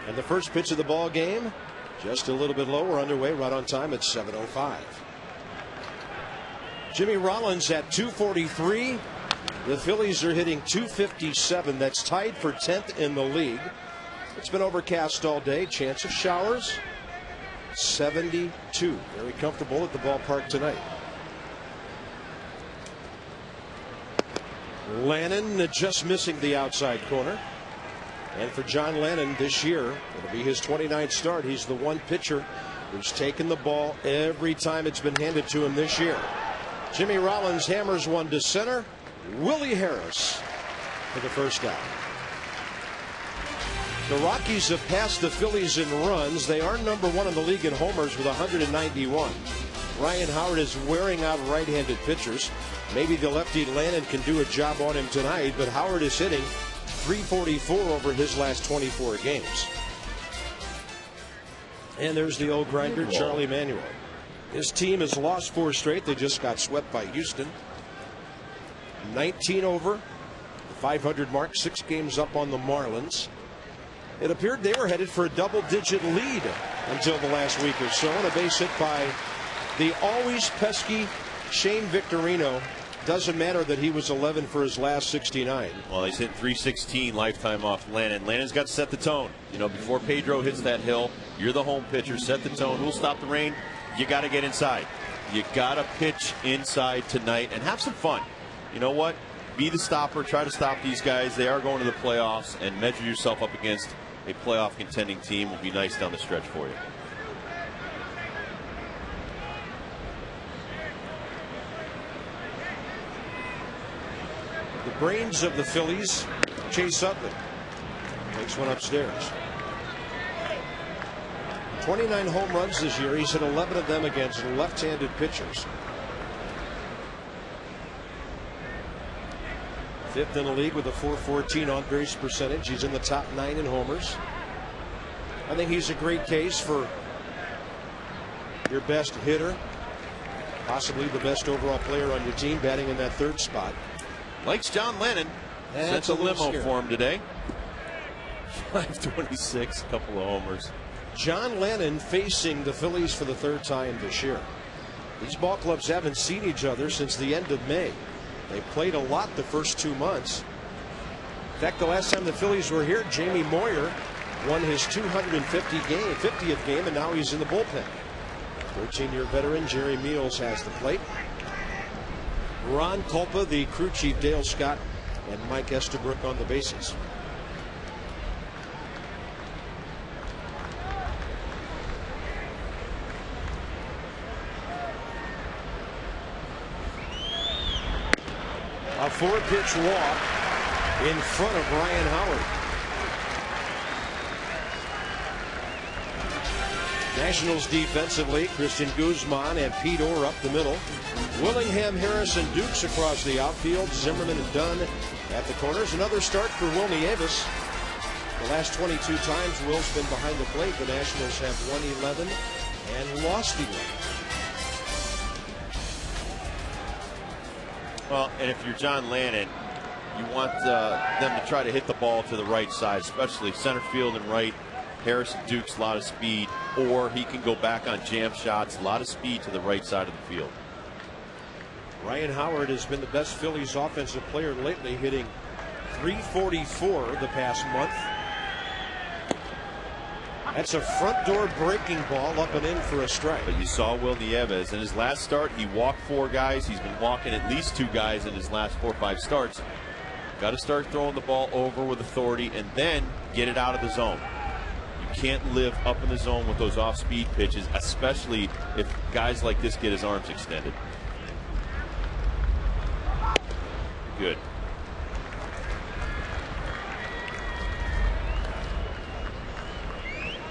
And the first pitch of the ball game, just a little bit low. We're underway right on time at 7:05. Jimmy Rollins at 243. The Phillies are hitting 257. That's tied for 10th in the league. It's been overcast all day. Chance of showers. 72. Very comfortable at the ballpark tonight. Lannon just missing the outside corner. And for John Lannon this year, it'll be his 29th start. He's the one pitcher who's taken the ball every time it's been handed to him this year. Jimmy Rollins hammers one to center. Willie Harris for the first out. The Rockies have passed the Phillies in runs. They are number one in the league in homers with 191. Ryan Howard is wearing out right-handed pitchers. Maybe the lefty Lannon can do a job on him tonight, but Howard is hitting .344 over his last 24 games. And there's the old grinder, Charlie Manuel. His team has lost 4 straight. They just got swept by Houston. 19 over the 500 mark, 6 games up on the Marlins. It appeared they were headed for a double-digit lead until the last week or so, and a base hit by the always pesky Shane Victorino. Doesn't matter that he was 11 for his last 69. Well, he's hit .316 lifetime off Lannon. Lannon's got to set the tone. You know, before Pedro hits that hill, you're the home pitcher. Set the tone. Who'll stop the rain? You got to get inside. You got to pitch inside tonight and have some fun. You know what? Be the stopper. Try to stop these guys. They are going to the playoffs, and measure yourself up against a playoff contending team will be nice down the stretch for you. The brains of the Phillies, Chase Utley, takes one upstairs. 29 home runs this year. He's hit 11 of them against left-handed pitchers. 5th in the league with a .414 on-base percentage. He's in the top 9 in homers. I think he's a great case for your best hitter, possibly the best overall player on your team, batting in that 3rd spot. Likes John Lannon. That's a limo for him today. 526, a couple of homers. John Lannon facing the Phillies for the 3rd time this year. These ball clubs haven't seen each other since the end of May. They played a lot the first 2 months. In fact, the last time the Phillies were here, Jamie Moyer won his 50th game, and now he's in the bullpen. 13-year veteran Jerry Meals has the plate. Ron Kulpa, the crew chief Dale Scott, and Mike Estabrook on the bases. A 4-pitch walk in front of Ryan Howard. Nationals defensively, Christian Guzman and Pete Orr up the middle. Willingham, Harris, and Dukes across the outfield. Zimmerman and Dunn at the corners. Another start for Will Nieves. The last 22 times Will's been behind the plate, the Nationals have won 11 and lost 11. Well, and if you're John Lannon, you want them to try to hit the ball to the right side, especially center field and right. Harris and Dukes, a lot of speed, or he can go back on jam shots, a lot of speed to the right side of the field. Ryan Howard has been the best Phillies offensive player lately, hitting .344 the past month. That's a front door breaking ball up and in for a strike. But you saw Will Nieves in his last start. He walked 4 guys. He's been walking at least 2 guys in his last 4 or 5 starts. Got to start throwing the ball over with authority and then get it out of the zone. You can't live up in the zone with those off-speed pitches, especially if guys like this get his arms extended. Good.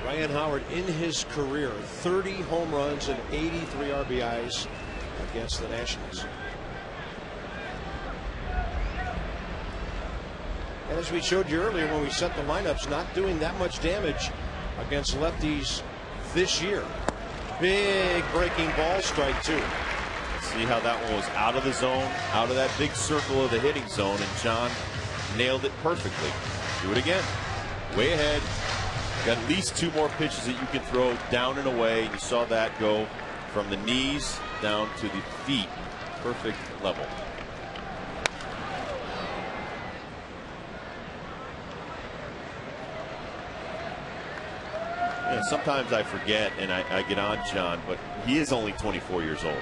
Ryan Howard in his career, 30 home runs and 83 RBIs against the Nationals. And as we showed you earlier when we set the lineups, not doing that much damage against lefties this year. Big breaking ball, strike 2. See how that one was out of the zone, out of that big circle of the hitting zone, and John nailed it perfectly. Do it again. Way ahead. Got at least 2 more pitches that you can throw down and away. You saw that go from the knees down to the feet. Perfect level. And sometimes I forget and I get on John, but he is only 24 years old,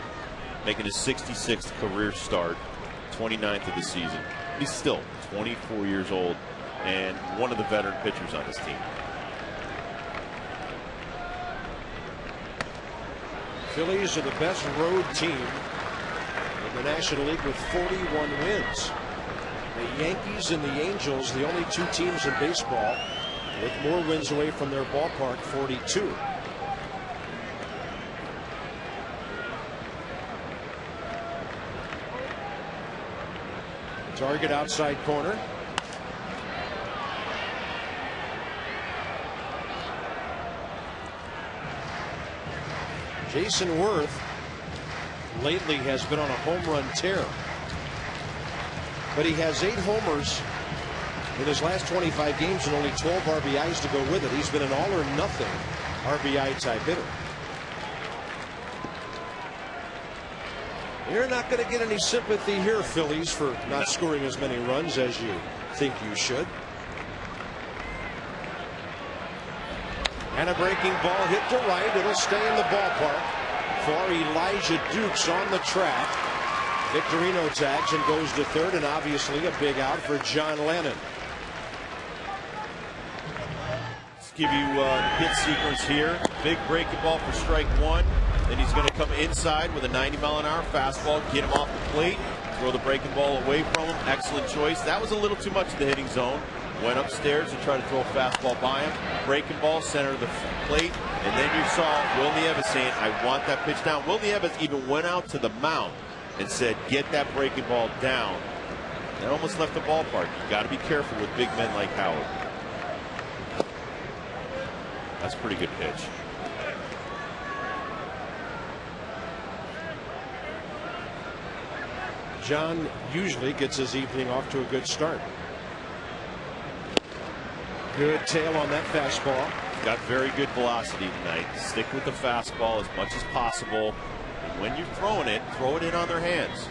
making his 66th career start, 29th of the season. He's still 24 years old and one of the veteran pitchers on this team. Phillies are the best road team in the National League with 41 wins. The Yankees and the Angels, the only 2 teams in baseball with more wins away from their ballpark, 42. Target outside corner. Jason Worth lately has been on a home run tear, but he has 8 homers in his last 25 games and only 12 RBIs to go with it. He's been an all or nothing RBI type hitter. You're not going to get any sympathy here, Phillies, for not scoring as many runs as you think you should. And a breaking ball hit to right. It'll stay in the ballpark for Elijah Dukes on the track. Victorino tags and goes to third, and obviously a big out for John Lennon. Let's give you the hit sequence here. Big breaking ball for strike 1. Then he's going to come inside with a 90-mile-an-hour fastball, get him off the plate, throw the breaking ball away from him. Excellent choice. That was a little too much of the hitting zone. Went upstairs and tried to throw a fastball by him. Breaking ball, center of the plate. And then you saw Will Nieves saying, I want that pitch down. Will Nieves even went out to the mound and said, get that breaking ball down. That almost left the ballpark. You got to be careful with big men like Howard. That's a pretty good pitch. John usually gets his evening off to a good start. Good tail on that fastball. Got very good velocity tonight. Stick with the fastball as much as possible. And when you're throwing it, throw it in on their hands.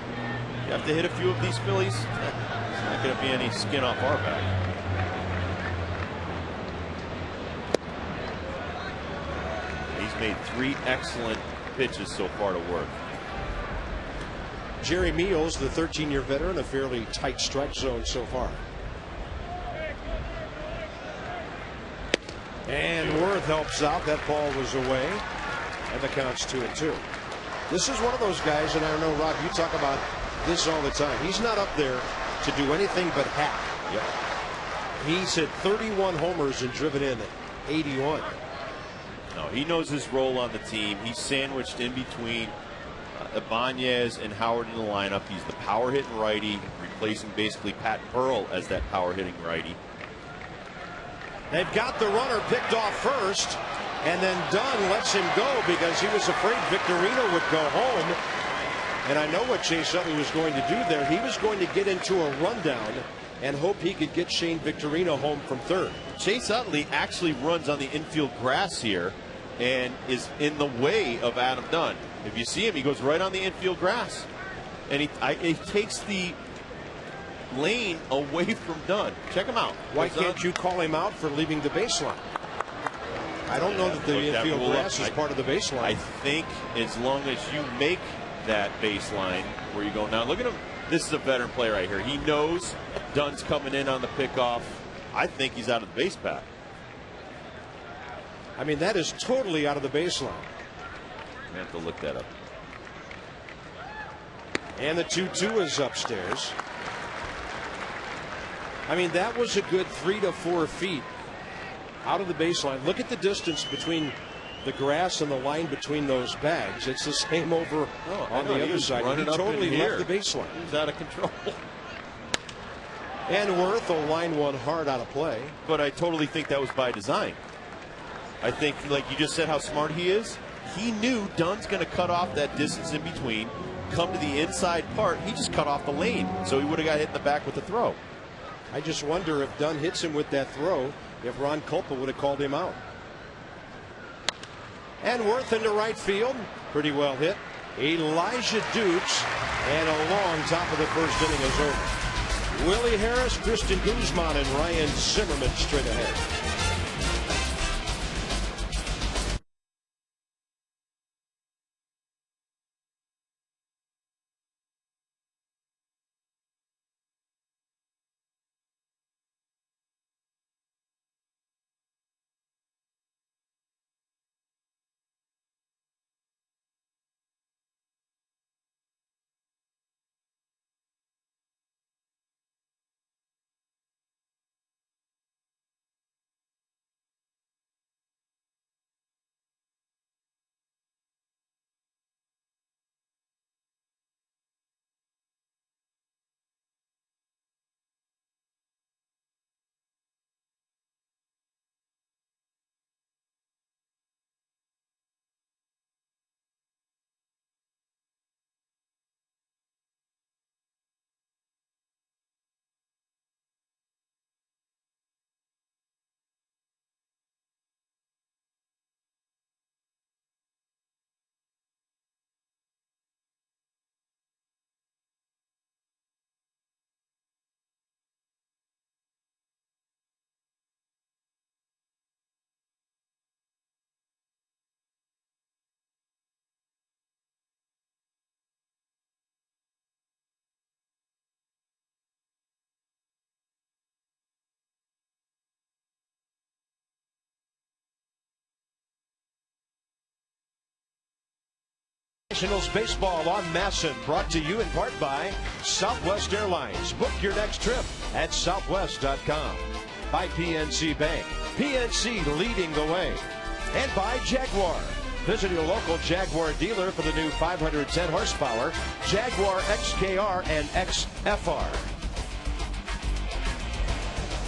You have to hit a few of these Phillies. There's not going to be any skin off our back. He's made 3 excellent pitches so far to work. Jerry Meals, the 13-year veteran, a fairly tight strike zone so far. And Worth helps out. That ball was away. And the count's 2-2. This is one of those guys, and I know, Rob, you talk about this all the time. He's not up there to do anything but hack. Yep. He's hit 31 homers and driven in 81. No, he knows his role on the team. He's sandwiched in between Ibanez and Howard in the lineup. He's the power hitting righty, replacing basically Pat Pearl as that power hitting righty. They've got the runner picked off first, and then Dunn lets him go because he was afraid Victorino would go home. And I know what Chase Utley was going to do there. He was going to get into a rundown and hope he could get Shane Victorino home from third. Chase Utley actually runs on the infield grass here and is in the way of Adam Dunn. If you see him, he goes right on the infield grass. And he takes the lane away from Dunn. Check him out. Why can't you call him out for leaving the baseline? I don't know that the infield grass is part of the baseline. I think as long as you make that baseline where you go. Now look at him. This is a veteran player right here. He knows Dunn's coming in on the pickoff. I think he's out of the base path. I mean, that is totally out of the baseline. I have to look that up. And the 2-2 is upstairs. I mean, that was a good 3 to 4 feet out of the baseline. Look at the distance between the grass and the line between those bags. It's the same over on the other side. He totally left the baseline. He's out of control. And Worth will line one hard out of play. But I totally think that was by design. I think, like you just said, how smart he is. He knew Dunn's going to cut off that distance in between, come to the inside part. He just cut off the lane, so he would have got hit in the back with the throw. I just wonder if Dunn hits him with that throw, if Ron Kulpa would have called him out. And Worth into right field. Pretty well hit. Elijah Dukes. And a long top of the first inning is over. Willie Harris, Christian Guzman, and Ryan Zimmerman straight ahead. Nationals baseball on Masson, brought to you in part by Southwest Airlines. Book your next trip at southwest.com. By PNC Bank. PNC leading the way. And by Jaguar. Visit your local Jaguar dealer for the new 510 horsepower Jaguar XKR and XFR.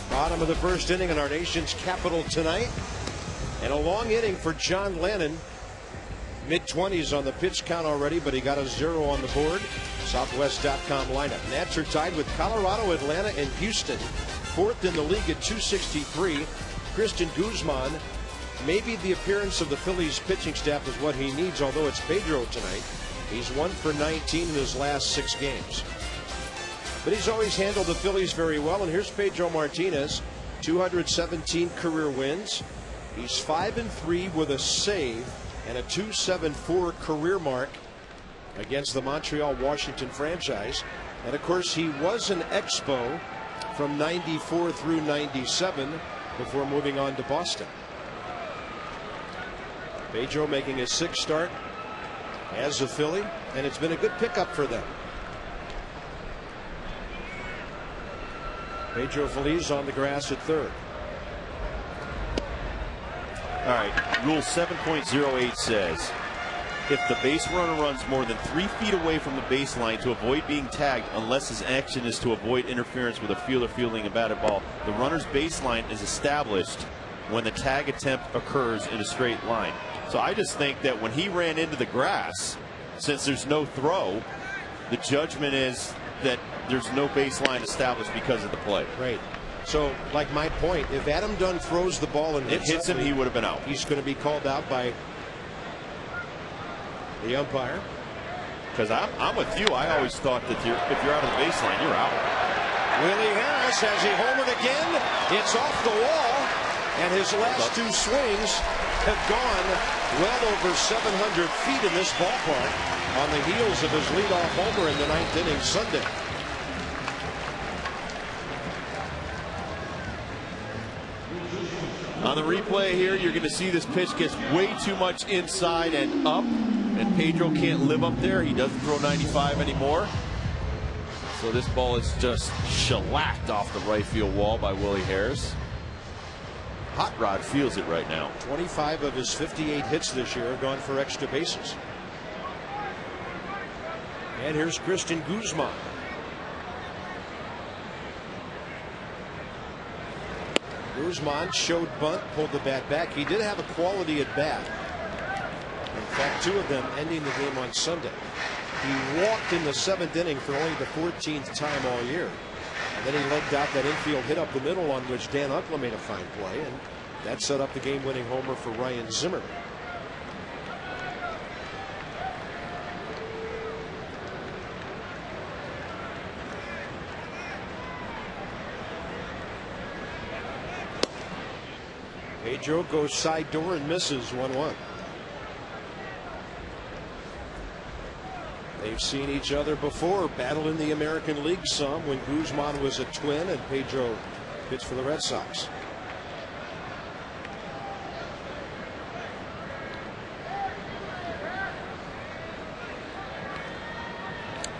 Bottom of the first inning in our nation's capital tonight. And a long inning for John Lennon. Mid-20s on the pitch count already, but he got a 0 on the board. Southwest.com lineup. Nats are tied with Colorado, Atlanta, and Houston. Fourth in the league at 263. Christian Guzman. Maybe the appearance of the Phillies pitching staff is what he needs, although it's Pedro tonight. He's 1 for 19 in his last 6 games. But he's always handled the Phillies very well. And here's Pedro Martinez, 217 career wins. He's 5-3 with a save and a 2.74 career mark against the Montreal-Washington franchise. And of course, he was an Expo from 94 through 97 before moving on to Boston. Pedro making his 6th start as a Philly, and it's been a good pickup for them. Pedro Feliz on the grass at third. All right, Rule 7.08 says, if the base runner runs more than 3 feet away from the baseline to avoid being tagged, unless his action is to avoid interference with a fielder fielding a batted ball, the runner's baseline is established when the tag attempt occurs in a straight line. So I just think that when he ran into the grass, since there's no throw, the judgment is that there's no baseline established because of the play. Right. So, like my point, if Adam Dunn throws the ball and hits him, he would have been out. He's going to be called out by the umpire. Because I'm with you. I always thought that if you're out of the baseline, you're out. Willie Harris, has he homered again? It's off the wall, and his last 2 swings have gone well over 700 feet in this ballpark on the heels of his leadoff homer in the 9th inning Sunday. On the replay here, you're going to see this pitch gets way too much inside and up, and Pedro can't live up there. He doesn't throw 95 anymore. So this ball is just shellacked off the right field wall by Willie Harris. Hot Rod feels it right now. 25 of his 58 hits this year have gone for extra bases. And here's Christian Guzman. Guzman showed bunt, pulled the bat back. He did have a quality at bat. In fact, 2 of them ending the game on Sunday. He walked in the 7th inning for only the 14th time all year. And then he legged out that infield hit up the middle on which Dan Uckler made a fine play, and that set up the game-winning homer for Ryan Zimmerman. Pedro goes side door and misses 1-1. They've seen each other before, battle in the American League some when Guzman was a Twin and Pedro pitched for the Red Sox.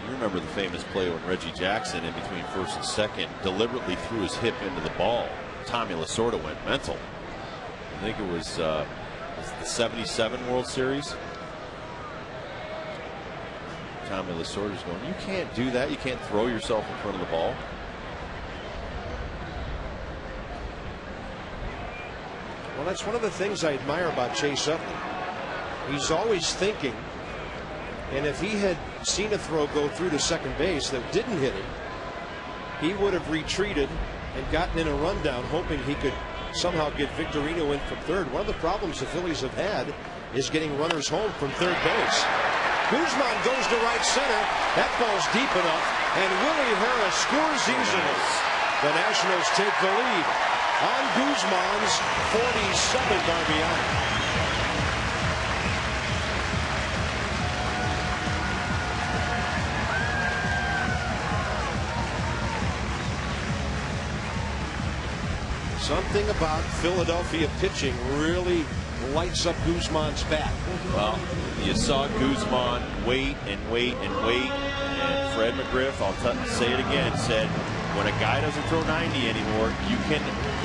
You remember the famous play when Reggie Jackson, in between first and second, deliberately threw his hip into the ball. Tommy Lasorda went mental. I think it was the '77 World Series. Tommy Lasorda's going, you can't do that. You can't throw yourself in front of the ball. Well, that's one of the things I admire about Chase Utley. He's always thinking, and if he had seen a throw go through to second base that didn't hit him, he would have retreated and gotten in a rundown, hoping he could somehow get Victorino in from third. One of the problems the Phillies have had is getting runners home from third base. Guzman goes to right center. That ball's deep enough, and Willie Harris scores easily. The Nationals take the lead on Guzman's 47th RBI. Something about Philadelphia pitching really lights up Guzman's bat. Well, you saw Guzman wait and wait and wait, and Fred McGriff, I'll say it again, said when a guy doesn't throw 90 anymore, you can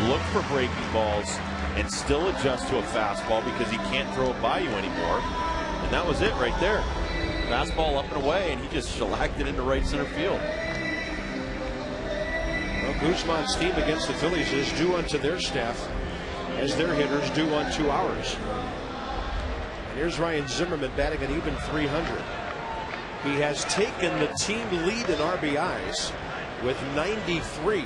look for breaking balls and still adjust to a fastball because he can't throw it by you anymore. And that was it right there. Fastball up and away, and he just shellacked it into right center field. Well, Guzman's team against the Phillies is due unto their staff as their hitters do unto ours. And here's Ryan Zimmerman batting an even 300. He has taken the team lead in RBIs with 93.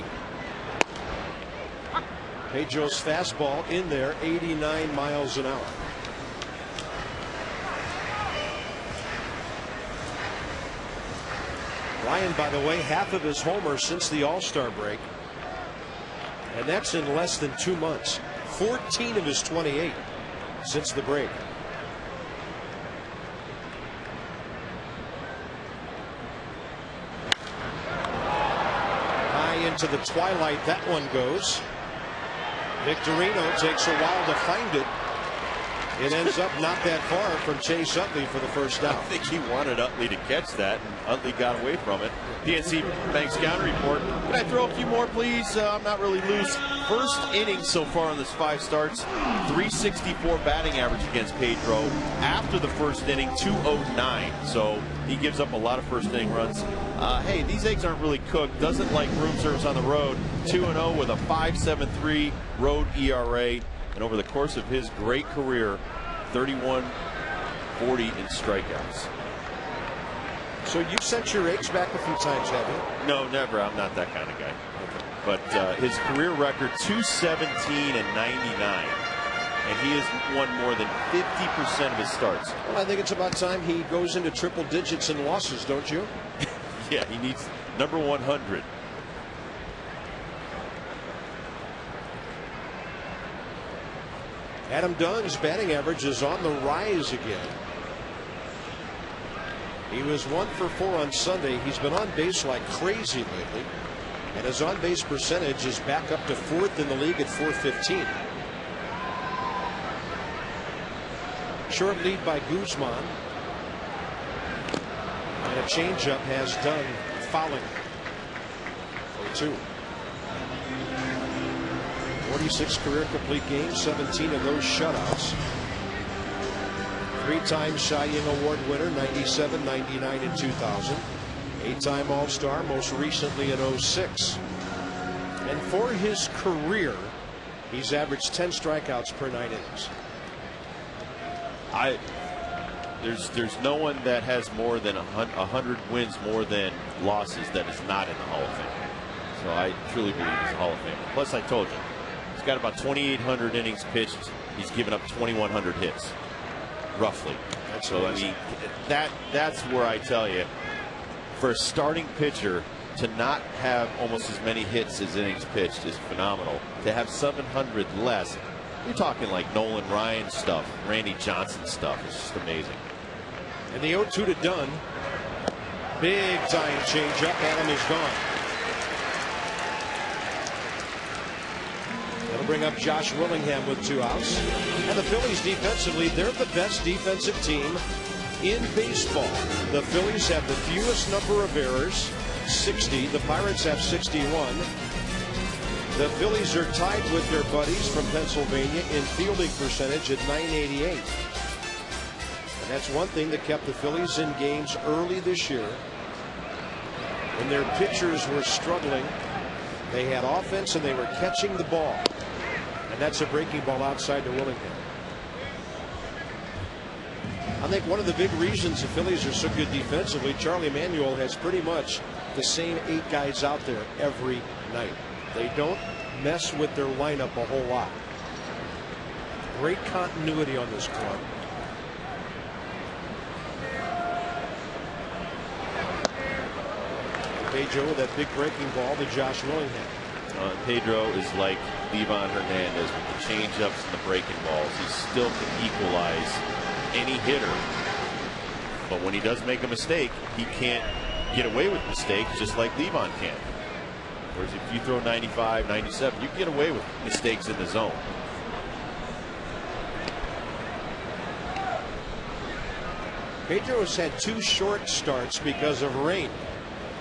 Pedro's fastball in there, 89 miles an hour. Ryan, by the way, half of his homers since the All-Star break, and that's in less than 2 months. 14 of his 28 since the break. High into the twilight that one goes. Victorino takes a while to find it. It ends up not that far from Chase Utley for the first out. I think he wanted Utley to catch that, and Utley got away from it. PNC Bank Scouting Report. Can I throw a few more, please? I'm not really loose. First inning so far on this 5 starts, 364 batting average against Pedro. After the first inning, 209. So he gives up a lot of first inning runs. Hey, these eggs aren't really cooked. Doesn't like room service on the road. 2-0 with a 5.73 road ERA. And over the course of his great career, 31, 40 in strikeouts. So you've sent your eggs back a few times, have you? No, never. I'm not that kind of guy. But his career record, 217 and 99. And he has won more than 50% of his starts. Well, I think it's about time he goes into triple digits in losses, don't you? Yeah, he needs number 100. Adam Dunn's batting average is on the rise again. He was 1 for 4 on Sunday. He's been on base like crazy lately. And his on base percentage is back up to 4th in the league at .415. Short lead by Guzman. And a changeup has Dunn fouling. 0-2. 46 career complete games, 17 of those shutouts. 3-time Cy Young Award winner, 97, 99, and 2000. 8-time All-Star, most recently in 06. And for his career, he's averaged 10 strikeouts per 9 innings. There's no one that has more than 100 wins more than losses that is not in the Hall of Fame. So I truly believe he's a Hall of Famer. Plus, I told you, he's got about 2,800 innings pitched. He's given up 2,100 hits, roughly. So I mean, that's where I tell you, for a starting pitcher to not have almost as many hits as innings pitched is phenomenal. To have 700 less, you're talking like Nolan Ryan stuff, Randy Johnson stuff. It's just amazing. And the 0-2 to Dunn. Big time changeup. Adam is gone. That'll bring up Josh Willingham with 2 outs. And the Phillies defensively, they're the best defensive team in baseball. The Phillies have the fewest number of errors, 60. The Pirates have 61. The Phillies are tied with their buddies from Pennsylvania in fielding percentage at .988. And that's one thing that kept the Phillies in games early this year. When their pitchers were struggling, they had offense and they were catching the ball. And that's a breaking ball outside to Willingham. I think one of the big reasons the Phillies are so good defensively, Charlie Manuel has pretty much the same 8 guys out there every night. They don't mess with their lineup a whole lot. Great continuity on this club. Pedro with that big breaking ball to Josh Willingham. Pedro is like Livan Hernandez with the changeups and the breaking balls. He still can equalize any hitter. But when he does make a mistake, he can't get away with mistakes just like Livan can. Whereas if you throw 95, 97, you can get away with mistakes in the zone. Pedro has had 2 short starts because of rain.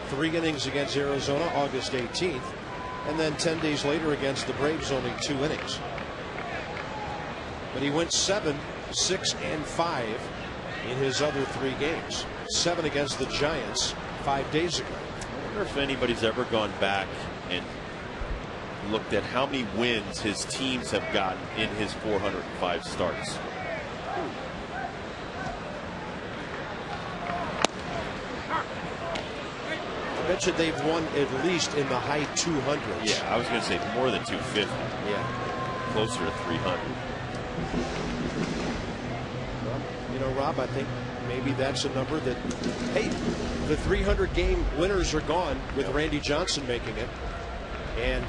3 innings against Arizona August 18th, and then 10 days later against the Braves, only 2 innings. But he went 7, 6, and 5 in his other 3 games. 7 against the Giants 5 days ago. I wonder if anybody's ever gone back and looked at how many wins his teams have gotten in his 405 starts. I bet you they've won at least in the high 200s. Yeah, I was going to say more than 250. Yeah. Closer to 300. Well, you know, Rob, I think maybe that's a number that, hey, the 300 game winners are gone with Randy Johnson making it. And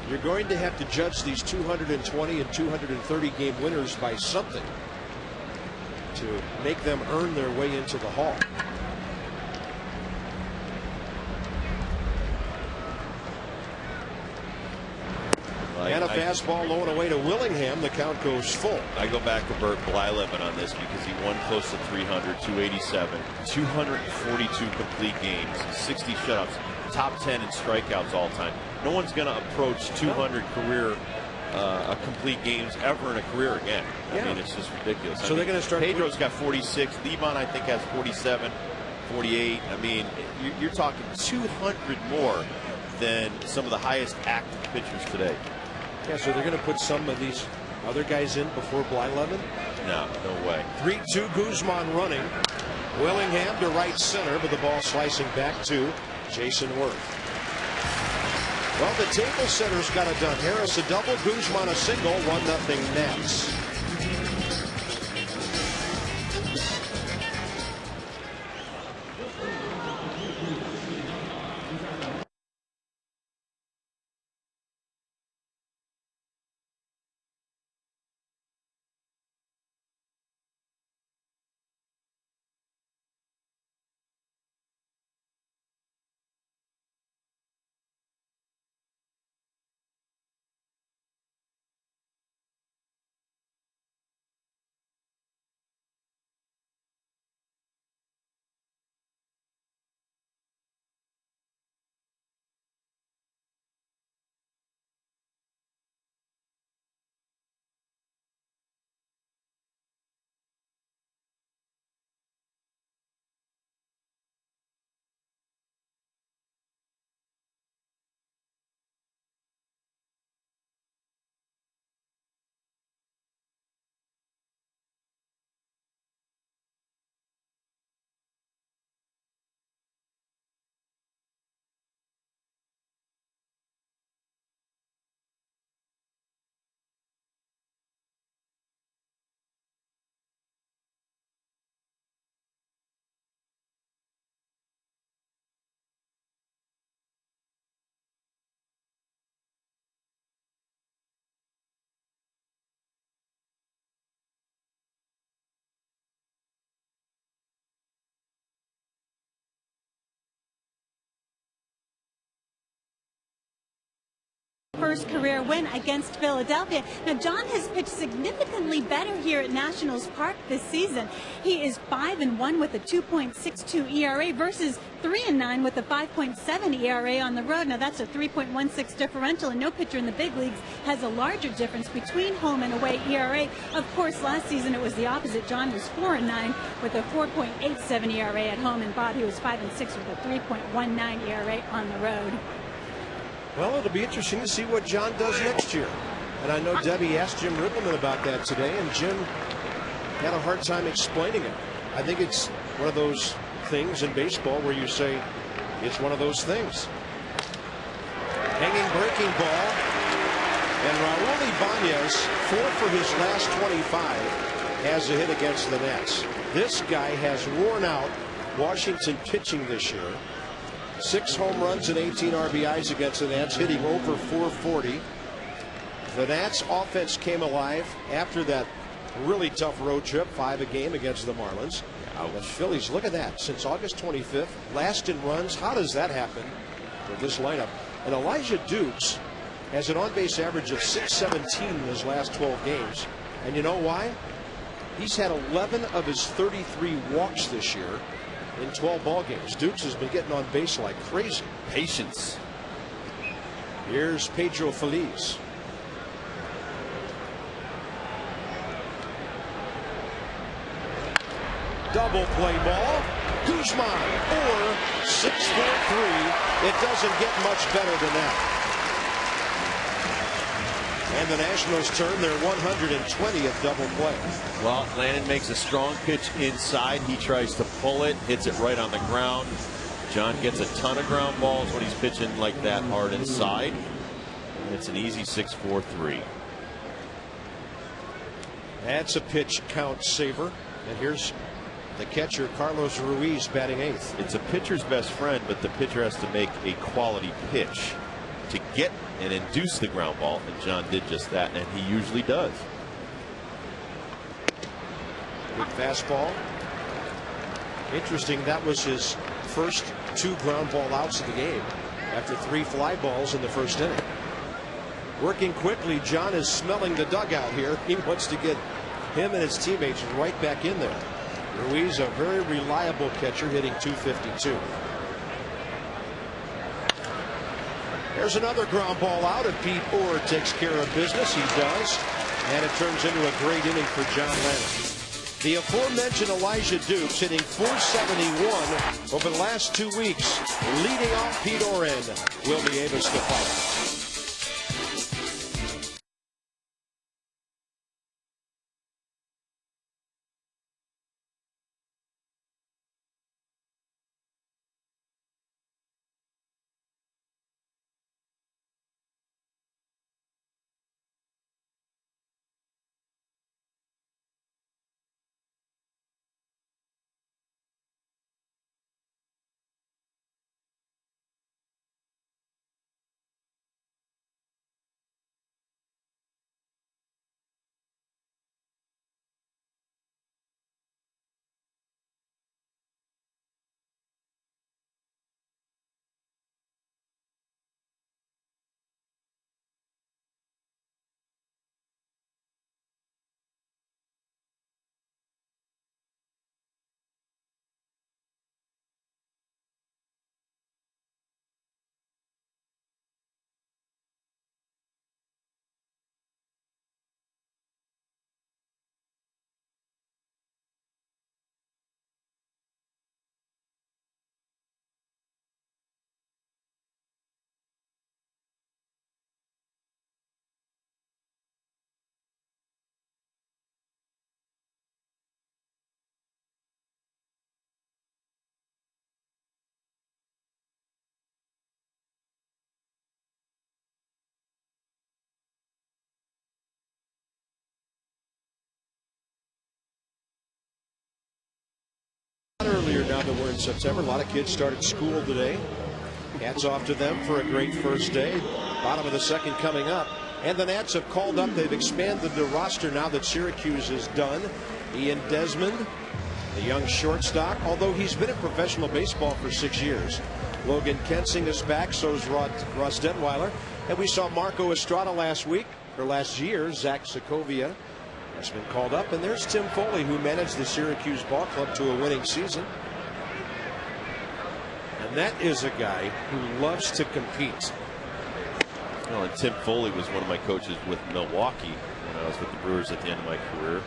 you're going to have to judge these 220 and 230 game winners by something to make them earn their way into the Hall. And a fastball low and away to Willingham. The count goes full. I go back to Bert Blyleven on this because he won close to 300, 287, 242 complete games, 60 shutouts, top 10 in strikeouts all time. No one's going to approach 200 career complete games ever in a career again. I mean, it's just ridiculous. So they're going to start. Pedro's got 46. Livan, I think, has 47, 48. I mean, you're talking 200 more than some of the highest active pitchers today. Yeah, so they're going to put some of these other guys in before Blyleven? No, no way. 3-2 Guzman running. Willingham to right center, but the ball slicing back to Jason Worth. Well, the table setter's got it done. Harris a double, Guzman a single, 1-0 Nats. first career win against Philadelphia. Now, John has pitched significantly better here at Nationals Park this season. He is 5-1 with a 2.62 ERA versus 3-9 with a 5.7 ERA on the road. Now, that's a 3.16 differential, and no pitcher in the big leagues has a larger difference between home and away ERA. Of course, last season it was the opposite. John was 4-9 with a 4.87 ERA at home, and Bob, he was 5-6 with a 3.19 ERA on the road. Well, it'll be interesting to see what John does next year. And I know Debbie asked Jim Riddleman about that today, and Jim had a hard time explaining it. I think it's one of those things in baseball where you say it's one of those things. Hanging breaking ball, and Raul Ibanez, 4 for his last 25, has a hit against the Nats. This guy has worn out Washington pitching this year. 6 home runs and 18 RBIs against the Nats, hitting over 440. The Nats offense came alive after that really tough road trip, 5 a game against the Marlins. The Phillies, look at that, since August 25th, last in runs. How does that happen with this lineup? And Elijah Dukes has an on-base average of .617 in his last 12 games. And you know why? He's had 11 of his 33 walks this year in 12 ball games. Dukes has been getting on base like crazy. Patience. Here's Pedro Feliz. Double play ball. Guzman, or 6-4-3. It doesn't get much better than that. And the Nationals turn their 120th double play. Well, Landon makes a strong pitch inside. He tries to pull it, hits it right on the ground. John gets a ton of ground balls when he's pitching like that hard inside. And it's an easy 6-4-3. That's a pitch count saver. And here's the catcher, Carlos Ruiz, batting 8th. It's a pitcher's best friend, but the pitcher has to make a quality pitch to get and induce the ground ball, and John did just that, and he usually does. Big fastball. Interesting, that was his first 2 ground ball outs of the game after 3 fly balls in the first inning. Working quickly, John is smelling the dugout here. He wants to get him and his teammates right back in there. Ruiz, a very reliable catcher, hitting .252. There's another ground ball out. If Pete Orr takes care of business, he does. And it turns into a great inning for John Lennon. The aforementioned Elijah Dukes hitting .471 over the last 2 weeks. Leading off Pete Orr will be able to fight. Earlier, now that we're in September, a lot of kids started school today. Hats off to them for a great first day. Bottom of the second coming up. And the Nats have called up. They've expanded the roster now that Syracuse is done. Ian Desmond, the young shortstop, although he's been in professional baseball for 6 years. Logan Kensing is back, so is Ross Detweiler. And we saw Marco Estrada last year. Zach Sokovia has been called up. And there's Tim Foley, who managed the Syracuse ball club to a winning season. And that is a guy who loves to compete. Well, and Tim Foley was one of my coaches with Milwaukee when I was with the Brewers at the end of my career.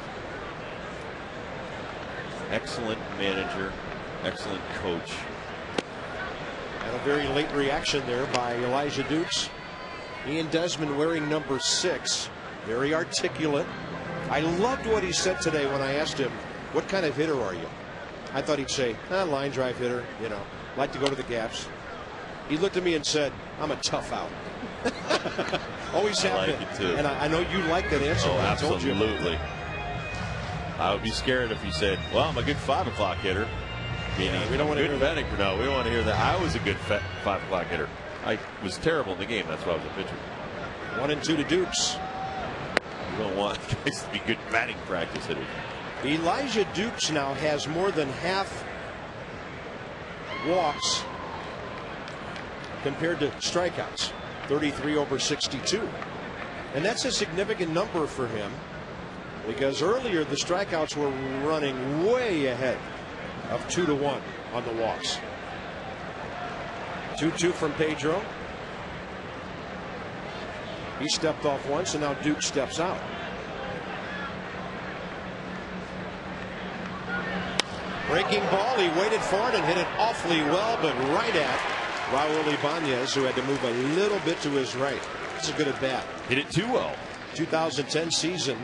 Excellent manager, excellent coach. And a very late reaction there by Elijah Dukes. Ian Desmond wearing number 6. Very articulate. I loved what he said today when I asked him, what kind of hitter are you? I thought he'd say, line drive hitter, like to go to the gaps. He looked at me and said, I'm a tough out. Always have been. It too. And I know you like that answer. Oh, I told you. absolutely. I would be scared if he said, well, I'm a good 5 o'clock hitter. Meaning, we don't want to hear that. No, we don't want to hear that. I was a good 5 o'clock hitter. I was terrible in the game. That's why I was a pitcher. 1-2 to Dukes. You don't want guys to be good batting practice hitters. Elijah Dukes now has more than half walks compared to strikeouts. 33 over 62. And that's a significant number for him, because earlier the strikeouts were running way ahead of 2-1 on the walks. 2-2 from Pedro. He stepped off once, and now Duke steps out. Breaking ball, he waited for it and hit it awfully well, but right at Raul Ibanez, who had to move a little bit to his right. It's a good at bat. Hit it too well. 2010 season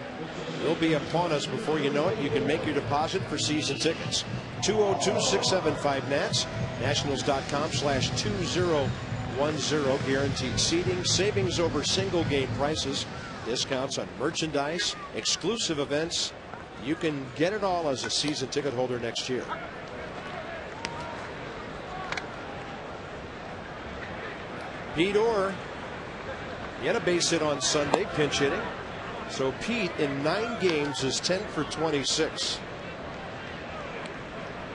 will be upon us before you know it. You can make your deposit for season tickets. 202-675-NATS. Nationals.com/2010. Guaranteed seating. Savings over single game prices. Discounts on merchandise. Exclusive events. You can get it all as a season ticket holder next year. Pete Orr, he had a base hit on Sunday, pinch hitting. So Pete in 9 games is 10 for 26.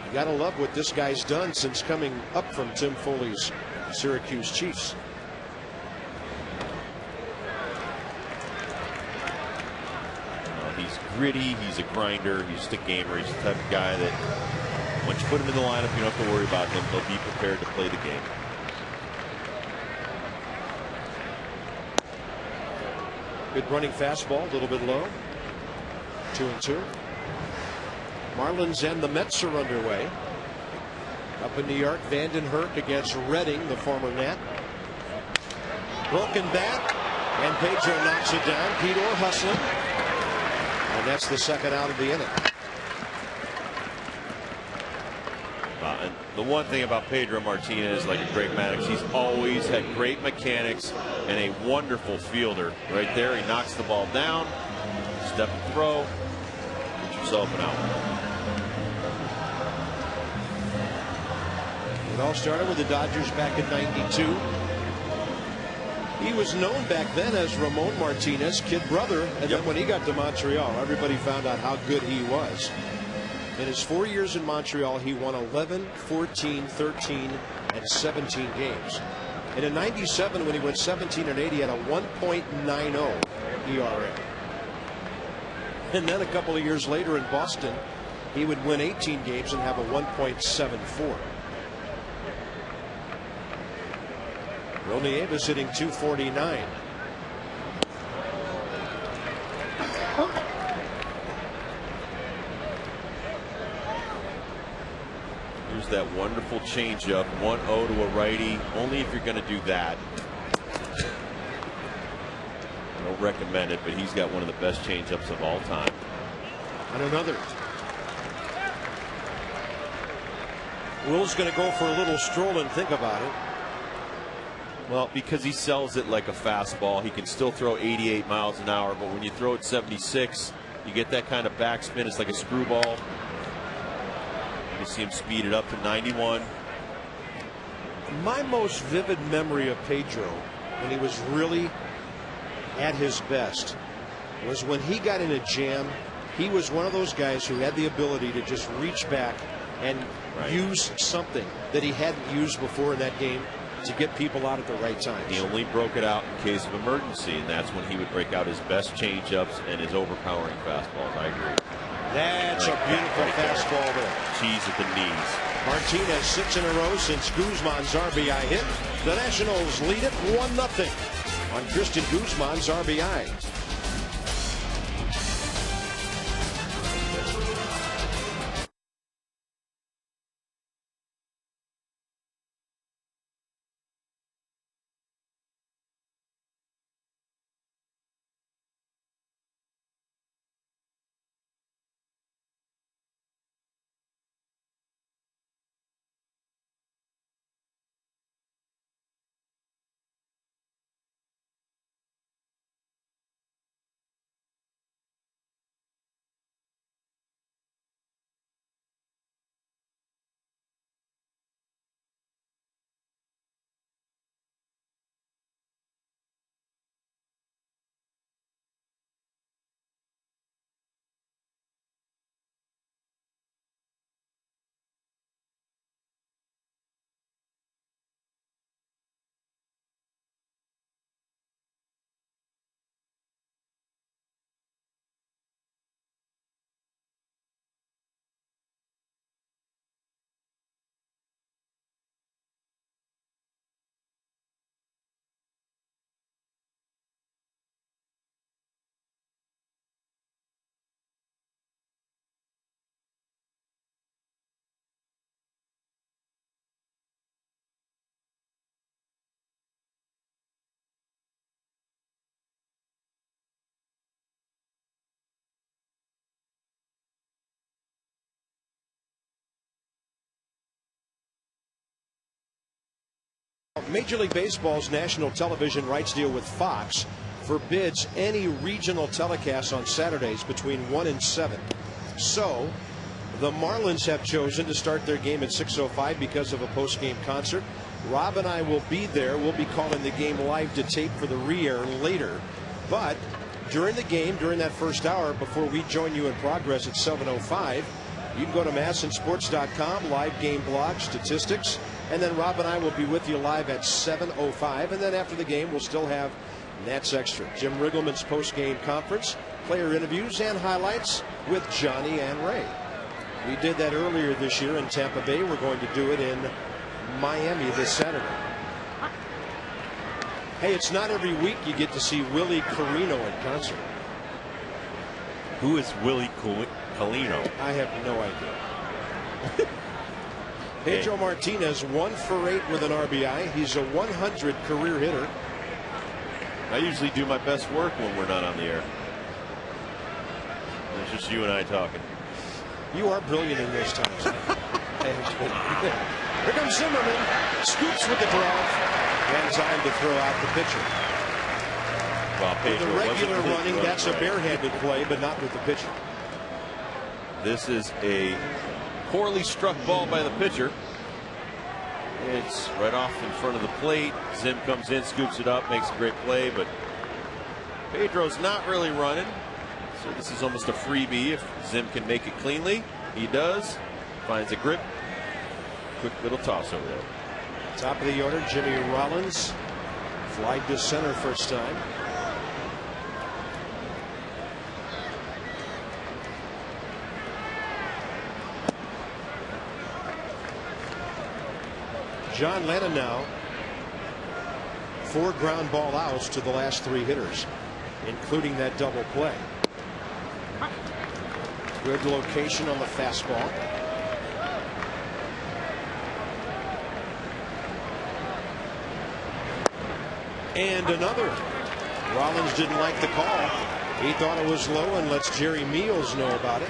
You gotta love what this guy's done since coming up from Tim Foley's Syracuse Chiefs. He's gritty, he's a grinder, he's just a gamer. He's the type of guy that once you put him in the lineup, you don't have to worry about him. He'll be prepared to play the game. Good running fastball, a little bit low. 2-2. Marlins and the Mets are underway. Up in New York, Vanden Hurk against Redding, the former Nat. Broken bat, and Pedro knocks it down. Pete Orr hustling. And that's the second out of the inning. And the one thing about Pedro Martinez, like a great Maddox, he's always had great mechanics and a wonderful fielder. Right there, he knocks the ball down, step and throw, get yourself an out. It all started with the Dodgers back in '92. He was known back then as Ramon Martinez, kid brother, and then when he got to Montreal, everybody found out how good he was. In his 4 years in Montreal, he won 11, 14, 13, and 17 games. And in '97, when he went 17-8, he had a 1.90 ERA. And then a couple of years later in Boston, he would win 18 games and have a 1.74. Will Nieves hitting .249. Here's that wonderful changeup, 1-0 to a righty. Only if you're going to do that. I don't recommend it, but he's got one of the best changeups of all time. And another. Will's going to go for a little stroll and think about it. Well, because he sells it like a fastball, he can still throw 88 miles an hour, but when you throw it 76, you get that kind of backspin. It's like a screwball. You see him speed it up to 91. My most vivid memory of Pedro, when he was really at his best, was when he got in a jam. He was one of those guys who had the ability to just reach back and use something that he hadn't used before in that game. to get people out at the right time. He only broke it out in case of emergency, and that's when he would break out his best changeups and his overpowering fastballs. I agree. That's a beautiful fastball there. Cheese at the knees. Martinez 6 in a row since Guzman's RBI hit. The Nationals lead it 1-0 on Christian Guzman's RBI. Major League Baseball's national television rights deal with Fox forbids any regional telecasts on Saturdays between 1 and 7. So the Marlins have chosen to start their game at 6:05 because of a post-game concert. Rob and I will be there. We'll be calling the game live to tape for the re-air later. But during the game, during that first hour, before we join you in progress at 7:05, you can go to MASNsports.com, live game blog, statistics, and then Rob and I will be with you live at 7:05. And then after the game, we'll still have Nats Extra, Jim Riggleman's post-game conference, player interviews, and highlights with Johnny and Ray. We did that earlier this year in Tampa Bay. We're going to do it in Miami this Saturday. Hey, it's not every week you get to see Willie Carino in concert. Who is Willie Carino? I have no idea. Pedro Martinez 1 for 8 with an RBI. He's a 100 career hitter. I usually do my best work when we're not on the air. It's just you and I talking. You are brilliant in those times. Here comes Zimmerman. Scoops with the glove. And time to throw out the pitcher. Well, with the regular running, that's a barehanded play, but not with the pitcher. This is a poorly struck ball by the pitcher. It's right off in front of the plate. Zim comes in, scoops it up, makes a great play, but Pedro's not really running. So this is almost a freebie if Zim can make it cleanly. He does. Finds a grip. Quick little toss over there. Top of the order, Jimmy Rollins. Flied to center first time. John Lennon now 4 ground ball outs to the last 3 hitters, including that double play. Good location on the fastball. And another. Rollins didn't like the call. He thought it was low and lets Jerry Meals know about it.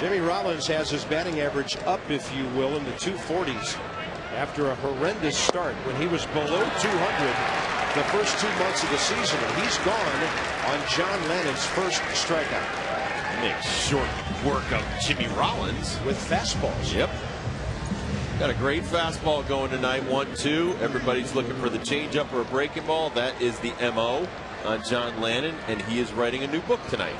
Jimmy Rollins has his batting average up, if you will, in the 240s. After a horrendous start when he was below 200 the first 2 months of the season. And he's gone on John Lennon's first strikeout. Makes short work of Jimmy Rollins. With fastballs. Yep. Got a great fastball going tonight, 1-2. Everybody's looking for the changeup or a breaking ball. That is the MO on John Lannon, and he is writing a new book tonight.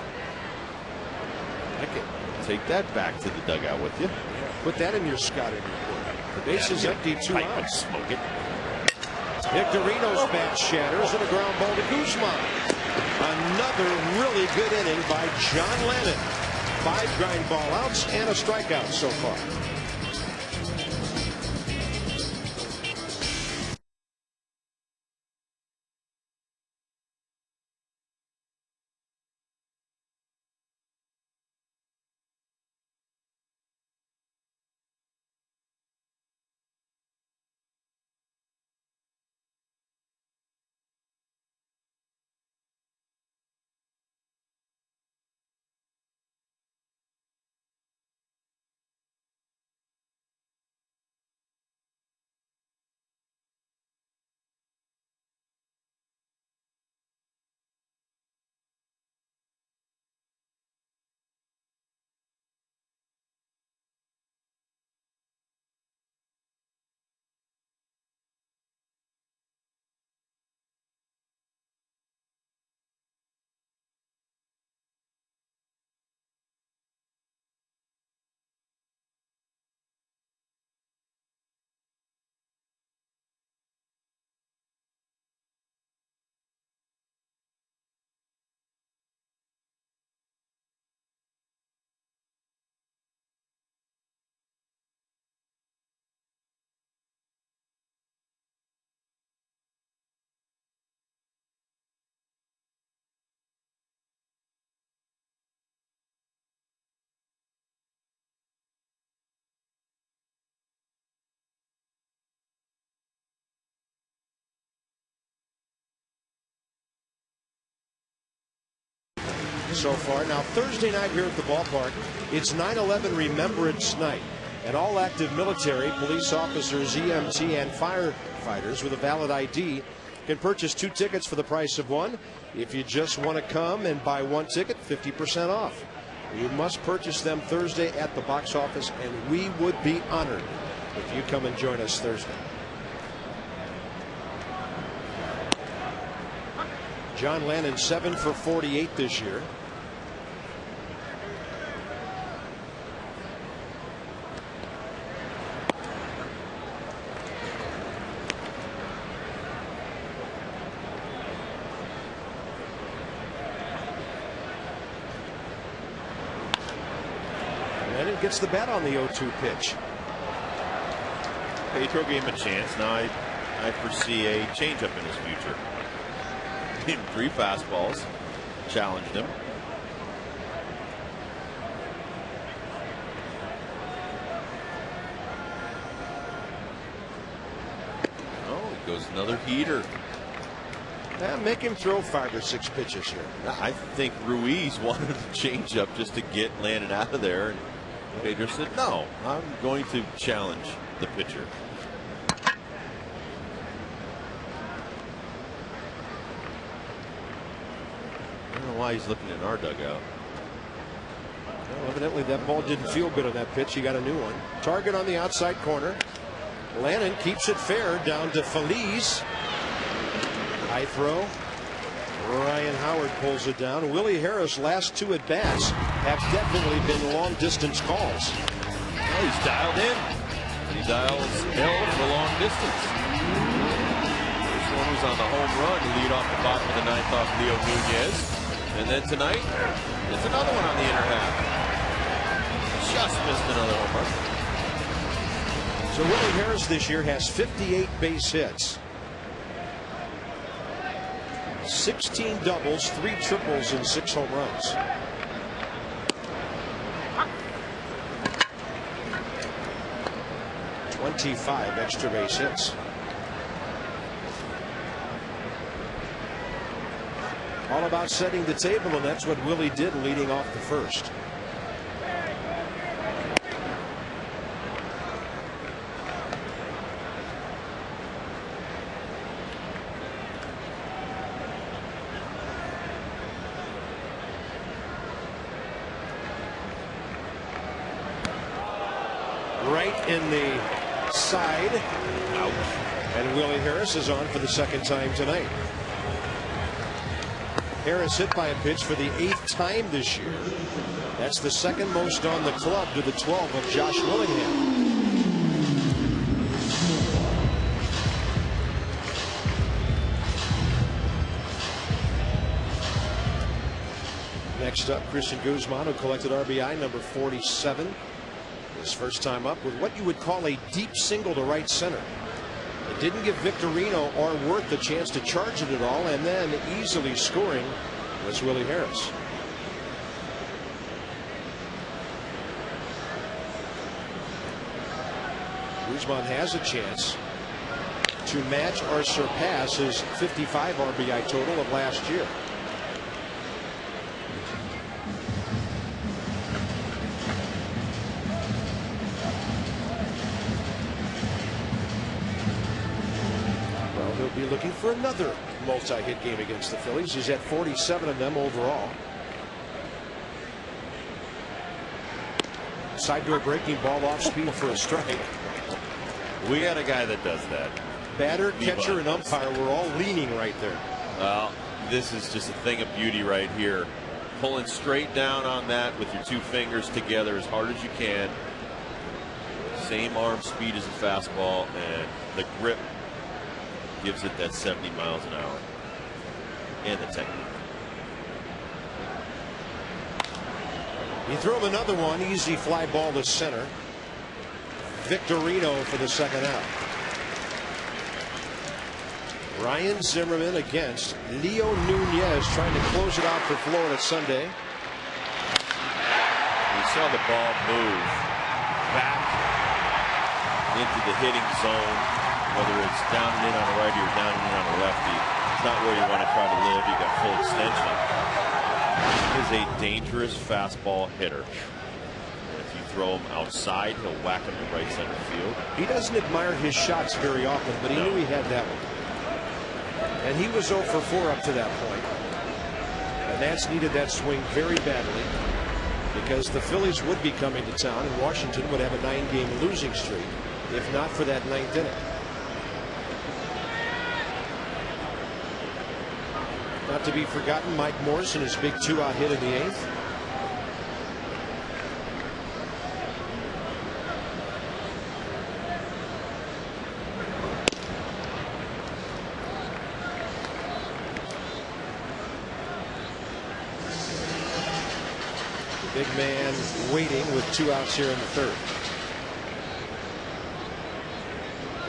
I can take that back to the dugout with you. Put that in your scouting report. The base is empty, 2 outs. Smoke it. Victorino's bat shatters and a ground ball to Guzman. Another really good inning by John Lennon. 5 grind ball outs and a strikeout so far. So far. Now Thursday night here at the ballpark, it's 9/11 Remembrance Night, and all active military, police officers, EMT, and firefighters with a valid ID can purchase 2 tickets for the price of 1. If you just want to come and buy 1 ticket, 50% off. You must purchase them Thursday at the box office, and we would be honored if you come and join us Thursday. John Lennon 7 for 48 this year. Lennon gets the bat on the 0-2 pitch. Pedro gave him a chance. Now I foresee a changeup in his future. 3 fastballs, challenged him. Oh, it goes another heater. Make him throw 5 or 6 pitches here. I think Ruiz wanted a changeup just to get Landon out of there, and Pedro said, "No, I'm going to challenge the pitcher." I don't know why he's looking in our dugout. Well, evidently that ball didn't feel good on that pitch. He got a new one. Target on the outside corner. Lennon keeps it fair down to Feliz. High throw. Ryan Howard pulls it down. Willie Harris' last 2 at-bats have definitely been long-distance calls. Well, he's dialed in. He dials L for long distance. This one was on the home run to lead off the bottom of the 9th off Leo Nunez. And then tonight, it's another one on the inner half. Just missed another home run. So Willie Harris this year has 58 base hits. 16 doubles, 3 triples, and 6 home runs. '25 extra base hits. All about setting the table, and that's what Willie did leading off the first. Right in the side. Ouch. And Willie Harris is on for the 2nd time tonight. Harris hit by a pitch for the 8th time this year. That's the 2nd most on the club to the 12 of Josh Willingham. Next up, Christian Guzman, who collected RBI number 47. His first time up with what you would call a deep single to right center. It didn't give Victorino or Worth the chance to charge it at all, and then easily scoring was Willie Harris. Guzman has a chance to match or surpass his 55 RBI total of last year. Well, he'll be looking for another multi-hit game against the Phillies. He's at 47 of them overall. Side door breaking ball off speed for a strike. We got a guy that does that. Batter, catcher, and umpire were all leaning right there. Well, this is just a thing of beauty right here. Pulling straight down on that with your two fingers together as hard as you can. Same arm speed as a fastball, and the grip gives it that 70 miles an hour. And the technique. You throw him another one, easy fly ball to center. Victorino for the second out. Ryan Zimmerman against Leo Nunez, trying to close it out for Florida Sunday. We saw the ball move back into the hitting zone, whether it's down and in on a righty or down and in on a lefty. It's not where you want to try to live. You got full extension. He is a dangerous fastball hitter. And if you throw him outside, he'll whack him to right center field. He doesn't admire his shots very often, but he knew he had that one. And he was 0 for 4 up to that point. And Nats needed that swing very badly, because the Phillies would be coming to town and Washington would have a 9-game losing streak if not for that 9th inning. Not to be forgotten, Mike Morrison, his big 2-out hit in the 8th. Big man waiting with 2 outs here in the 3rd.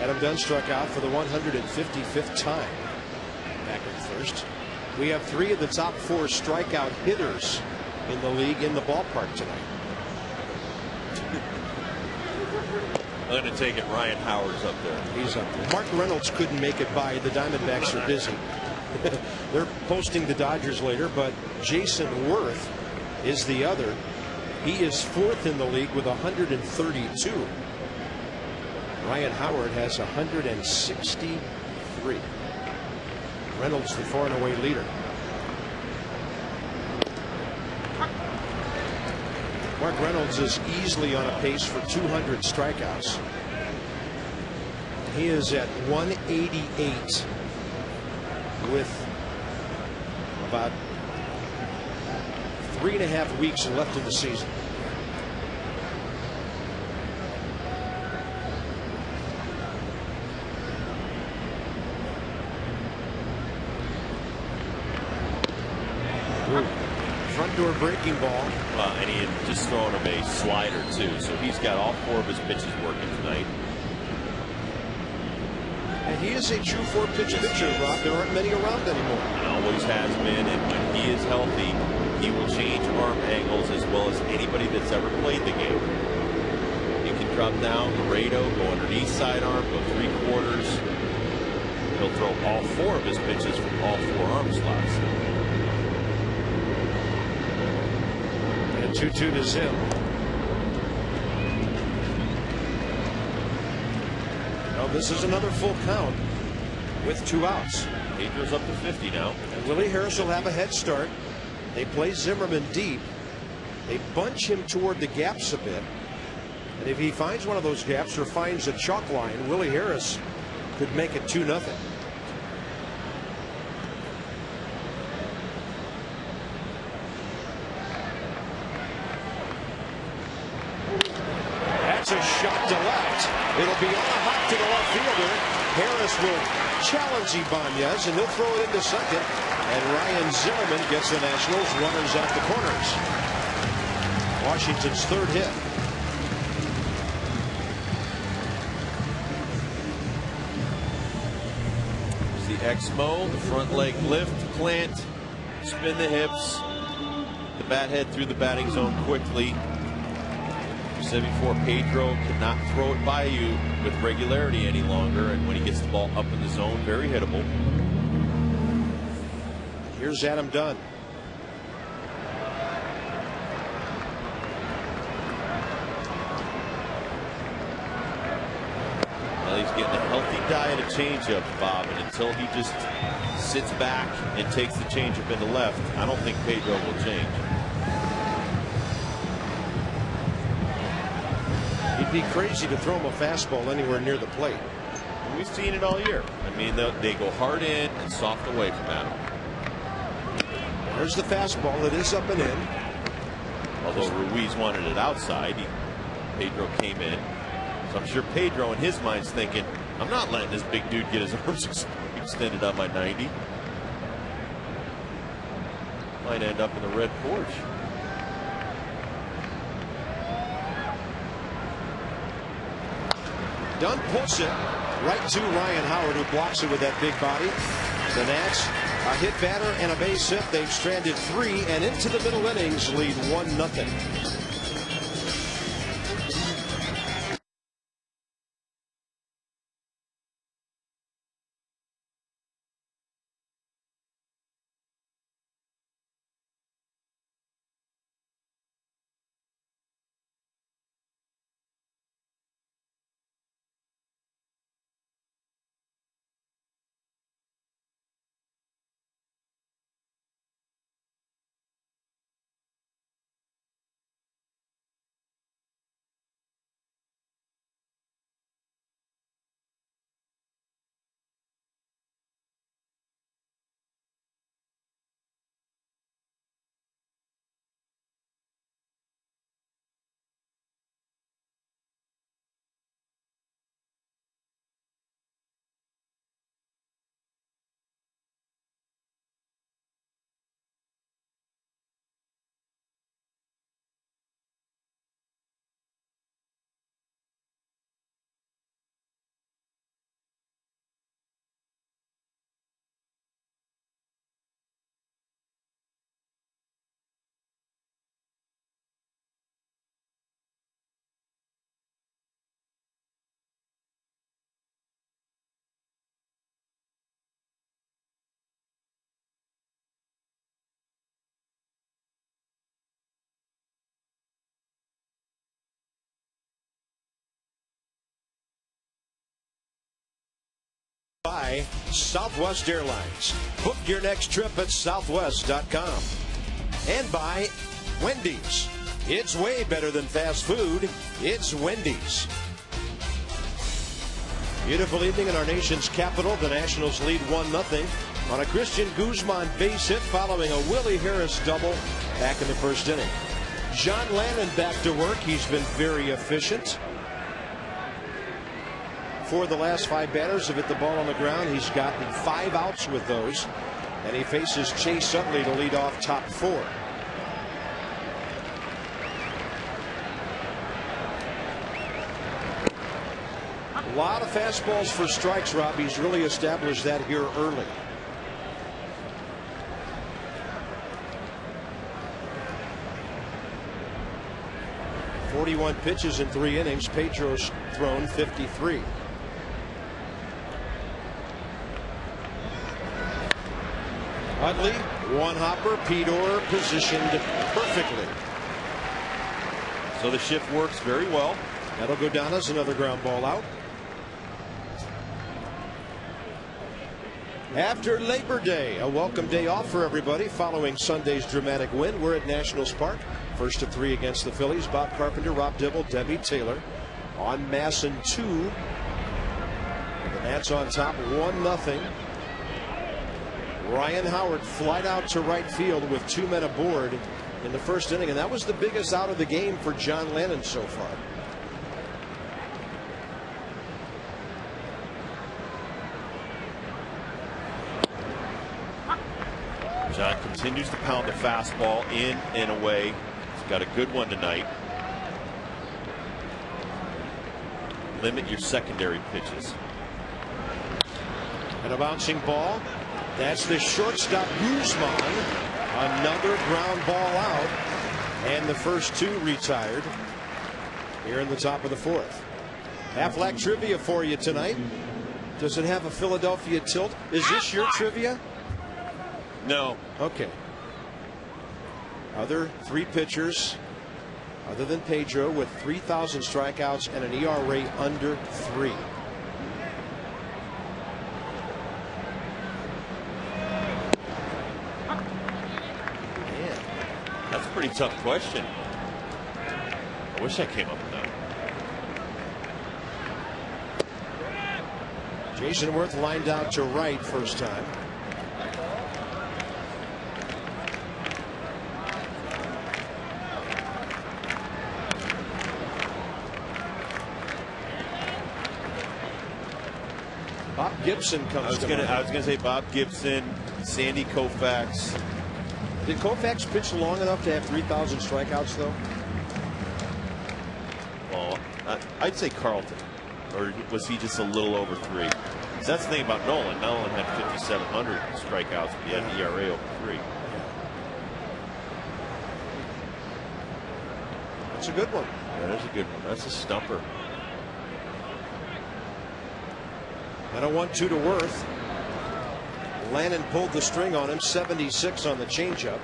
Adam Dunn struck out for the 155th time back in the 1st. We have 3 of the top 4 strikeout hitters in the league in the ballpark tonight. I'm going to take it. Ryan Howard's up there. He's up there. Mark Reynolds couldn't make it by. The Diamondbacks are busy. They're posting the Dodgers later, but Jason Worth is the other. He is 4th in the league with 132. Ryan Howard has 163. Reynolds the far and away leader. Mark Reynolds is easily on a pace for 200 strikeouts. He is at 188 with about 3.5 weeks left in the season. Front door breaking ball. Well, and he had just thrown him a slider too, so he's got all 4 of his pitches working tonight. And he is a true 4-pitch pitcher, Rob. There aren't many around anymore. He always has been, and when he is healthy, he will change arm angles as well as anybody that's ever played the game. He can drop down, Laredo, go underneath sidearm, go 3/4. He'll throw all 4 of his pitches from all 4 arm slots. And 2-2 to Zim. Well, this is another full count with 2 outs. Pedro's up to 50 now. And Willie Harris will have a head start. They play Zimmerman deep. They bunch him toward the gaps a bit. And if he finds one of those gaps or finds a chalk line, Willie Harris could make it 2-0. That's a shot to left. It'll be on a hop to the left fielder. Harris will challenge Ibanez, and he'll throw it into second. And Ryan Zimmerman gets the Nationals runners at the corners. Washington's third hit. There's the Exmo, the front leg lift, plant, spin the hips, the bat head through the batting zone quickly. I said before, Pedro cannot throw it by you with regularity any longer, and when he gets the ball up in the zone, very hittable. Here's Adam Dunn. Well, he's getting a healthy diet of changeup, Bob, and until he just sits back and takes the changeup into left, I don't think Pedro will change. He'd be crazy to throw him a fastball anywhere near the plate. And we've seen it all year. I mean, they go hard in and soft away from Adam. There's the fastball. It is up and in. Although Ruiz wanted it outside, Pedro came in. So I'm sure Pedro in his mind's thinking, I'm not letting this big dude get his arms extended on my 90. Might end up in the red porch. Dunn puts it right to Ryan Howard, who blocks it with that big body. The Nats, a hit batter and a base hit. They've stranded 3 and into the middle innings lead 1-0. By Southwest Airlines. Book your next trip at southwest.com. And by Wendy's. It's way better than fast food. It's Wendy's. Beautiful evening in our nation's capital. The Nationals lead 1-0 on a Christian Guzman base hit following a Willie Harris double back in the first inning. John Lannon back to work. He's been very efficient. 4 of the last 5 batters have hit the ball on the ground. He's gotten 5 outs with those. And he faces Chase Utley to lead off top 4. A lot of fastballs for strikes, Rob. He's really established that here early. .41 pitches in 3 innings. Pedro's thrown 53. Utley, one hopper, Pedro positioned perfectly. So the shift works very well. That'll go down as another ground ball out. After Labor Day, a welcome day off for everybody following Sunday's dramatic win. We're at Nationals Park. First of 3 against the Phillies. Bob Carpenter, Rob Dibble, Debbie Taylor on Masson 2. The Nats on top 1-0. Ryan Howard flied out to right field with 2 men aboard in the first inning, and that was the biggest out of the game for John Lannon so far. continues to pound the fastball in and away. He's got a good one tonight. Limit your secondary pitches. And a bouncing ball. That's the shortstop Guzman. Another ground ball out. And the first two retired here in the top of the fourth. Aflac trivia for you tonight. Does it have a Philadelphia tilt? Is this your trivia? No. Okay. Other three pitchers other than Pedro with 3,000 strikeouts and an ERA under 3. Man, that's a pretty tough question. I wish I came up with that. Jason Worth lined out to right first time. Bob Gibson comes. I was gonna say Bob Gibson, Sandy Koufax. Did Koufax pitch long enough to have 3,000 strikeouts though? Well, I'd say Carlton, or was he just a little over 3? So that's the thing about Nolan. Nolan had 5,700 strikeouts, but he had an ERA over 3. That's a good one. That is a good one. That's a stumper. And a 1-2 to Worth. Lannon pulled the string on him, 76 on the changeup.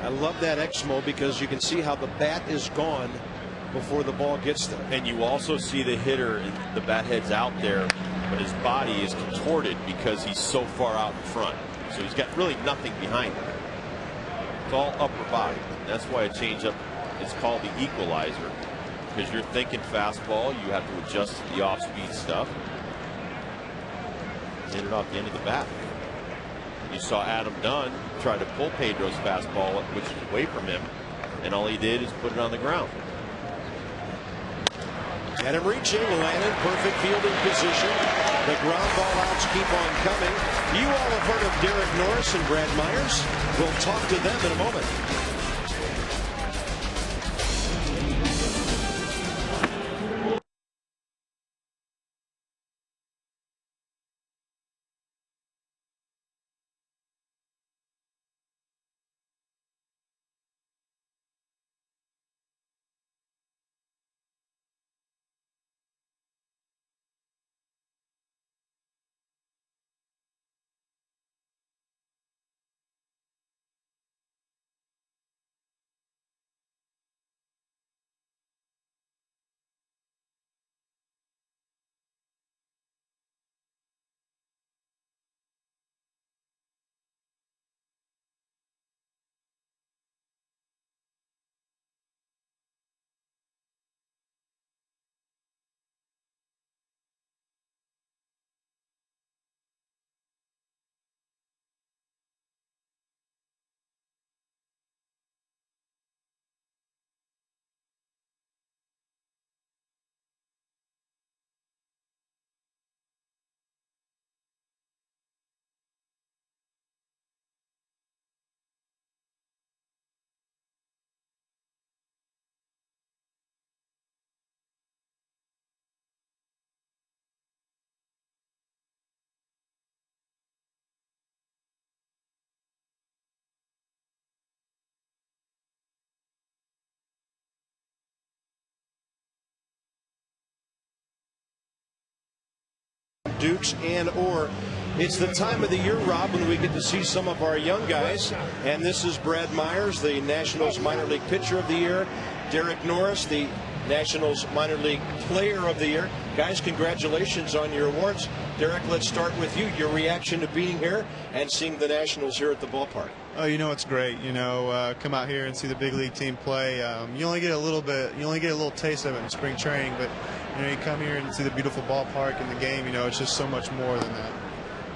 I love that Exmo because you can see how the bat is gone before the ball gets there. And you also see the hitter, and the bat head's out there, but his body is contorted because he's so far out in front. So he's got really nothing behind him. It's all upper body. That's why a changeup is called the equalizer, because you're thinking fastball, you have to adjust to the off-speed stuff. Hit it off the end of the bat. You saw Adam Dunn try to pull Pedro's fastball, which is away from him, and all he did is put it on the ground. And him reaching, Lannon, perfect fielding position. The ground ball outs keep on coming. You all have heard of Derek Norris and Brad Myers. We'll talk to them in a moment. Dukes or it's the time of the year, Rob, when we get to see some of our young guys. And this is Brad Myers, the Nationals minor league pitcher of the year. Derek Norris, the Nationals minor league player of the year. Guys, congratulations on your awards. Derek, let's start with you. Your reaction to being here and seeing the Nationals here at the ballpark. Oh, you know, it's great. You know, come out here and see the big league team play. You only get a little bit, you only get a little taste of it in spring training, but you know, you come here and see the beautiful ballpark and the game. You know, it's just so much more than that.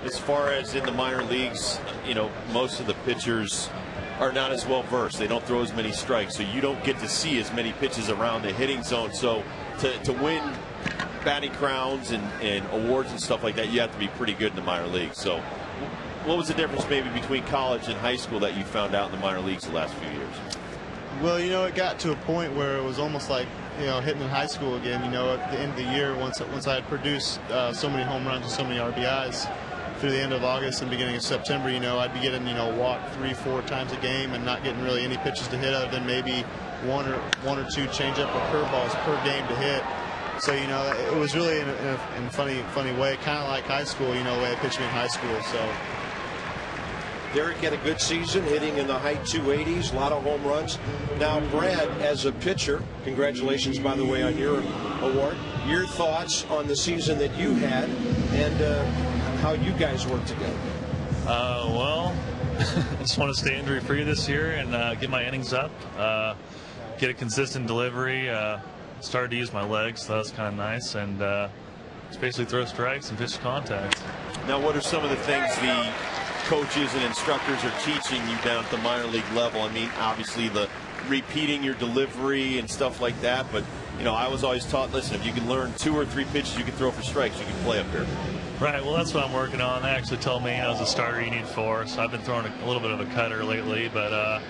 As far as in the minor leagues, you know, most of the pitchers are not as well versed. They don't throw as many strikes, so you don't get to see as many pitches around the hitting zone. So to win batting crowns and awards and stuff like that, you have to be pretty good in the minor leagues. So what was the difference maybe between college and high school that you found out in the minor leagues the last few years? Well, you know, it got to a point where it was almost like, you know, hitting in high school again. You know, at the end of the year, once I had produced so many home runs and so many RBIs through the end of August and beginning of September, you know, I'd be getting, you know, walk 3-4 times a game and not getting really any pitches to hit other than maybe one or two changeup or curveballs per game to hit. So, you know, it was really in a funny way, kind of like high school, you know, the way I pitched me in high school. So Derek had a good season, hitting in the high 280s, a lot of home runs. Now, Brad, as a pitcher, congratulations, by the way, on your award. Your thoughts on the season that you had and how you guys worked together? Well, I just want to stay injury-free this year and get my innings up, get a consistent delivery, started to use my legs, so that was kind of nice, and just basically throw strikes and pitch to contact. Now, what are some of the things the coaches and instructors are teaching you down at the minor league level? I mean, obviously the repeating your delivery and stuff like that, but you know, I was always taught, listen, if you can learn 2 or 3 pitches you can throw for strikes, you can play up here. Right, well, that's what I'm working on. They actually told me, you know, as a starter you need 4, so I've been throwing a little bit of a cutter lately, but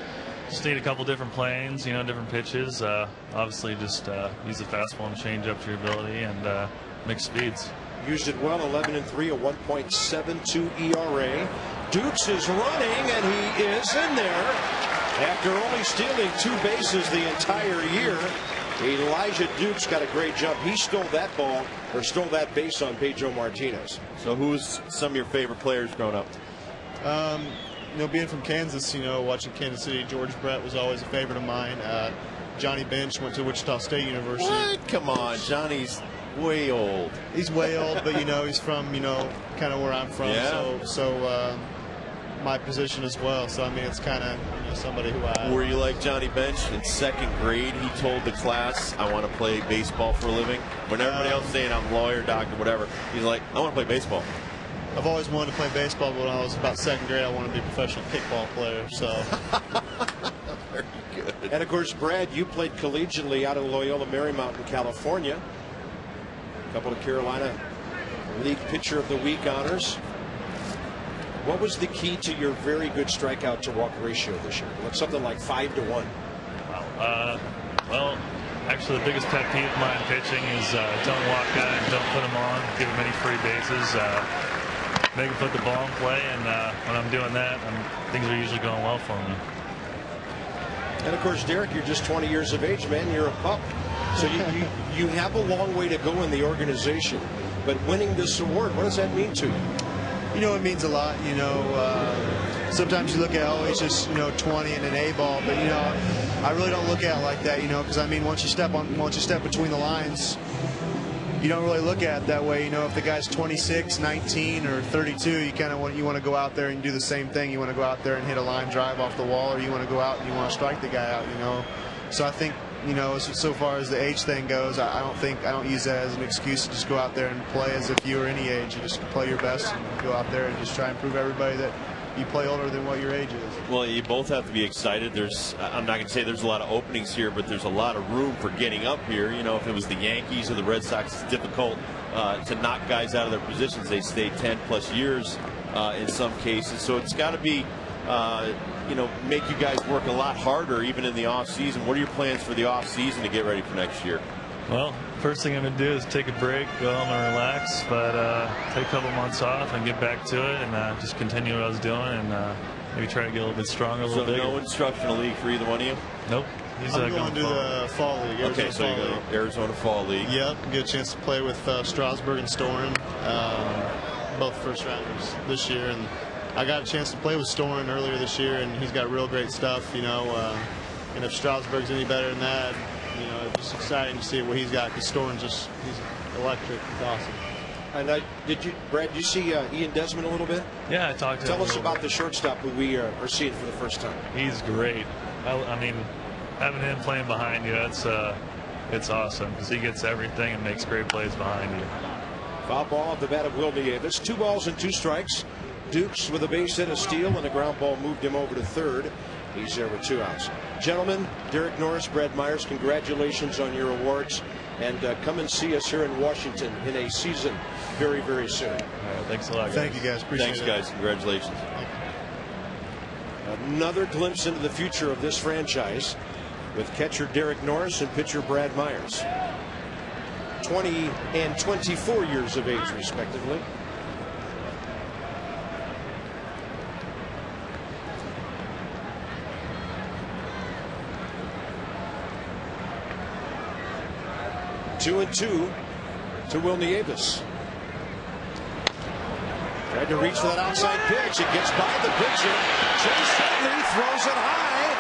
just need a couple different planes, you know, different pitches. Obviously just use the fastball and change up to your ability and mix speeds. Used it well, 11-3, a 1.72 ERA. Dukes is running, and he is in there. After only stealing 2 bases the entire year, Elijah Dukes got a great jump. He stole that ball, or stole that base on Pedro Martinez. So who's some of your favorite players growing up? You know, being from Kansas, you know, watching Kansas City, George Brett was always a favorite of mine. Johnny Bench went to Wichita State University. What? Come on, Johnny's way old. He's way old, but, you know, he's from, you know, kind of where I'm from. Yeah. So my position as well. So, I mean, it's kind of, you know, somebody who I... Were you like Johnny Bench? In 2nd grade, he told the class, I want to play baseball for a living. When everybody else is saying I'm a lawyer, doctor, whatever, he's like, I want to play baseball. I've always wanted to play baseball, but when I was about 2nd grade, I wanted to be a professional kickball player. So... Very good. And, of course, Brad, you played collegiately out of Loyola Marymount in California. A couple of Carolina League Pitcher of the Week honors. What was the key to your very good strikeout to walk ratio this year? It looks something like 5 to 1. Wow. Well, actually the biggest pet peeve of mine pitching is don't walk guys, don't put them on, give them any free bases, make them put the ball in play, and when I'm doing that, things are usually going well for me. And of course, Derek, you're just 20 years of age, man. You're a pup. So you have a long way to go in the organization. But winning this award, what does that mean to you? You know, it means a lot. You know, sometimes you look at, oh, it's just, you know, 20 and an A ball, but, you know, I really don't look at it like that, you know, because I mean, once you step between the lines, you don't really look at it that way. You know, if the guy's 26, 19, or 32, you kind of want to go out there and do the same thing. You want to go out there and hit a line drive off the wall, or you want to go out and you want to strike the guy out. You know, so I think, you know, so far as the age thing goes, I don't use that as an excuse to just go out there and play as if you were any age. You just play your best and go out there and just try and prove everybody that you play older than what your age is. Well, you both have to be excited. I'm not going to say there's a lot of openings here, but there's a lot of room for getting up here. You know, if it was the Yankees or the Red Sox, it's difficult to knock guys out of their positions. They stay 10+ years in some cases. So it's got to be, you know, make you guys work a lot harder even in the off season. What are your plans for the off season to get ready for next year? Well, first thing I'm going to do is take a break, go home and relax, but take a couple months off and get back to it and just continue what I was doing and maybe try to get a little bit stronger, a little bigger. So no instructional league for either one of you? Nope. He's going to the Fall League. Okay, so you go Arizona Fall League. Yep, get a chance to play with Strasburg and Storen, both first rounders this year, and I got a chance to play with Storen earlier this year, and he's got real great stuff, you know, and if Strasburg's any better than that, you know, it's just exciting to see what he's got, because Storen's he's electric. He's awesome. And Brad, did you see Ian Desmond a little bit? Yeah, I talked to him. Tell us about the shortstop who we are seeing for the first time. He's great. I mean, having him playing behind you, it's awesome, because he gets everything and makes great plays behind you. Foul ball at the bat of Will Nieves. 2 balls and 2 strikes. Dukes with a base hit, a steal, and a ground ball moved him over to third. He's there with 2 outs. Gentlemen, Derek Norris, Brad Myers, congratulations on your awards. And come and see us here in Washington in a season very, very soon. All right, thanks a lot, guys. Thank you, guys. Appreciate Thanks, it. guys. Congratulations. Another glimpse into the future of this franchise with catcher Derek Norris and pitcher Brad Myers. 20 and 24 years of age, respectively. Two and two to Will Nieves. Tried to reach for that outside pitch. It gets by the pitcher. Chase Headley throws it high.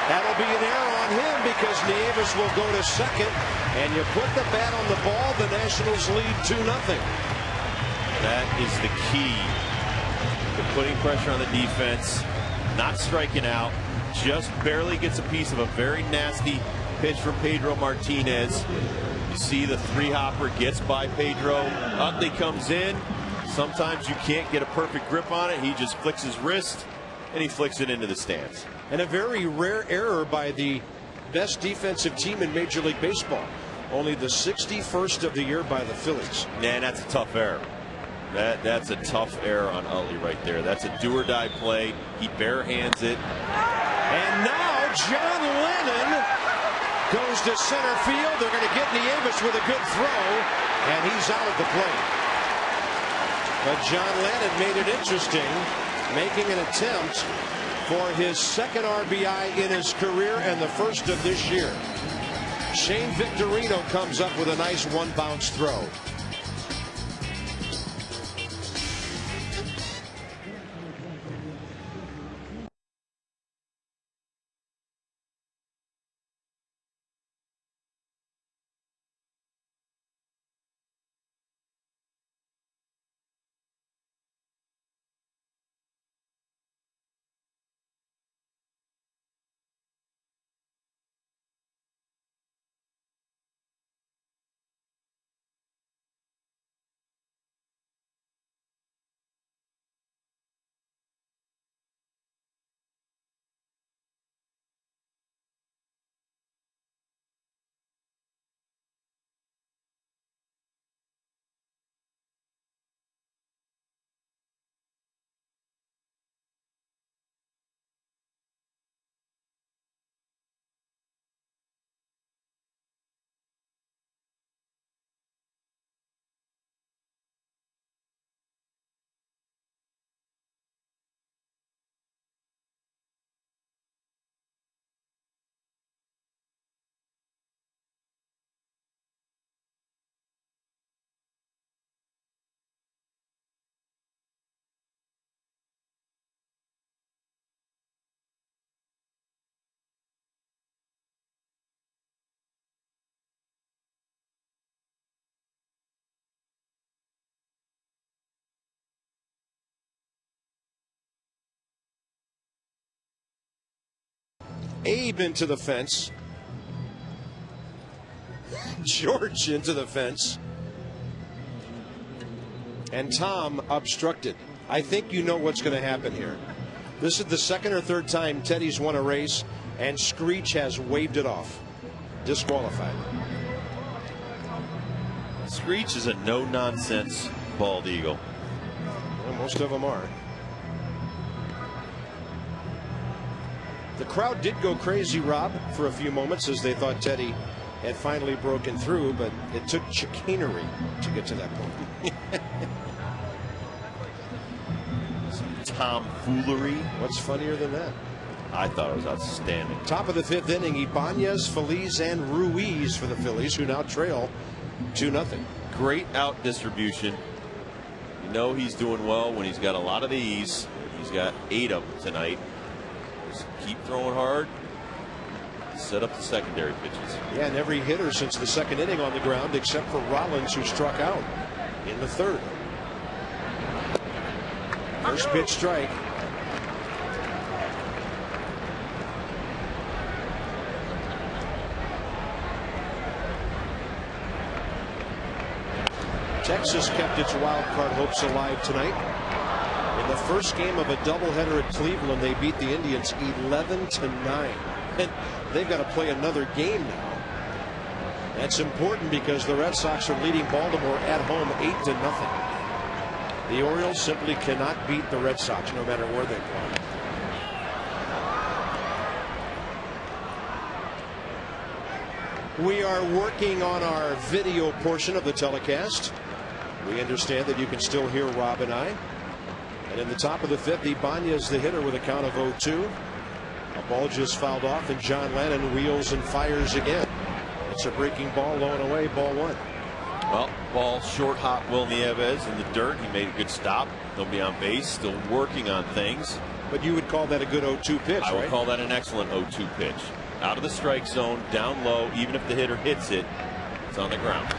That'll be an error on him because Nieves will go to second. And you put the bat on the ball. The Nationals lead 2-0. That is the key to putting pressure on the defense, not striking out, just barely gets a piece of a very nasty pitch from Pedro Martinez. You see the 3-hopper gets by Pedro. Utley comes in. Sometimes you can't get a perfect grip on it. He just flicks his wrist and he flicks it into the stands. And a very rare error by the best defensive team in Major League Baseball. Only the 61st of the year by the Phillies. Man, that's a tough error. That's a tough error on Utley right there. That's a do or die play. He barehands it. And now John Lennon goes to center field. They're going to get Nieves with a good throw, and he's out of the plate. But John Lennon made it interesting, making an attempt for his second RBI in his career and the first of this year. Shane Victorino comes up with a nice one-bounce throw. Abe into the fence. George into the fence. And Tom obstructed. I think you know what's going to happen here. This is the second or third time Teddy's won a race, and Screech has waved it off. Disqualified. Screech is a no-nonsense bald eagle. Well, most of them are. The crowd did go crazy, Rob, for a few moments as they thought Teddy had finally broken through, but it took chicanery to get to that point. Tomfoolery. What's funnier than that? I thought it was outstanding. Top of the 5th inning, Ibanez, Feliz, and Ruiz for the Phillies, who now trail 2-0. Great out distribution. You know he's doing well when he's got a lot of these. He's got 8 of them tonight. Just keep throwing hard. Set up the secondary pitches. Yeah, and every hitter since the second inning on the ground except for Rollins, who struck out in the third. First pitch strike. Texas kept its wild card hopes alive tonight in The first game of a doubleheader at Cleveland, they beat the Indians 11-9. And they've got to play another game now. That's important because the Red Sox are leading Baltimore at home 8-0. The Orioles simply cannot beat the Red Sox no matter where they play. We are working on our video portion of the telecast. We understand that you can still hear Rob and I. And in the top of the fifth, Ibanez the hitter with a count of 0-2. A ball just fouled off, and John Lennon wheels and fires again. It's a breaking ball, low and away, ball one. Well, ball short, hot. Will Nieves in the dirt. He made a good stop. Nobody on base. Still working on things. But you would call that a good 0-2 pitch, I would right? call that an excellent 0-2 pitch. Out of the strike zone, down low. Even if the hitter hits it, it's on the ground.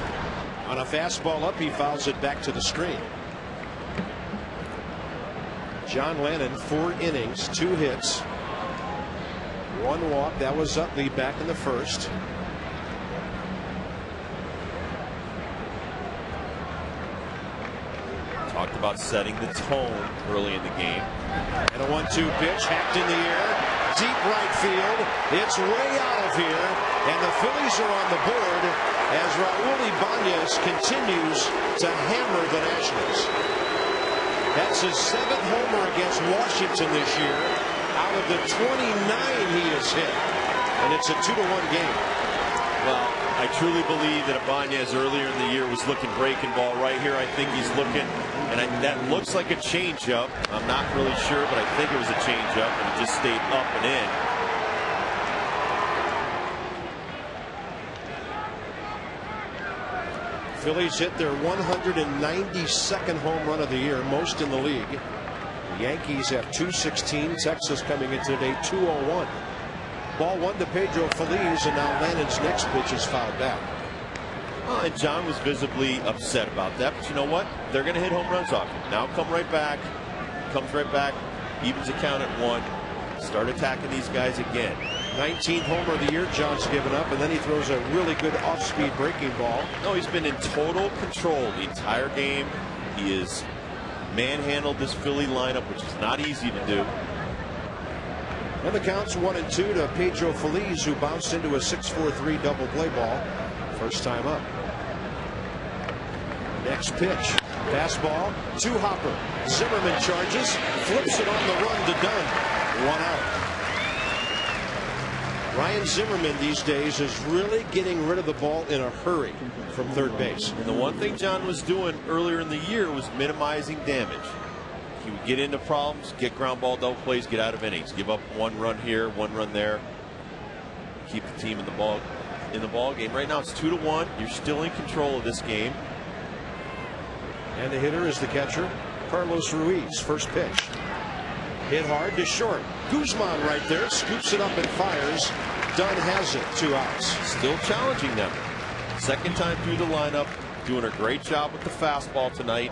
On a fastball up, he fouls it back to the screen. John Lennon, 4 innings, 2 hits, 1 walk. That was Utley back in the first. Talked about setting the tone early in the game. And a 1-2 pitch hacked in the air. Deep right field. It's way out of here. And the Phillies are on the board as Raul Ibanez continues to hammer the Nationals. That's his 7th homer against Washington this year. Out of the 29 he has hit. And it's a 2-1 game. Well, I truly believe that Ibanez earlier in the year was looking breaking ball. Right here, I think he's looking, and that looks like a changeup. I'm not really sure, but I think it was a changeup, and it just stayed up and in. Phillies hit their 192nd home run of the year, most in the league. The Yankees have 216. Texas coming into today 201. Ball 1 to Pedro Feliz, and now Lannon's next pitch is fouled back. And John was visibly upset about that, but you know what? They're going to hit home runs off him. Now come right back. Comes right back. Evens the count at 1. Start attacking these guys again. 19th homer of the year John's given up, and then he throws a really good off-speed breaking ball. No, he's been in total control the entire game. He has manhandled this Philly lineup, which is not easy to do. And the count's 1-2 to Pedro Feliz, who bounced into a 6-4-3 double play ball. First time up. Next pitch. Fastball to Hopper. Zimmerman charges. Flips it on the run to Dunn. 1 out. Ryan Zimmerman these days is really getting rid of the ball in a hurry from third base. And the one thing John was doing earlier in the year was minimizing damage. He would get into problems, get ground ball double plays, get out of innings, give up 1 run here, 1 run there, keep the team in the ball game. Right now it's 2-1. You're still in control of this game. And the hitter is the catcher, Carlos Ruiz. First pitch. Hit hard to short. Guzman right there scoops it up and fires. Dunn has it. 2 outs. Still challenging them. Second time through the lineup, doing a great job with the fastball tonight.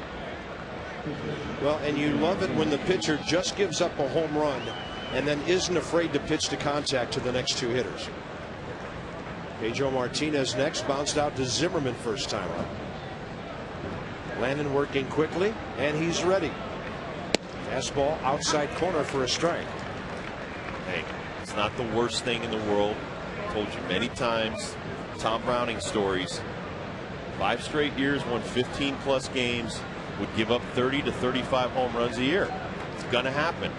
Well, and you love it when the pitcher just gives up a home run and then isn't afraid to pitch to contact to the next 2 hitters. Pedro Martinez next, bounced out to Zimmerman first time up. Landon working quickly, and he's ready. Fastball outside corner for a strike. Hey, it's not the worst thing in the world. I told you many times, Tom Browning stories. 5 straight years, won 15+ games, would give up 30 to 35 home runs a year. It's going to happen.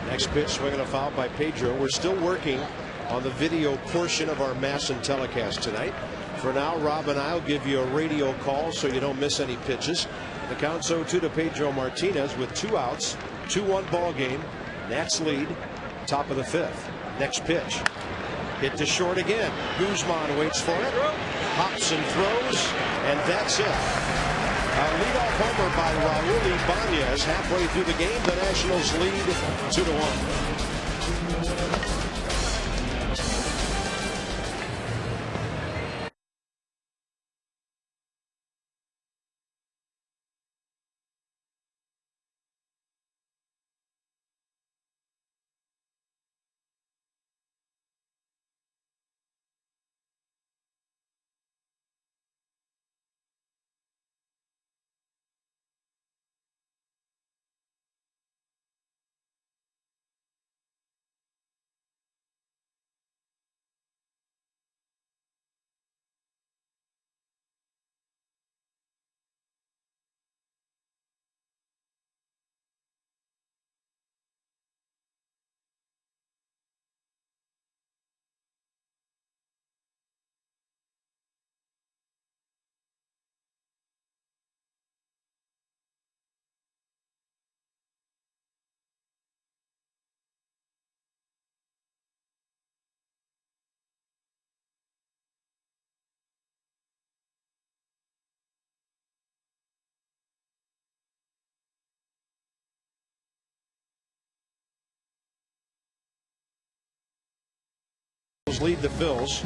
Next pitch, swinging a foul by Pedro. We're still working on the video portion of our Masson telecast tonight. For now, Rob and I will give you a radio call so you don't miss any pitches. The count's 0-2 to Pedro Martinez with 2 outs. 2-1 ball game. Nats lead. Top of the 5th. Next pitch. Hit to short again. Guzman waits for it. Hops and throws. And that's it. A leadoff homer by Raul Ibanez. Halfway through the game, the Nationals lead 2-1. lead the Phils.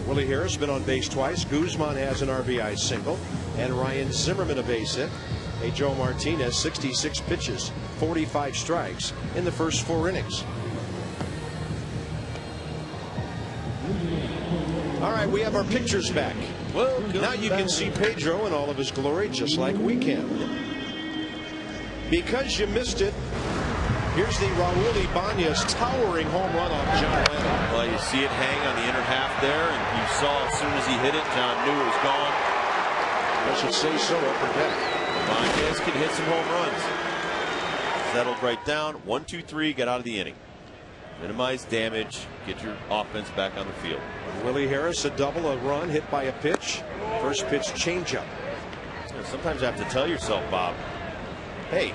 Willie Harris been on base twice. Guzman has an RBI single, and Ryan Zimmerman a base hit. Joe Martinez 66 pitches, 45 strikes in the first 4 innings. All right, we have our pictures back. Well, now you can see Pedro in all of his glory, just like we can. Because you missed it, here's the Raul Ibanez towering home run off John Lennon. Well, you see it hang on the inner half there, and you saw as soon as he hit it, John knew it was gone. I should say so, upper deck. Ibanez can hit some home runs. Settled right down. 1, 2, 3. Get out of the inning. Minimize damage. Get your offense back on the field. Willie Harris a double, a run hit by a pitch. First pitch changeup. Sometimes you have to tell yourself, Bob, hey,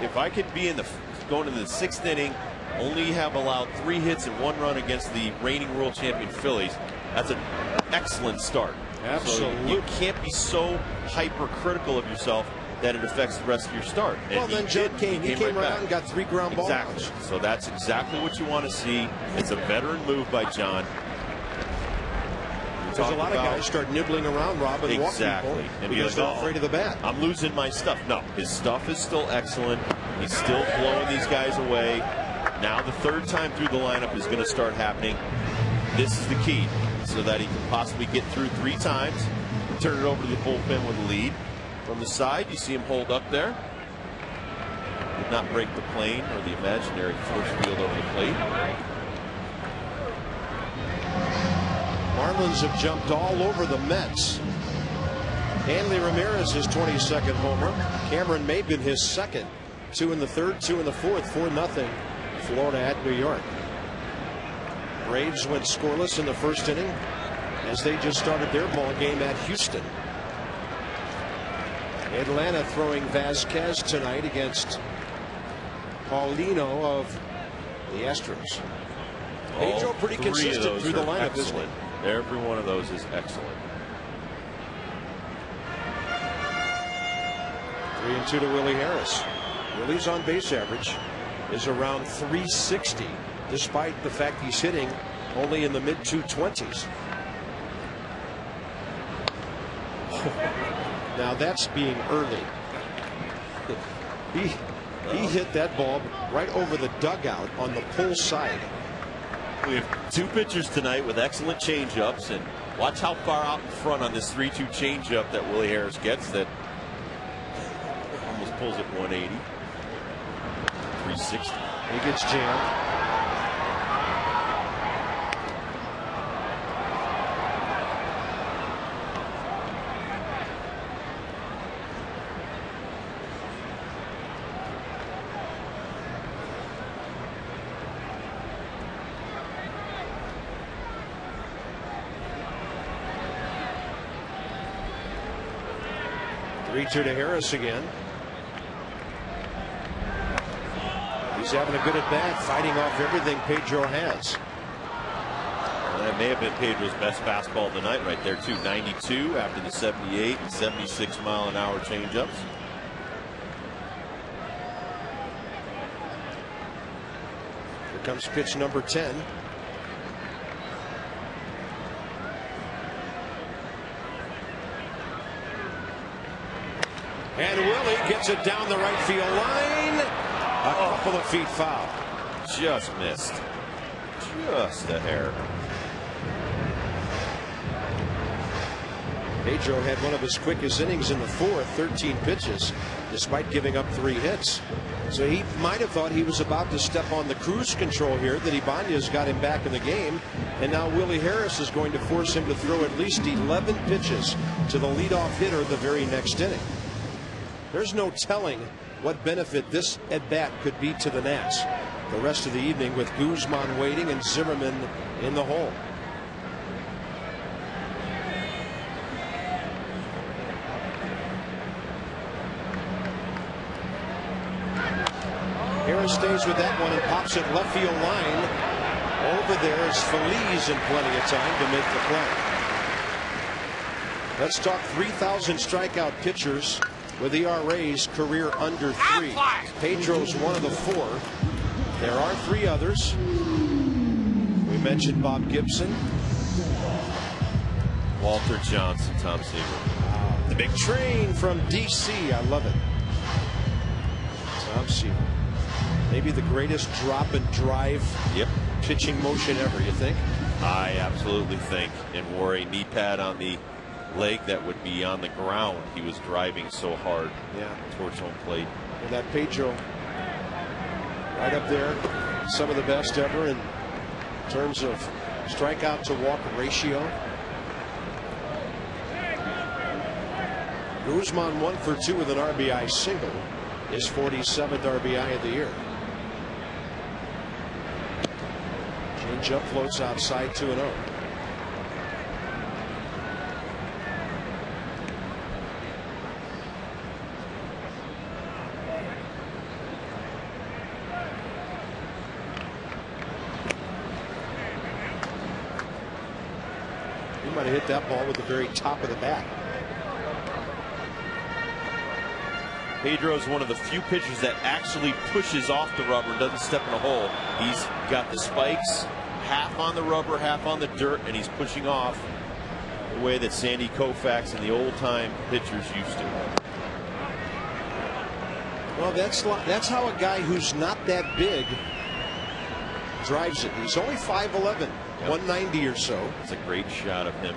if I could be going into the 6th inning, only have allowed 3 hits and 1 run against the reigning world champion Phillies, that's an excellent start. Absolutely. So you can't be so hypercritical of yourself that it affects the rest of your start. And well, then John came right out and got 3 ground balls. Exactly. So that's exactly what you want to see. It's a veteran move by John. Because a lot of guys start nibbling around, Rob, and walking people because they're afraid of the bat. I'm losing my stuff. No, his stuff is still excellent. He's still blowing these guys away. Now the 3rd time through the lineup is going to start happening. This is the key, so that he can possibly get through 3 times, turn it over to the bullpen with a lead. From the side, you see him hold up there. Did not break the plane or the imaginary force field over the plate. Marlins have jumped all over the Mets. Hanley Ramirez his 22nd homer. Cameron Maybin his 2nd. 2 in the 3rd, 2 in the 4th. 4-0 Florida at New York. Braves went scoreless in the 1st inning as they just started their ball game at Houston. Atlanta throwing Vasquez tonight against Paulino of the Astros. Pedro pretty consistent through the lineup, isn't it? Every one of those is excellent. 3-2 to Willie Harris. Willie's on base average is around 360, despite the fact he's hitting only in the mid 220s. Now that's being early. He hit that ball right over the dugout on the pull side. We have 2 pitchers tonight with excellent changeups, and watch how far out in front on this 3-2 changeup that Willie Harris gets. That almost pulls it 180, 360. He gets jammed. Reacher to Harris again. He's having a good at bat, fighting off everything Pedro has. Well, that may have been Pedro's best fastball tonight right there too. 92 after the 78 and 76 mile an hour changeups. Here comes pitch number 10. And Willie gets it down the right field line. A couple of feet foul. Just missed. Just a hair. Pedro had one of his quickest innings in the 4th, 13 pitches, despite giving up 3 hits. So he might have thought he was about to step on the cruise control here, that Ibanez got him back in the game. And now Willie Harris is going to force him to throw at least 11 pitches to the leadoff hitter the very next inning. There's no telling what benefit this at-bat could be to the Nats the rest of the evening, with Guzman waiting and Zimmerman in the hole. Harris stays with that one and pops it left field line. Over there is Feliz in plenty of time to make the play. Let's talk 3,000 strikeout pitchers with ERAs career under 3. Pedro's one of the 4. There are 3 others. We mentioned Bob Gibson. Walter Johnson, Tom Seaver. The big train from D.C. I love it. Tom Seaver. Maybe the greatest drop and drive pitching motion ever, you think? I absolutely think. And wore a knee pad on the leg that would be on the ground. He was driving so hard towards home plate. And that Pedro right up there. Some of the best ever in terms of strikeout to walk ratio. Guzman 1 for 2 with an RBI single. His 47th RBI of the year. Changeup floats outside 2-0. He might have hit that ball with the very top of the bat. Pedro's one of the few pitchers that actually pushes off the rubber and doesn't step in a hole. He's got the spikes, half on the rubber, half on the dirt, and he's pushing off the way that Sandy Koufax and the old-time pitchers used to. Well, that's how a guy who's not that big drives it. He's only 5'11", 190 or so. It's a great shot of him.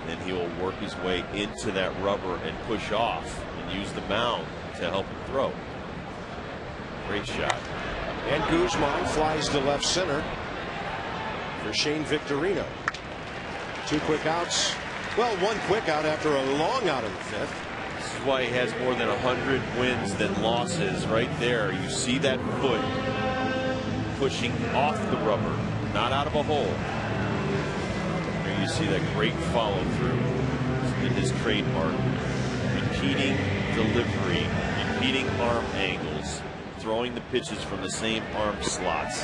Then he will work his way into that rubber and push off and use the mound to help him throw. Great shot. And Guzman flies to left center for Shane Victorino. 2 quick outs. Well, 1 quick out after a long out of the 5th. This is why he has more than 100 wins than losses. Right there, you see that foot pushing off the rubber, not out of a hole. There you see that great follow through in his trademark. Repeating delivery, repeating arm angles, throwing the pitches from the same arm slots.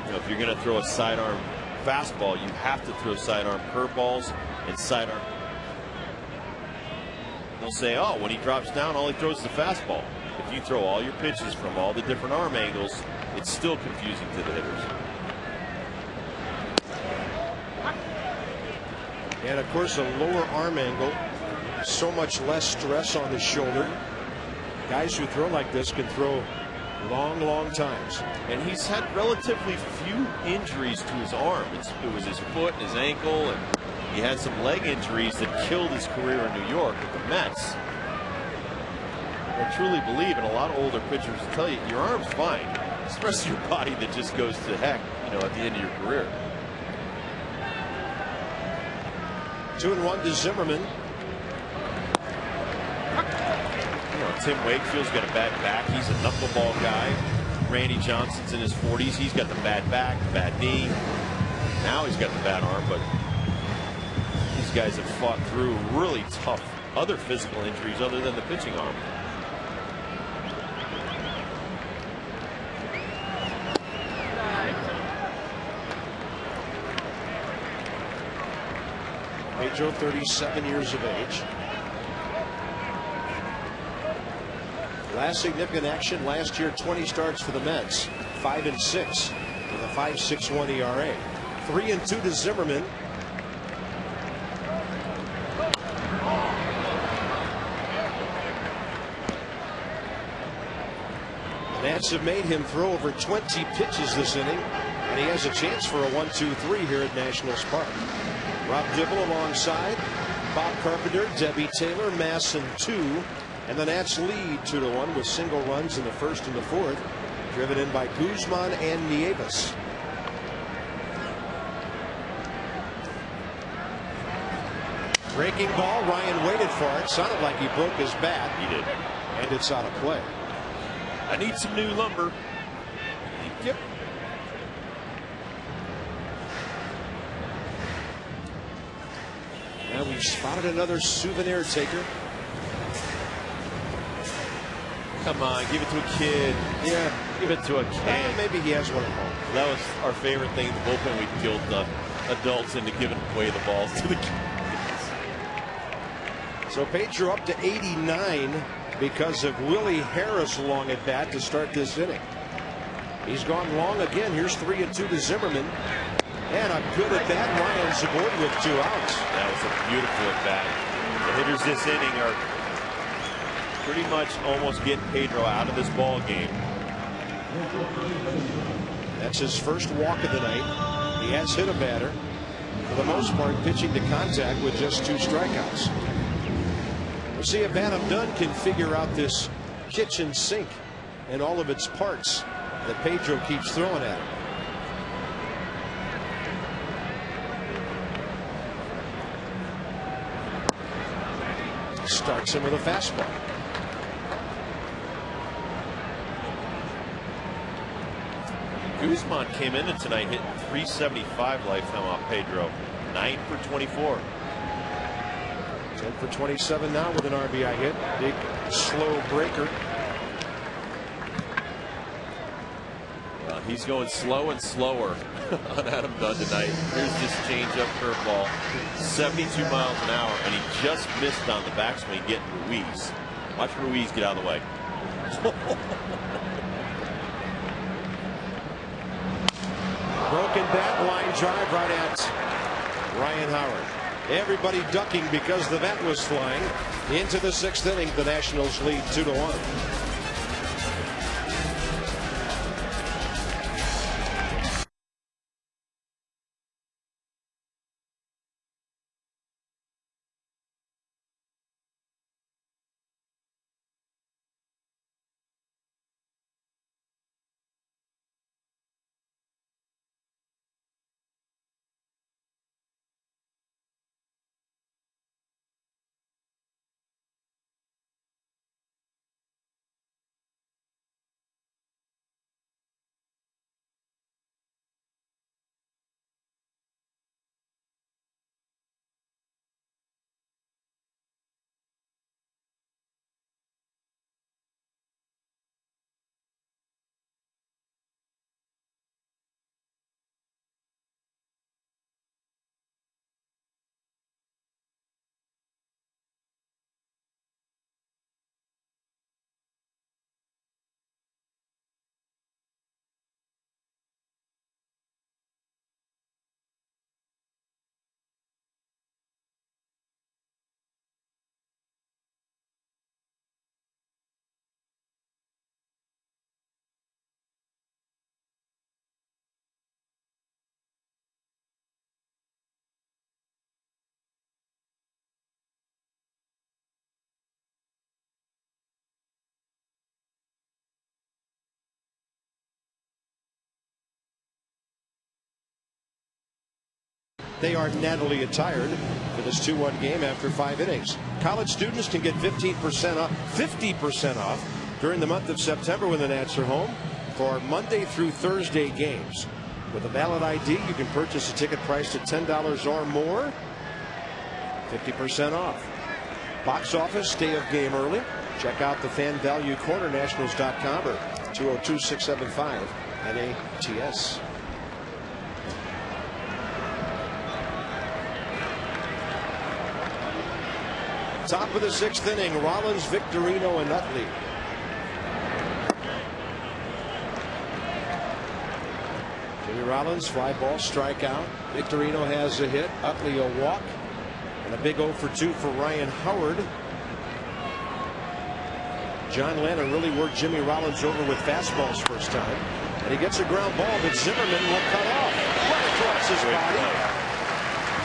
You know, if you're going to throw a sidearm fastball, you have to throw sidearm curveballs and sidearm. They'll say, oh, when he drops down, all he throws is the fastball. If you throw all your pitches from all the different arm angles, it's still confusing to the hitters. And of course, a lower arm angle, so much less stress on the shoulder. Guys who throw like this can throw long times. And he's had relatively few injuries to his arm. It was his foot and his ankle, and he had some leg injuries that killed his career in New York with the Mets. I truly believe, and a lot of older pitchers will tell you, your arm's fine. It's the rest of your body that just goes to heck, you know, at the end of your career. 2-1 to Zimmerman. You know, Tim Wakefield's got a bad back. He's a knuckleball guy. Randy Johnson's in his 40s. He's got the bad back, the bad knee. Now he's got the bad arm, but these guys have fought through really tough other physical injuries other than the pitching arm. Pedro, 37 years of age. Last significant action last year, 20 starts for the Mets, 5-6 with a 5.61 ERA. 3-2 to Zimmerman. The Nats have made him throw over 20 pitches this inning, and he has a chance for a 1-2-3 here at Nationals Park. Rob Dibble alongside Bob Carpenter, Debbie Taylor, Masson 2, and the Nats lead 2-1 with single runs in the first and the fourth, driven in by Guzman and Nieves. Breaking ball, Ryan waited for it. Sounded like he broke his bat. He did. And it's out of play. I need some new lumber. Yep. Now we've spotted another souvenir taker. Come on, give it to a kid. Yeah, give it to a kid. Maybe he has one at home. That was our favorite thing in the bullpen. We killed the adults into giving away the balls to the kids. So Pedro up to 89 because of Willie Harris long at bat to start this inning. He's gone long again. Here's 3-2 to Zimmerman. And a good at bat. Ryan's aboard with 2 outs. That was a beautiful at bat. The hitters this inning are pretty much almost getting Pedro out of this ball game. That's his first walk of the night. He has hit a batter. For the most part, pitching to contact with just 2 strikeouts. We'll see if Adam Dunn can figure out this kitchen sink and all of its parts that Pedro keeps throwing at him. Starts him with a fastball. Guzman came in tonight hitting .375 lifetime off Pedro. 9 for 24. 10 for 27 now with an RBI hit. Big slow breaker. Well, he's going slow and slower on Adam Dunn tonight. Here's this changeup curveball. 72 miles an hour, and he just missed on the backswing getting Ruiz. Watch Ruiz get out of the way. Broken bat, line drive right at Ryan Howard. Everybody ducking because the bat was flying. Into the 6th inning, the Nationals lead 2-1. They are Natalie attired for this 2-1 game after 5 innings. College students can get 15% off, 50% off during the month of September when the Nats are home for Monday through Thursday games. With a valid ID, you can purchase a ticket priced at $10 or more. 50% off. Box office, day of game early. Check out the Fan Value Corner, Nationals.com or 202-675-NATS. Top of the 6th inning, Rollins, Victorino, and Utley. Jimmy Rollins, fly ball, strikeout. Victorino has a hit. Utley a walk. And a big 0 for 2 for Ryan Howard. John Lannon really worked Jimmy Rollins over with fastballs first time. And he gets a ground ball, but Zimmerman will cut off. Right across his body.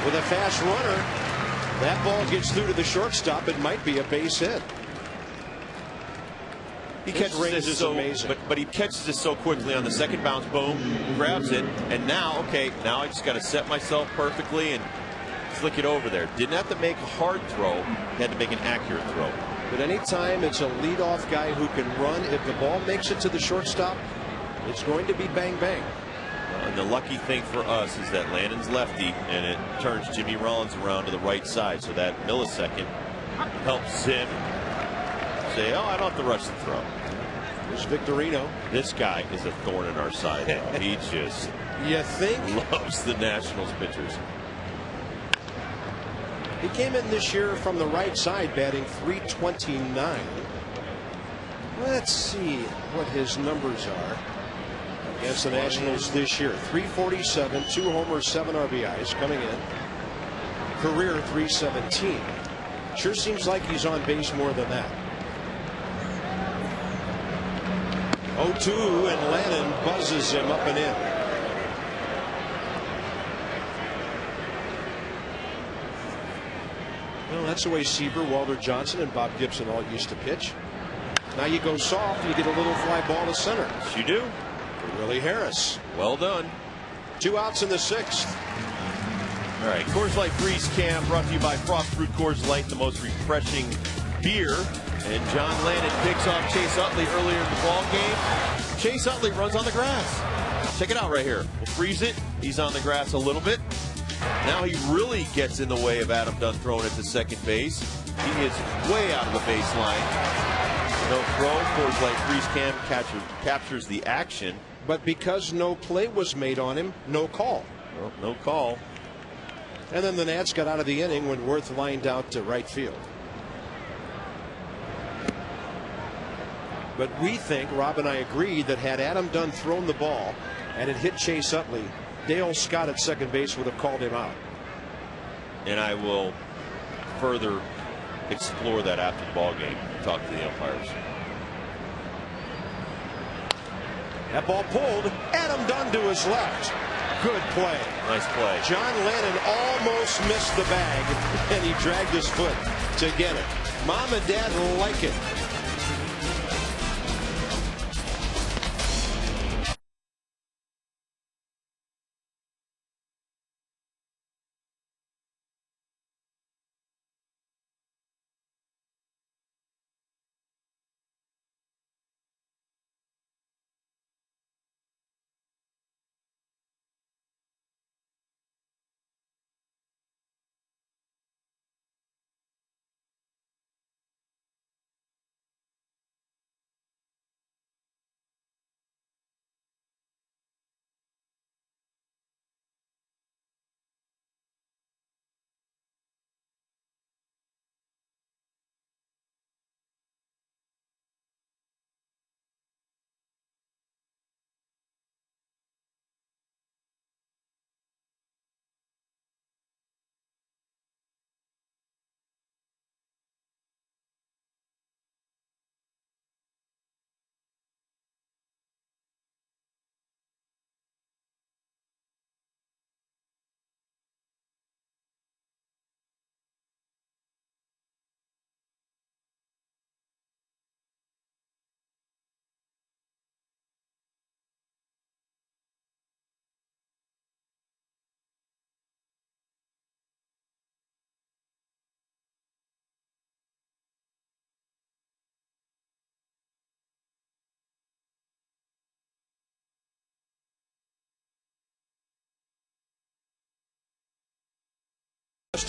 With a fast runner. That ball gets through to the shortstop. It might be a base hit. He catches this is amazing. But he catches this so quickly on the second bounce, boom, grabs it, and now, okay, now I just got to set myself perfectly and flick it over there. Didn't have to make a hard throw, had to make an accurate throw. But anytime it's a leadoff guy who can run, if the ball makes it to the shortstop, it's going to be bang bang. And the lucky thing for us is that Lannon's lefty, and it turns Jimmy Rollins around to the right side, so that millisecond helps him say, oh, I don't have to rush the throw. There's Victorino. This guy is a thorn in our side. He just you think? Loves the Nationals pitchers. He came in this year from the right side, batting .329. Let's see what his numbers are against the Nationals this year. 347, 2 homers, 7 RBIs coming in. Career 317. Sure seems like he's on base more than that. 0-2, and Lannon buzzes him up and in. Well, that's the way Seaver, Walter Johnson, and Bob Gibson all used to pitch. Now you go soft, you get a little fly ball to center. Yes, you do. For Willie Harris. Well done. 2 outs in the 6th. All right, Coors Light Freeze Cam brought to you by Frost Brewed Coors Light, the most refreshing beer. And John Lannon picks off Chase Utley earlier in the ball game. Chase Utley runs on the grass. Check it out right here. We'll freeze it. He's on the grass a little bit. Now he really gets in the way of Adam Dunn throwing it to second base. He is way out of the baseline. No throw. Coors Light Freeze Cam captures the action. But because no play was made on him, no call. Well, no call. And then the Nats got out of the inning when Worth lined out to right field. But we think, Rob and I agree, that had Adam Dunn thrown the ball and it hit Chase Utley, Dale Scott at second base would have called him out. And I will further explore that after the ball game. Talk to the umpires. That ball pulled. Adam Dunn to his left. Good play. Nice play. John Lannon almost missed the bag, and he dragged his foot to get it. Mom and Dad like it.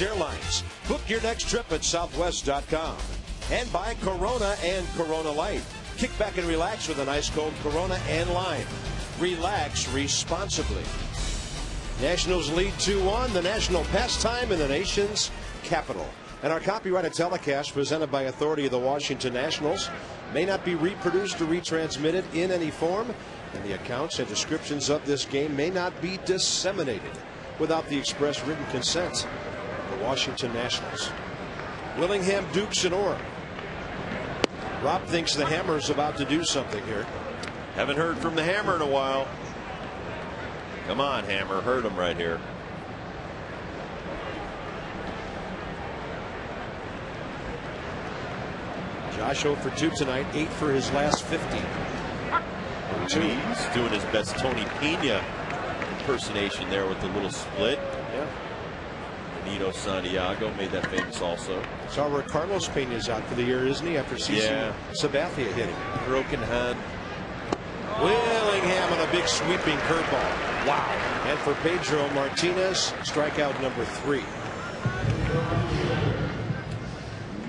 Airlines. Book your next trip at southwest.com. And by Corona and Corona Light. Kick back and relax with an ice cold Corona and lime. Relax responsibly. Nationals lead 2-1, the national pastime in the nation's capital. And our copyrighted telecast presented by authority of the Washington Nationals may not be reproduced or retransmitted in any form, and the accounts and descriptions of this game may not be disseminated without the express written consent of the Washington Nationals. Willingham, Dukes, and Orr. Rob thinks the Hammer's about to do something here. Haven't heard from the Hammer in a while. Come on, Hammer, hurt him right here. Josh 0 for 2 tonight, 8 for his last 50. He's doing his best Tony Pena impersonation there with the little split. Yeah. Benito Santiago made that famous also. Saw where Carlos Pena's out for the year, isn't he? After CC Sabathia hit him. Broken hand. Willingham on a big sweeping curveball. Wow. And for Pedro Martinez, strikeout number 3.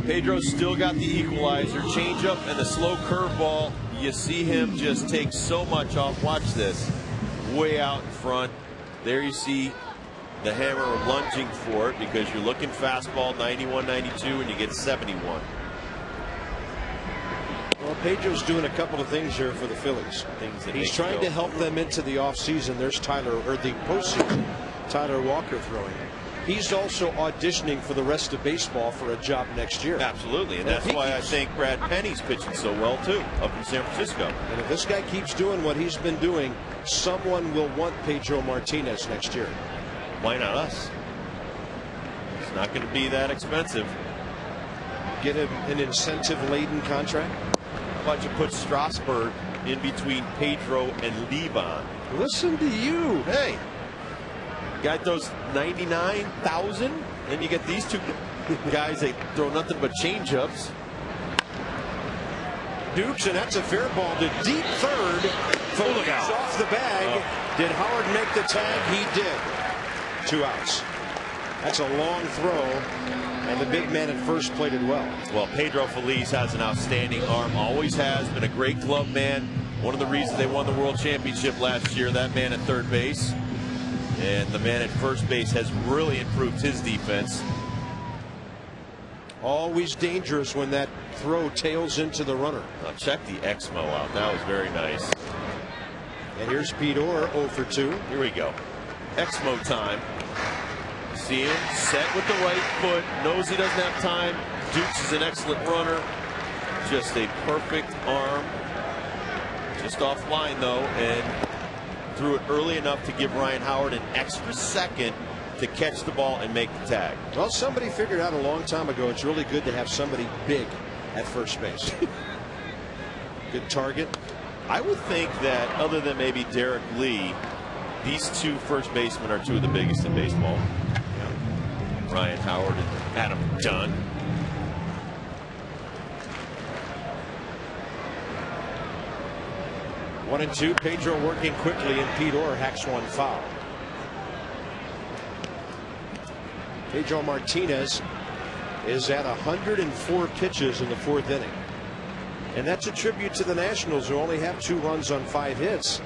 Pedro's still got the equalizer, changeup, and the slow curveball. You see him just take so much off. Watch this. Way out in front. There you see the Hammer lunging for it because you're looking fastball 91, 92, and you get 71. Well, Pedro's doing a couple of things here for the Phillies. He's trying to help them into the offseason. There's the postseason. Tyler Walker throwing. He's also auditioning for the rest of baseball for a job next year. Absolutely, and that's why I think Brad Penny's pitching so well too, up in San Francisco. And if this guy keeps doing what he's been doing, someone will want Pedro Martinez next year. Why not us? It's not going to be that expensive. Get him an incentive-laden contract. Why don't you put Strasburg in between Pedro and Levon? Listen to you. Hey, got those 99,000, and you get these two guys. They throw nothing but changeups. Dukes, and that's a fair ball to deep third. Feliz off the bag. Did Howard make the tag? He did. 2 outs. That's a long throw, and the big man at first played it well. Well, Pedro Feliz has an outstanding arm, always has, been a great glove man. One of the reasons they won the World Championship last year, that man at third base. And the man at first base has really improved his defense. Always dangerous when that throw tails into the runner. Now check the Exmo out. That was very nice. And here's Pete Orr, 0 for 2. Here we go. Exmo time. See him set with the right foot. Knows he doesn't have time. Dukes is an excellent runner. Just a perfect arm. Just offline though, and threw it early enough to give Ryan Howard an extra second to catch the ball and make the tag. Well, somebody figured out a long time ago it's really good to have somebody big at first base. Good target. I would think that other than maybe Derek Lee, these two first basemen are two of the biggest in baseball. Ryan Howard and Adam Dunn. One and two. Pedro working quickly, and Pete Orr hacks one foul. Pedro Martinez is at 104 pitches in the 4th inning. And that's a tribute to the Nationals, who only have 2 runs on 5 hits.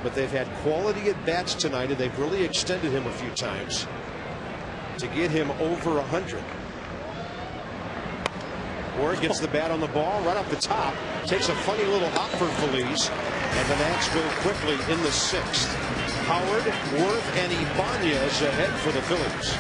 But they've had quality at bats tonight, and they've really extended him a few times to get him over 100. Orr gets the bat on the ball right off the top. Takes a funny little hop for Feliz. And the Nats go quickly in the 6th. Howard, Worth, and Ibanez ahead for the Phillies.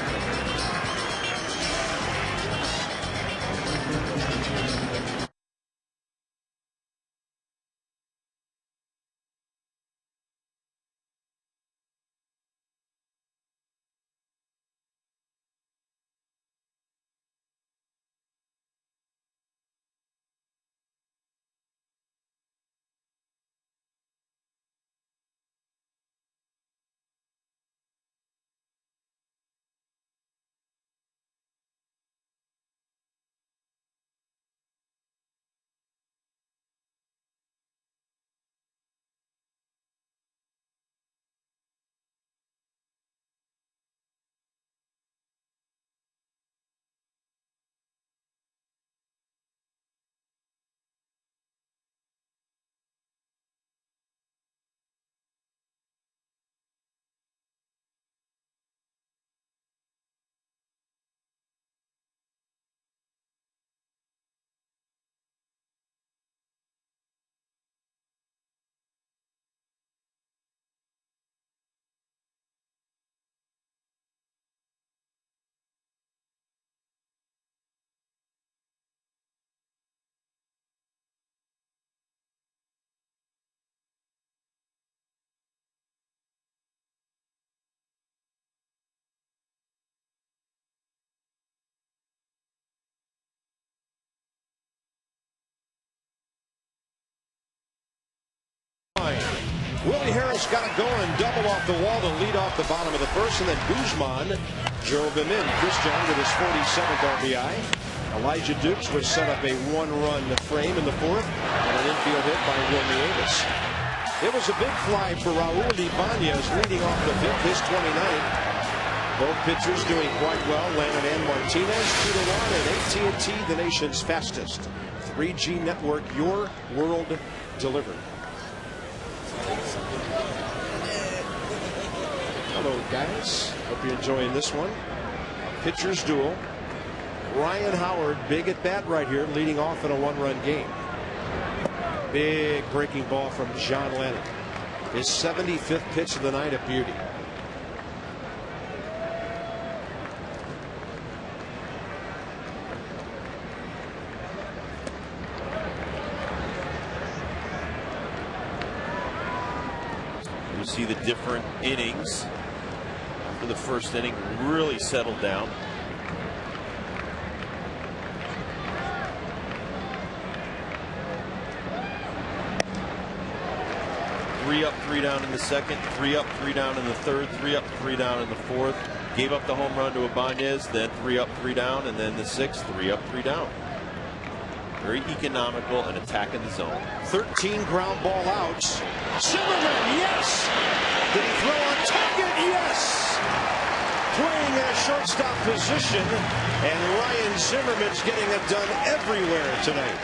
Willie Harris got it going, double off the wall to lead off the bottom of the 1st, and then Guzman drove him in. Chris John with his 47th RBI. Elijah Dukes was set up a 1-run frame in the 4th, and an infield hit by Willie Davis. It was a big fly for Raul Ibanez, leading off the 5th, his 29th. Both pitchers doing quite well. Lemon and Martinez, 2-1, and AT&T, the nation's fastest 3G network, your world delivered. Hello, guys. Hope you're enjoying this one. Pitchers duel. Ryan Howard, big at bat right here, leading off in a 1-run game. Big breaking ball from John Lennon. His 75th pitch of the night, a beauty. You see the different innings. After the first inning, really settled down. Three up, three down in the second, three up, three down in the third, three up, three down in the fourth. Gave up the home run to Ibanez, then three up, three down, and then the sixth, three up, three down. Very economical and attacking the zone. 13 ground ball outs. Zimmerman, yes! Did he throw on target? Yes! Playing in a shortstop position, and Ryan Zimmerman's getting it done everywhere tonight.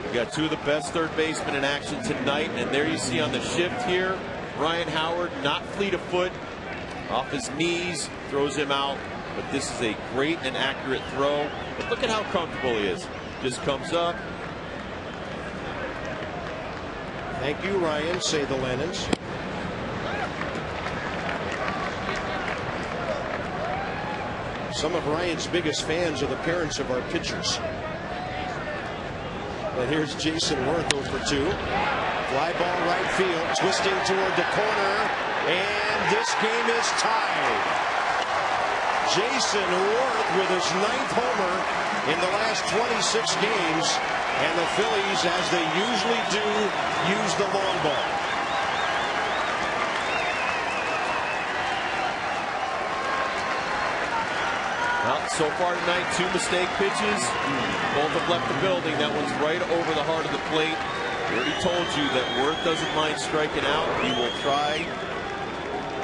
We got two of the best third basemen in action tonight, and there you see on the shift here, Ryan Howard, not fleet of foot, off his knees, throws him out. But this is a great and accurate throw. But look at how comfortable he is. Just comes up. Thank you, Ryan, say the Lennons. Some of Ryan's biggest fans are the parents of our pitchers. And here's Jason Worth 0 for 2. Fly ball right field, twisting toward the corner, and this game is tied. Jason Worth with his 9th homer in the last 26 games, and the Phillies, as they usually do, use the long ball. Well, so far tonight, 2 mistake pitches. Both have left the building. That one's right over the heart of the plate. I already told you that Worth doesn't mind striking out. He will try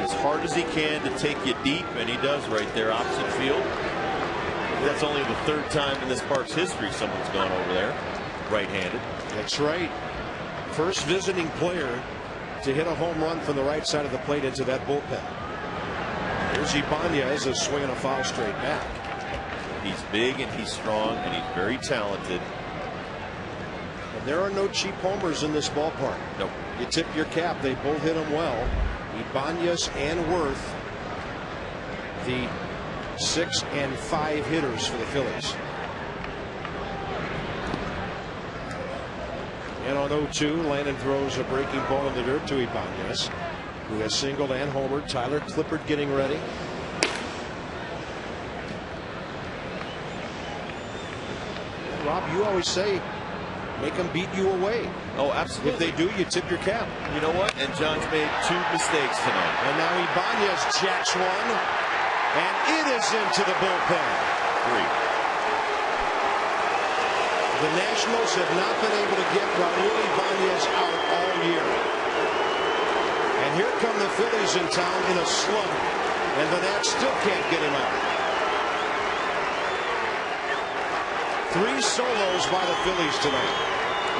as hard as he can to take you deep, and he does right there opposite field. That's only the 3rd time in this park's history someone's gone over there right-handed. That's right. First visiting player to hit a home run from the right side of the plate into that bullpen. Here's Ibanez is swinging a foul straight back. He's big and he's strong and he's very talented. And there are no cheap homers in this ballpark. Nope. You tip your cap. They both hit them well. Ibanez and Worth, the 6 and 5 hitters for the Phillies. And on 0-2, Landon throws a breaking ball in the dirt to Ibanez, who has singled and homered. Tyler Clippard getting ready. Rob, you always say, make them beat you away. Oh, absolutely. If they do, you tip your cap. You know what? And John's made 2 mistakes tonight. And now Ibanez jacks one, and it is into the bullpen. 3. The Nationals have not been able to get Raul Ibanez out all year. And here come the Phillies in town in a slump, and the Nats still can't get him out. 3 solos by the Phillies tonight.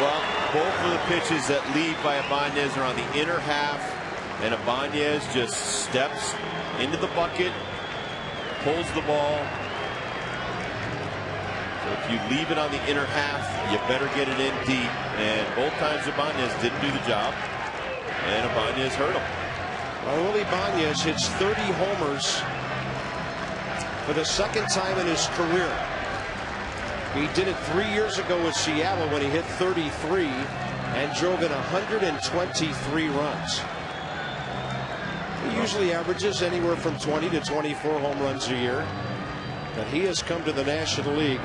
Well, both of the pitches that lead by Ibanez are on the inner half, and Ibanez just steps into the bucket, pulls the ball. So if you leave it on the inner half, you better get it in deep. And both times Ibanez didn't do the job, and Ibanez hurt him. Raul Ibanez hits 30 homers for the 2nd time in his career. He did it 3 years ago with Seattle when he hit 33 and drove in 123 runs. He usually averages anywhere from 20 to 24 home runs a year. But he has come to the National League,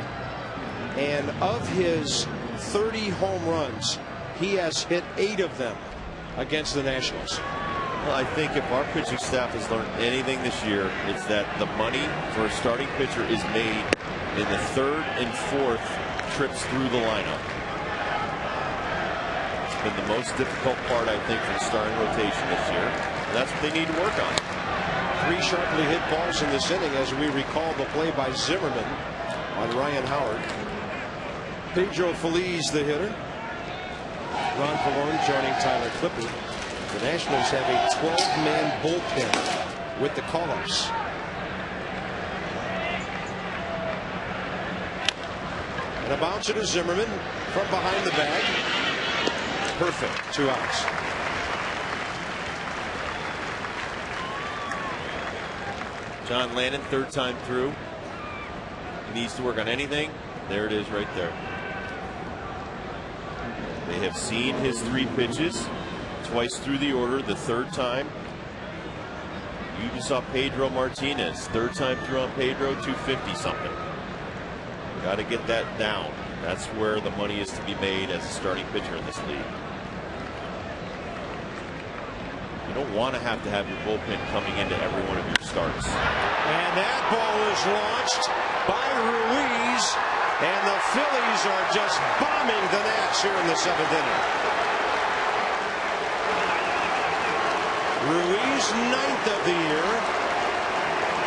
and of his 30 home runs, he has hit 8 of them against the Nationals. Well, I think if our pitching staff has learned anything this year, it's that the money for a starting pitcher is made in the 3rd and 4th trips through the lineup. It's been the most difficult part, I think, for the starting rotation this year. And that's what they need to work on. 3 sharply hit balls in this inning, as we recall the play by Zimmerman on Ryan Howard. Pedro Feliz, the hitter. Ron Pallone joining Tyler Clippard. The Nationals have a 12-man bullpen with the call-ups. And a bouncer to Zimmerman from behind the bag. Perfect. 2 outs. John Lannon, third time through. He needs to work on anything. There it is right there. They have seen his 3 pitches twice through the order. The third time, you just saw Pedro Martinez. Third time through on Pedro, 250 something. Got to get that down. That's where the money is to be made as a starting pitcher in this league. You don't want to have your bullpen coming into every one of your starts. And that ball is launched by Ruiz, and the Phillies are just bombing the Nats here in the 7th inning. Ruiz, 9th of the year,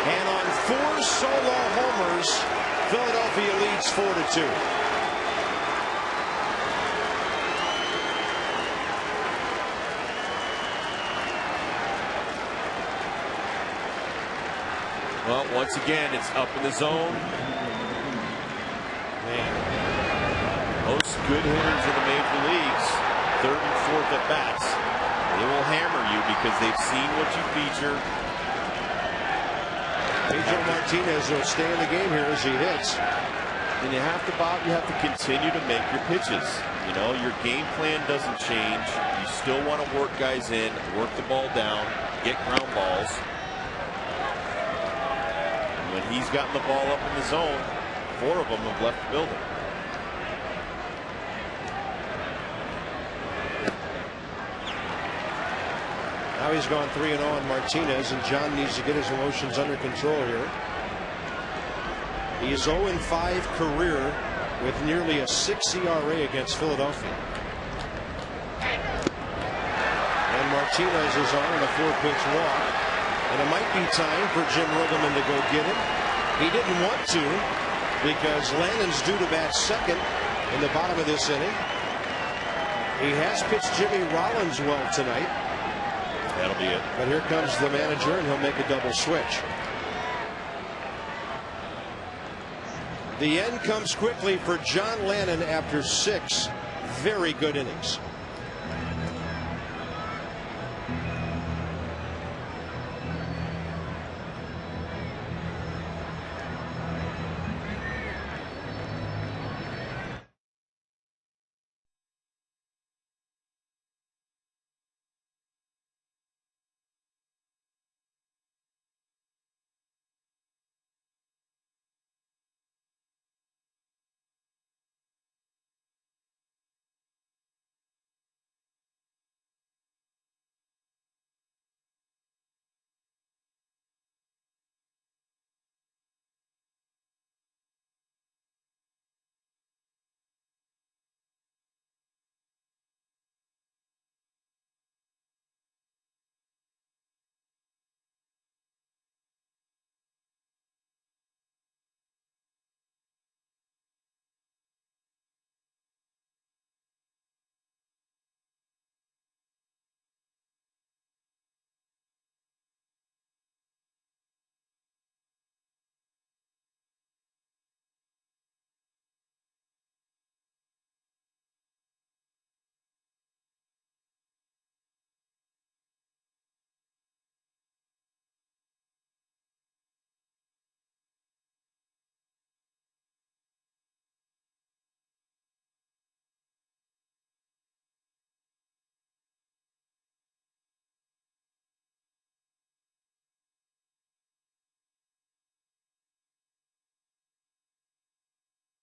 and on 4 solo homers, Philadelphia leads 4-2. Well, once again, it's up in the zone. Man, most good hitters in the major leagues, 3rd and 4th at bats, they will hammer you because they've seen what you feature. Pedro Martinez will stay in the game here as he hits. And you have to, Bob, you have to continue to make your pitches. You know, your game plan doesn't change. You still want to work guys in, work the ball down, get ground balls. When he's gotten the ball up in the zone, 4 of them have left the building. Now he's gone 3-0 on Martinez, and John needs to get his emotions under control here. He is 0-5 career with nearly a 6 ERA against Philadelphia. And Martinez is on a 4-pitch walk. And it might be time for Jim Riggleman to go get him. He didn't want to because Lannon's due to bat second in the bottom of this inning. He has pitched Jimmy Rollins well tonight. That'll be it. But here comes the manager, and he'll make a double switch. The end comes quickly for John Lannon after 6 very good innings.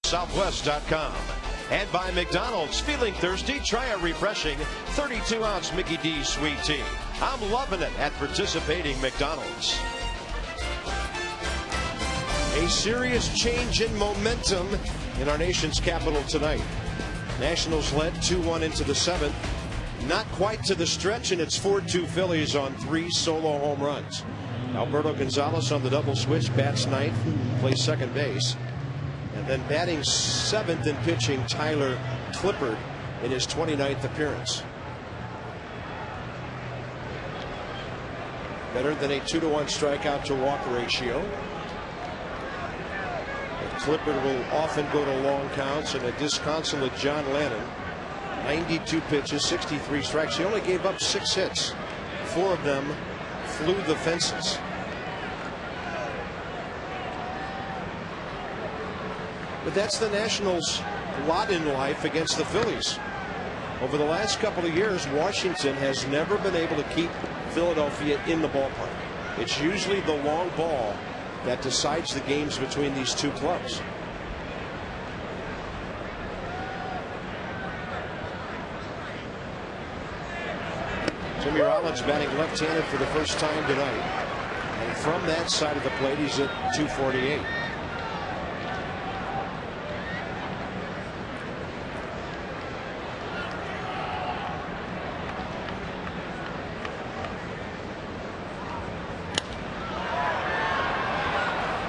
Southwest.com. And by McDonald's. Feeling thirsty? Try a refreshing 32-ounce Mickey D's sweet tea. I'm loving it at participating McDonald's. A serious change in momentum in our nation's capital tonight. Nationals led 2-1 into the 7th. Not quite to the stretch, and it's 4-2 Phillies on 3 solo home runs. Alberto Gonzalez on the double switch, bats 9th, plays second base. And then batting 7th and pitching Tyler Clippard in his 29th appearance. Better than a 2-to-1 strikeout to walk ratio. Clippard will often go to long counts, and a disconsolate John Lennon. 92 pitches, 63 strikes. He only gave up 6 hits. 4 of them flew the fences. But that's the Nationals' lot in life against the Phillies. Over the last couple of years, Washington has never been able to keep Philadelphia in the ballpark. It's usually the long ball that decides the games between these two clubs. Jimmy Rollins batting left-handed for the first time tonight. And from that side of the plate, he's at 248.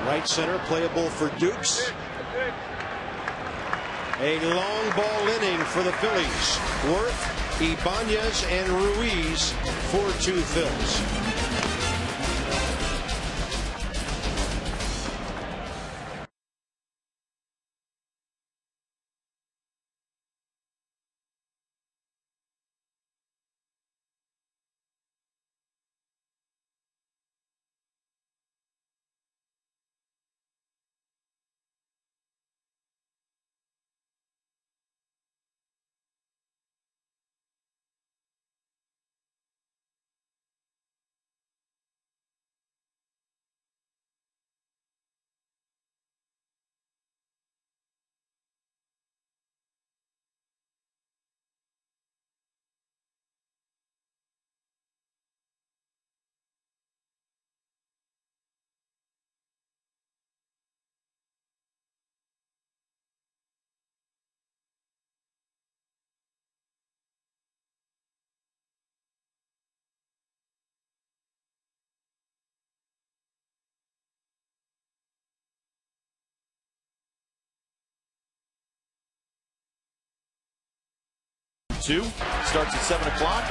Right center, playable for Dukes. A long ball inning for the Phillies. Worth, Ibanez, and Ruiz, 4-2 Phils. Starts at 7 o'clock.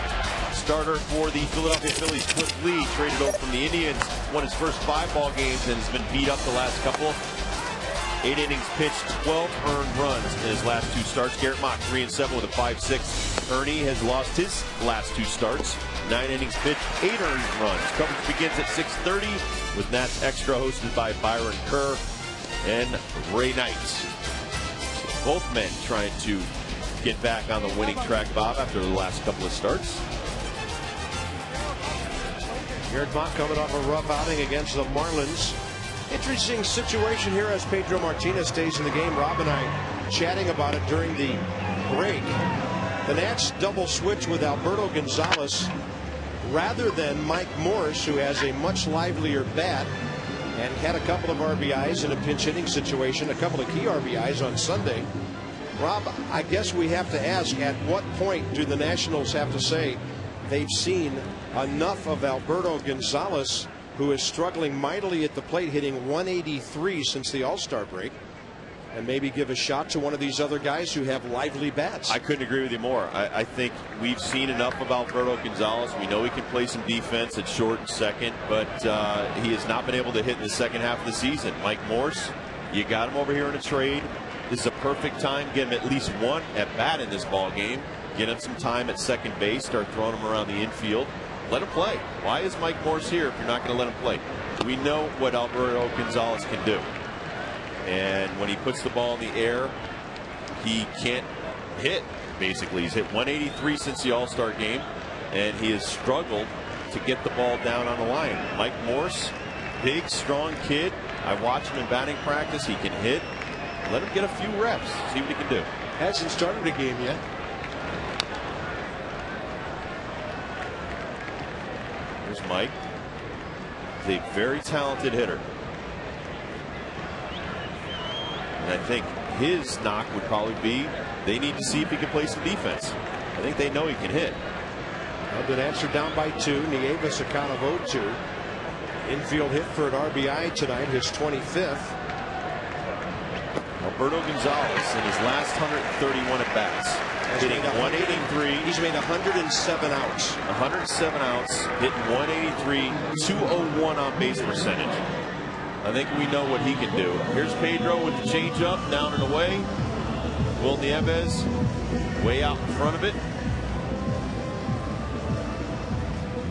Starter for the Philadelphia Phillies, Cliff Lee, traded over from the Indians, won his first 5 ball games and has been beat up the last couple. 8 innings pitched, 12 earned runs in his last 2 starts. Garrett Mock 3-7 with a 5.6. Ernie has lost his last 2 starts. 9 innings pitched, 8 earned runs. Coverage begins at 6:30 with Nats Extra, hosted by Byron Kerr and Ray Knight. Both men trying to get back on the winning track, Bob, after the last couple of starts. Garrett Mock coming off a rough outing against the Marlins. Interesting situation here as Pedro Martinez stays in the game. Rob and I chatting about it during the break. The Nats double switch with Alberto Gonzalez rather than Mike Morse, who has a much livelier bat and had a couple of RBIs in a pinch hitting situation, a couple of key RBIs on Sunday. Rob, I guess we have to ask, at what point do the Nationals have to say they've seen enough of Alberto Gonzalez, who is struggling mightily at the plate, hitting 183 since the All-Star break, and maybe give a shot to one of these other guys who have lively bats? I couldn't agree with you more. I think we've seen enough of Alberto Gonzalez. We know he can play some defense at short and second, but he has not been able to hit in the second half of the season. Mike Morse, you got him over here in a trade. This is a perfect time. Get him at least 1 at bat in this ball game. Get him some time at second base. Start throwing him around the infield. Let him play. Why is Mike Morse here if you're not going to let him play? We know what Alberto Gonzalez can do. And when he puts the ball in the air, he can't hit, basically. He's hit 183 since the All-Star game, and he has struggled to get the ball down on the line. Mike Morse, big, strong kid. I watch him in batting practice. He can hit. Let him get a few reps, see what he can do. Hasn't started a game yet. Here's Mike. He's a very talented hitter. And I think his knock would probably be they need to see if he can play some defense. I think they know he can hit. Well, the Nats are down by 2. Nieves a count of 0-2. Infield hit for an RBI tonight, his 25th. Alberto Gonzalez in his last 131 at bats, hitting 183. He's made 107 outs. 107 outs, hitting 183, 201 on base percentage. I think we know what he can do. Here's Pedro with the changeup, down and away. Will Nieves way out in front of it.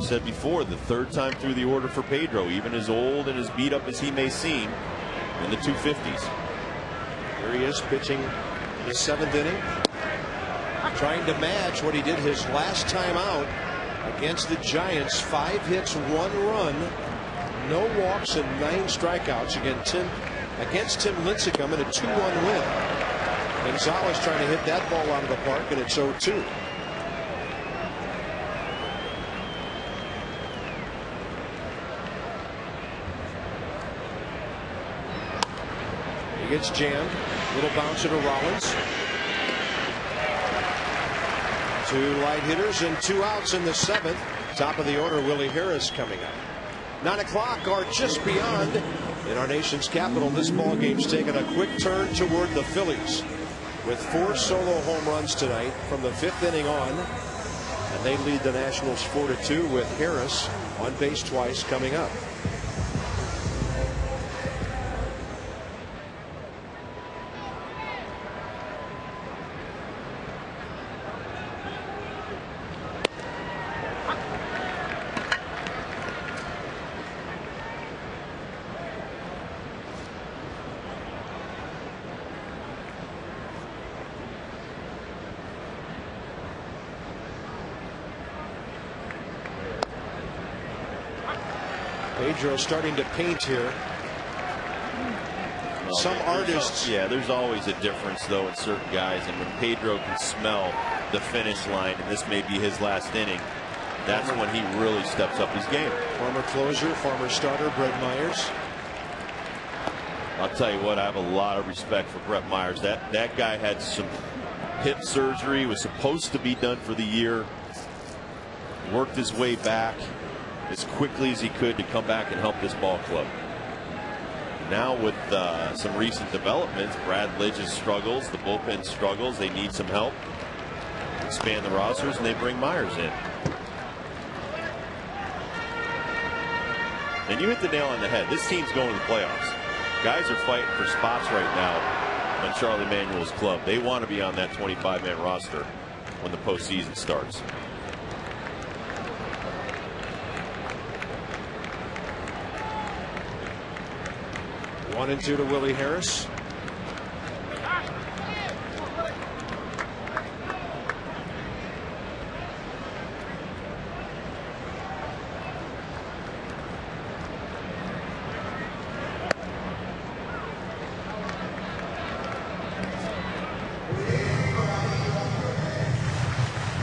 Said before, the third time through the order for Pedro, even as old and as beat up as he may seem, in the 250s. Here he is pitching the 7th inning, trying to match what he did his last time out against the Giants. 5 hits, 1 run, no walks, and 9 strikeouts against Tim Lincecum in a 2-1 win. Gonzalez trying to hit that ball out of the park, and it's 0-2. He gets jammed. Little bounce to Rollins. 2 light hitters and 2 outs in the 7th. Top of the order, Willie Harris coming up. 9 o'clock or just beyond in our nation's capital. This ball game's taking a quick turn toward the Phillies with 4 solo home runs tonight from the 5th inning on. And they lead the Nationals 4-2 with Harris on base twice coming up. Pedro starting to paint here. Well, some artists. Yeah, there's always a difference, though, in certain guys. And when Pedro can smell the finish line, and this may be his last inning, that's when he really steps up his game. Former closer, former starter, Brett Myers. I'll tell you what, I have a lot of respect for Brett Myers. That guy had some hip surgery, was supposed to be done for the year, worked his way back as quickly as he could to come back and help this ball club. Now with some recent developments, Brad Lidge's struggles, the bullpen struggles, they need some help. Expand the rosters, and they bring Myers in. And you hit the nail on the head. This team's going to the playoffs. Guys are fighting for spots right now on Charlie Manuel's club. They want to be on that 25-man roster when the postseason starts. 1-2 to Willie Harris.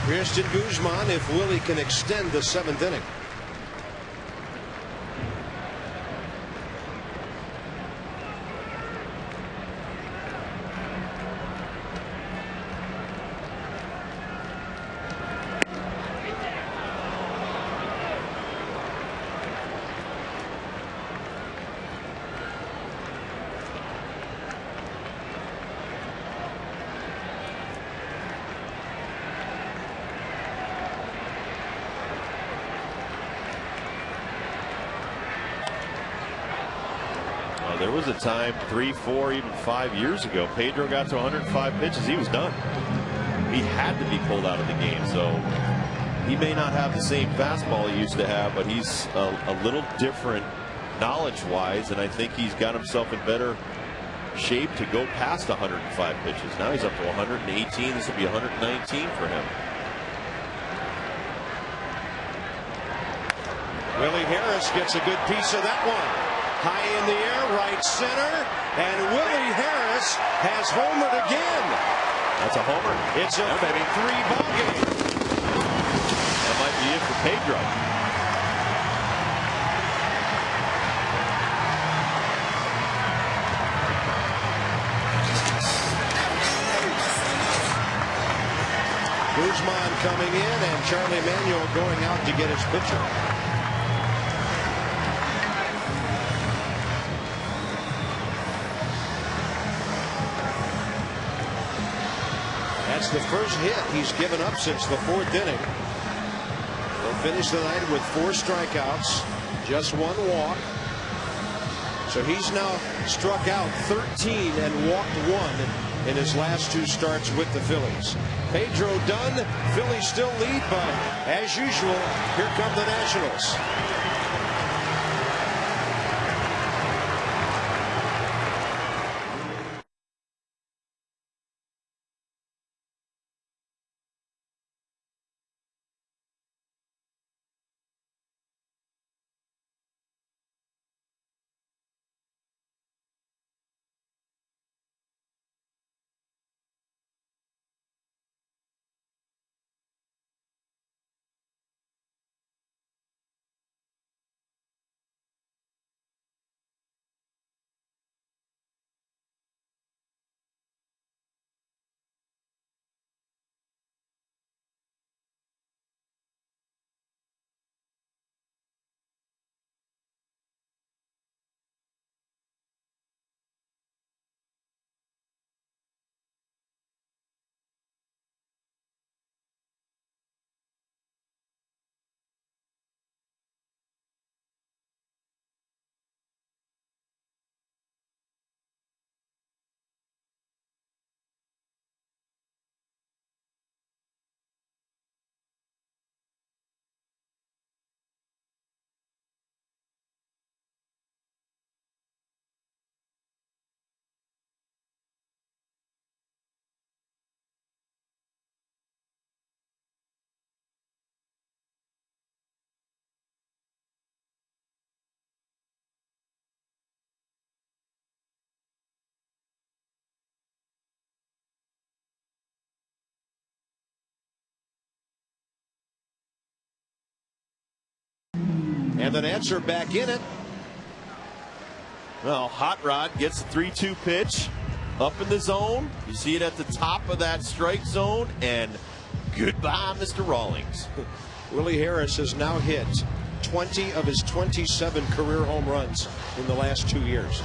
Christian Guzman if Willie can extend the 7th inning. There was a time 3, 4, even 5 years ago, Pedro got to 105 pitches. He was done. He had to be pulled out of the game. So he may not have the same fastball he used to have, but he's a little different knowledge-wise, and I think he's got himself in better shape to go past 105 pitches. Now he's up to 118. This will be 119 for him. Willie Harris gets a good piece of that one. High in the air, right center, and Willie Harris has homered again. That's a homer. It's a 3-ball game. That might be it for Pedro. Guzman coming in, and Charlie Manuel going out to get his pitcher. That's the first hit he's given up since the 4th inning. He'll finish the night with 4 strikeouts, just 1 walk. So he's now struck out 13 and walked 1 in his last 2 starts with the Phillies. Pedro done. Phillies still lead, but as usual, here come the Nationals. And the Nats are back in it. Well, Hot Rod gets the 3-2 pitch up in the zone. You see it at the top of that strike zone, and goodbye, Mr. Rawlings. Willie Harris has now hit 20 of his 27 career home runs in the last 2 years.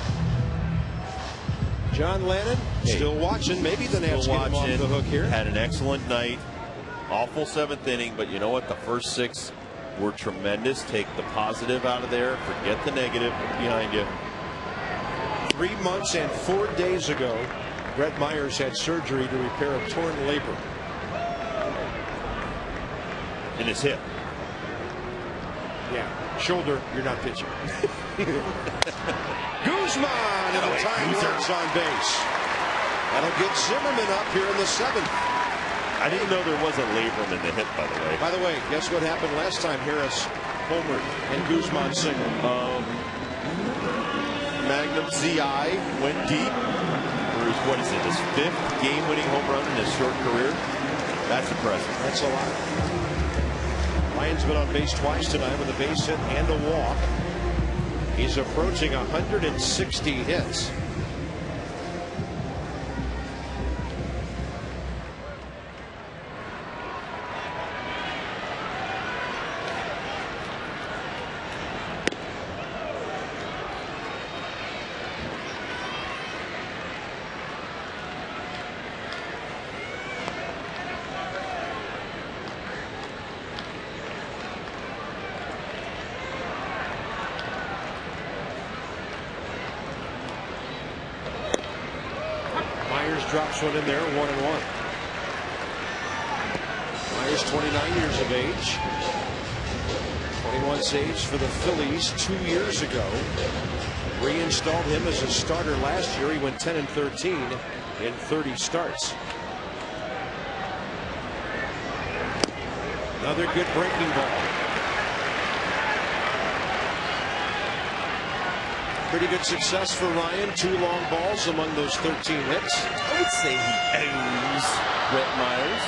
John Lennon still watching. Maybe the Nats get him off the hook here. Had an excellent night. Awful 7th inning, but you know what? The first 6 were tremendous. Take the positive out of there. Forget the negative behind you. 3 months and 4 days ago, Brett Myers had surgery to repair a torn labrum in his hip. Yeah, shoulder, you're not pitching. Guzman and the time runs on base. That'll get Zimmerman up here in the 7th. I didn't know there was a labrum in the hip, by the way. By the way, guess what happened last time Harris homered and Guzman singled? Magnum ZI went deep for his, what is it, his 5th game-winning home run in his short career. That's impressive. That's a lot. Ryan's been on base twice tonight with a base hit and a walk. He's approaching 160 hits. Drops one in there, 1-1. Myers, 29 years of age. 21 saves for the Phillies 2 years ago. Reinstalled him as a starter last year. He went 10-13 in 30 starts. Another good breaking ball. Pretty good success for Ryan. 2 long balls among those 13 hits. I would say he owes Brett Myers.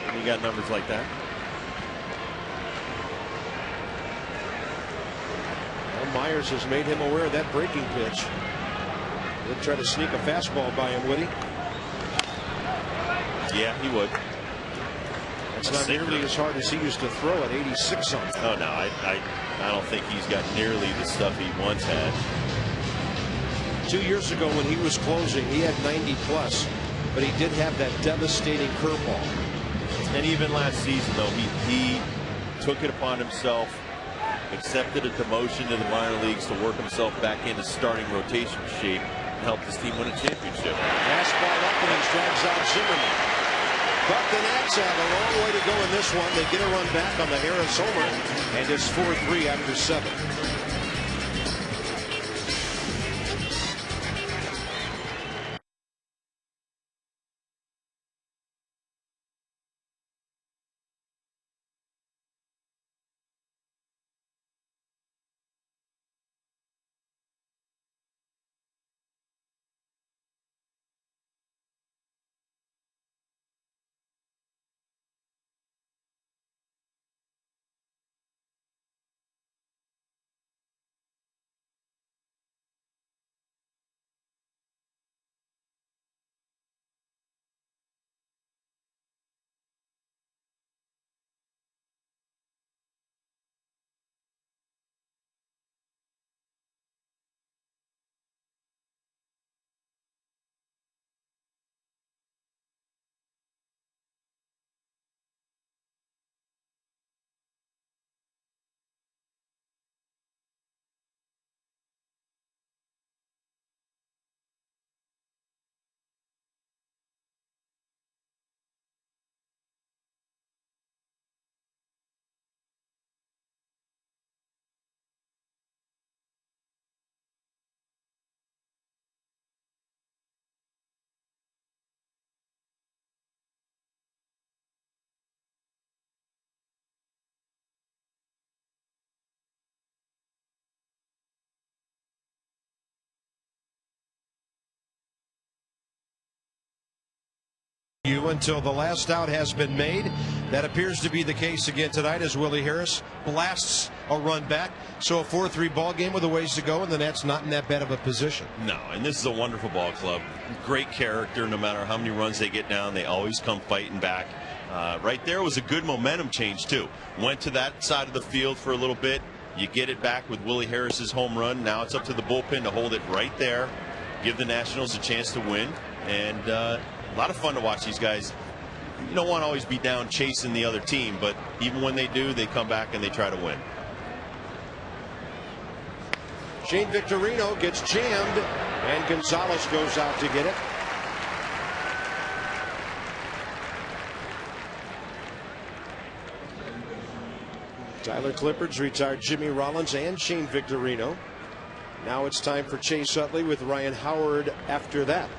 When you got numbers like that. Well, Myers has made him aware of that breaking pitch. He'll try to sneak a fastball by him, would he? Yeah, he would. It's not nearly as hard as he used to throw at 86 something. Oh, no, I don't think he's got nearly the stuff he once had. 2 years ago when he was closing, he had 90 plus, but he did have that devastating curveball. And even last season, though, he took it upon himself accepted a demotion to the minor leagues to work himself back into starting rotation shape and help his team win a championship. Fastball up and he strikes out Zimmerman. But the Nats have a long way to go in this one. They get a run back on the Harris homer, and it's 4-3 after 7. Until the last out has been made. That appears to be the case again tonight as Willie Harris blasts a run back. So a 4-3 ball game with a ways to go, and the Nats not in that bad of a position. No, and this is a wonderful ball club. Great character. No matter how many runs they get down, they always come fighting back. Right there was a good momentum change too. Went to that side of the field for a little bit. You get it back with Willie Harris's home run. Now it's up to the bullpen to hold it right there. Give the Nationals a chance to win. And a lot of fun to watch these guys. You don't want to always be down chasing the other team, but even when they do, they come back and they try to win. Shane Victorino gets jammed, and Gonzalez goes out to get it. Tyler Clippard's retired Jimmy Rollins and Shane Victorino. Now it's time for Chase Utley with Ryan Howard after that.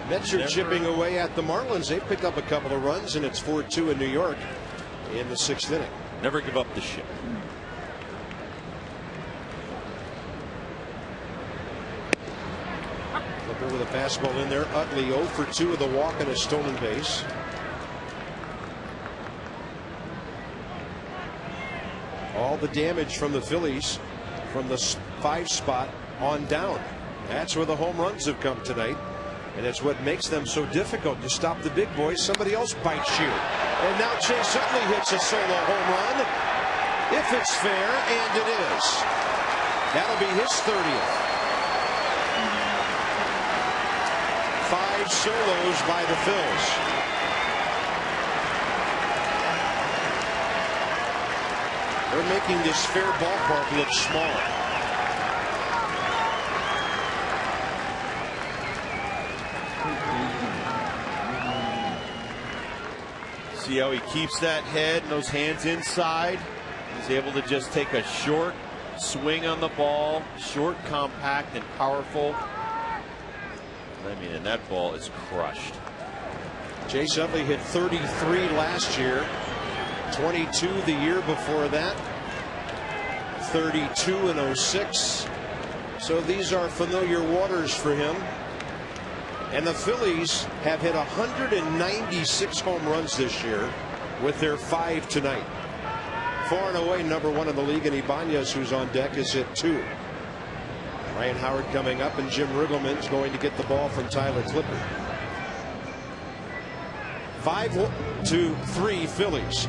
Mets are chipping away at the Marlins. They pick up a couple of runs, and it's 4-2 in New York in the 6th inning. Never give up the ship. Flipper with a fastball in there. Utley 0 for 2 with a walk and a stolen base. All the damage from the Phillies from the 5 spot on down. That's where the home runs have come tonight. And it's what makes them so difficult to stop the big boys. Somebody else bites you. And now Chase Utley hits a solo home run. If it's fair, and it is. That'll be his 30th. 5 solos by the Phils. They're making this fair ballpark look small. See how he keeps that head and those hands inside. He's able to just take a short swing on the ball, short, compact, and powerful. I mean, and that ball is crushed. Chase Utley hit 33 last year, 22 the year before that, 32 in 06. So these are familiar waters for him. And the Phillies have hit 196 home runs this year with their 5 tonight. Far and away number 1 in the league, and Ibanez, who's on deck, is hit 2. Ryan Howard coming up, and Jim Riggleman's going to get the ball from Tyler Clippard. 5-3 Phillies.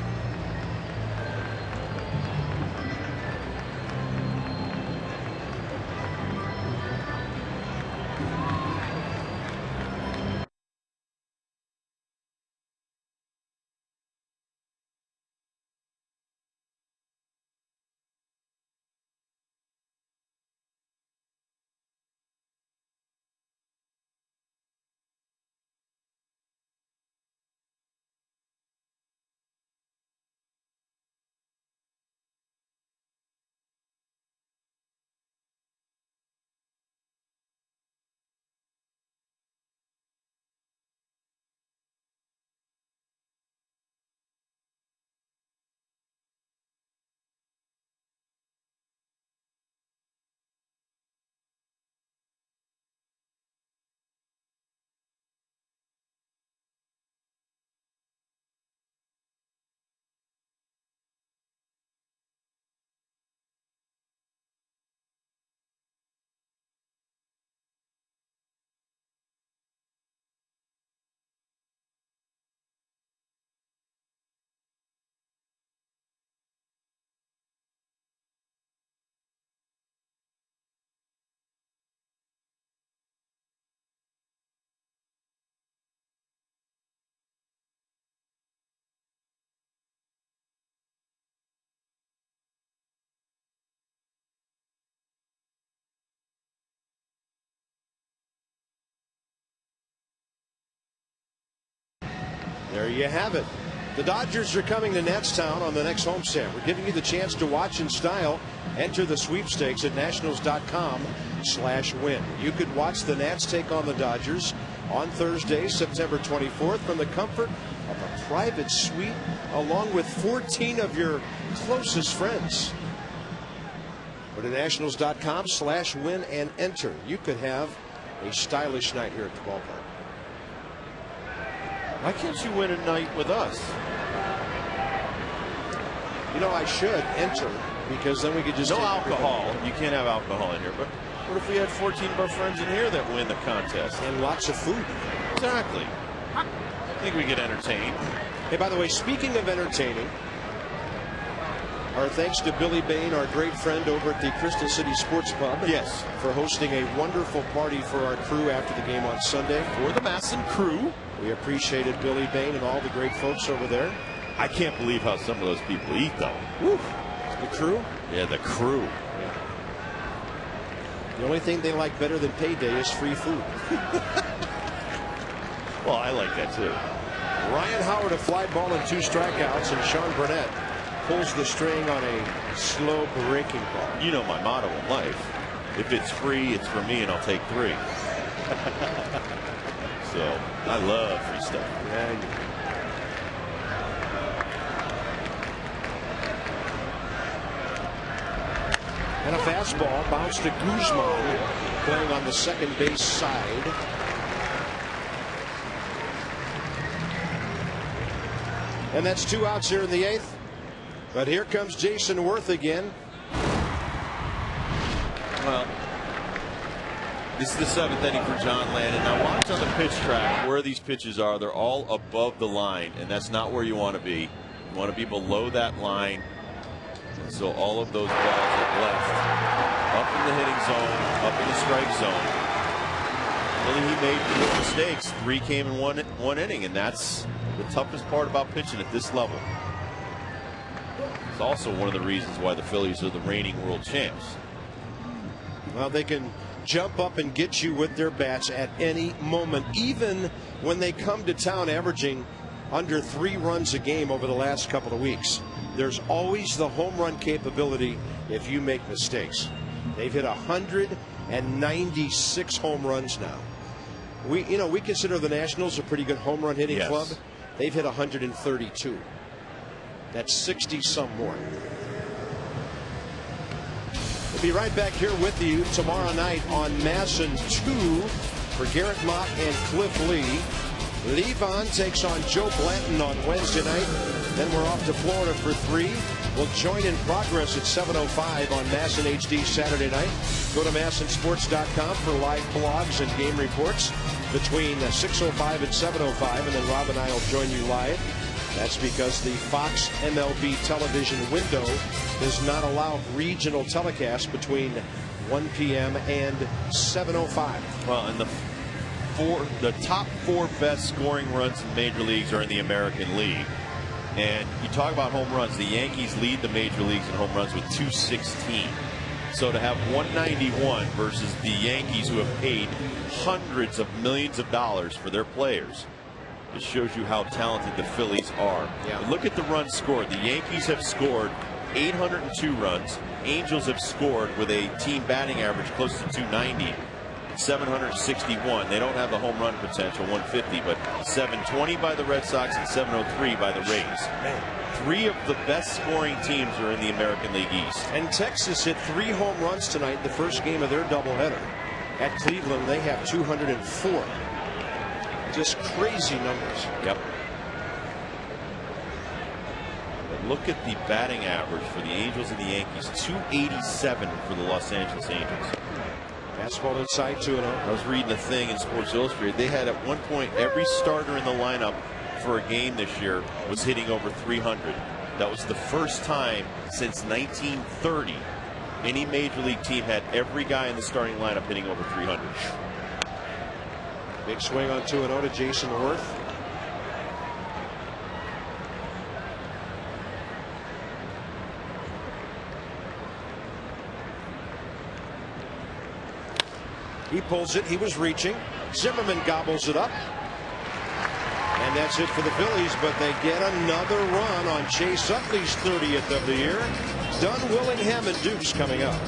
There you have it. The Dodgers are coming to Natstown on the next homestand. We're giving you the chance to watch in style. Enter the sweepstakes at nationals.com/win. You could watch the Nats take on the Dodgers on Thursday, September 24th, from the comfort of a private suite, along with 14 of your closest friends. Go to nationals.com/win and enter. You could have a stylish night here at the ballpark. Why can't you win a night with us? You know, I should enter, because then we could just no take alcohol. You can't have alcohol in here. But what if we had 14 of our friends in here that win the contest? And lots of food. Exactly. I think we get entertained. Hey, by the way, speaking of entertaining, our thanks to Billy Bain, our great friend over at the Crystal City Sports Pub. Yes. For hosting a wonderful party for our crew after the game on Sunday. For the Masson crew. We appreciated Billy Bain and all the great folks over there. I can't believe how some of those people eat, though. Woo. The crew? Yeah, the crew. Yeah. The only thing they like better than payday is free food. Well, I like that, too. Ryan Howard, a fly ball and 2 strikeouts, and Sean Burnett pulls the string on a slow breaking ball. You know my motto in life. If it's free, it's for me, and I'll take 3. So, I love free stuff. Yeah, and a fastball bounced to Guzman, playing on the second base side. And that's 2 outs here in the 8th. But here comes Jason Worth again. Well, this is the 7th inning for John Landon. Now watch on the pitch track where these pitches are. They're all above the line, and that's not where you want to be. You want to be below that line. So all of those balls are left up in the hitting zone, up in the strike zone. Really, he made 4 mistakes. 3 came in one inning, and that's the toughest part about pitching at this level. It's also one of the reasons why the Phillies are the reigning world champs. Well, they can jump up and get you with their bats at any moment, even when they come to town averaging under 3 runs a game over the last couple of weeks. There's always the home run capability if you make mistakes. They've hit 196 home runs now. We consider the Nationals a pretty good home run hitting club. They've hit 132. That's 60 some more. We'll be right back here with you tomorrow night on Masson 2 for Garrett Mott and Cliff Lee. Levon takes on Joe Blanton on Wednesday night. Then we're off to Florida for 3. We'll join in progress at 7:05 on Masson HD Saturday night. Go to MassonSports.com for live blogs and game reports between 6:05 and 7:05, and then Rob and I will join you live. That's because the Fox MLB television window does not allow regional telecasts between 1 p.m. and 7:05. Well, and the top 4 best scoring runs in major leagues are in the American League. And you talk about home runs, the Yankees lead the major leagues in home runs with 216. So to have 191 versus the Yankees, who have paid hundreds of millions of dollars for their players, it shows you how talented the Phillies are. Yeah. Look at the runs scored. The Yankees have scored 802 runs. Angels have scored with a team batting average close to 290. 761. They don't have the home run potential, 150, but 720 by the Red Sox and 703 by the Rays. Man. 3 of the best scoring teams are in the American League East. And Texas hit 3 home runs tonight in the first game of their doubleheader. At Cleveland, they have 204. Just crazy numbers. Yep. But look at the batting average for the Angels and the Yankees. 287 for the Los Angeles Angels. Fastball inside 2-0. I was reading a thing in Sports Illustrated. They had at one point every starter in the lineup for a game this year was hitting over 300. That was the first time since 1930 any major league team had every guy in the starting lineup hitting over 300. Big swing on 2-0 to Jason Worth. He pulls it. He was reaching. Zimmerman gobbles it up. And that's it for the Phillies, but they get another run on Chase Utley's 30th of the year. Dunn, Willingham, and Dukes coming up.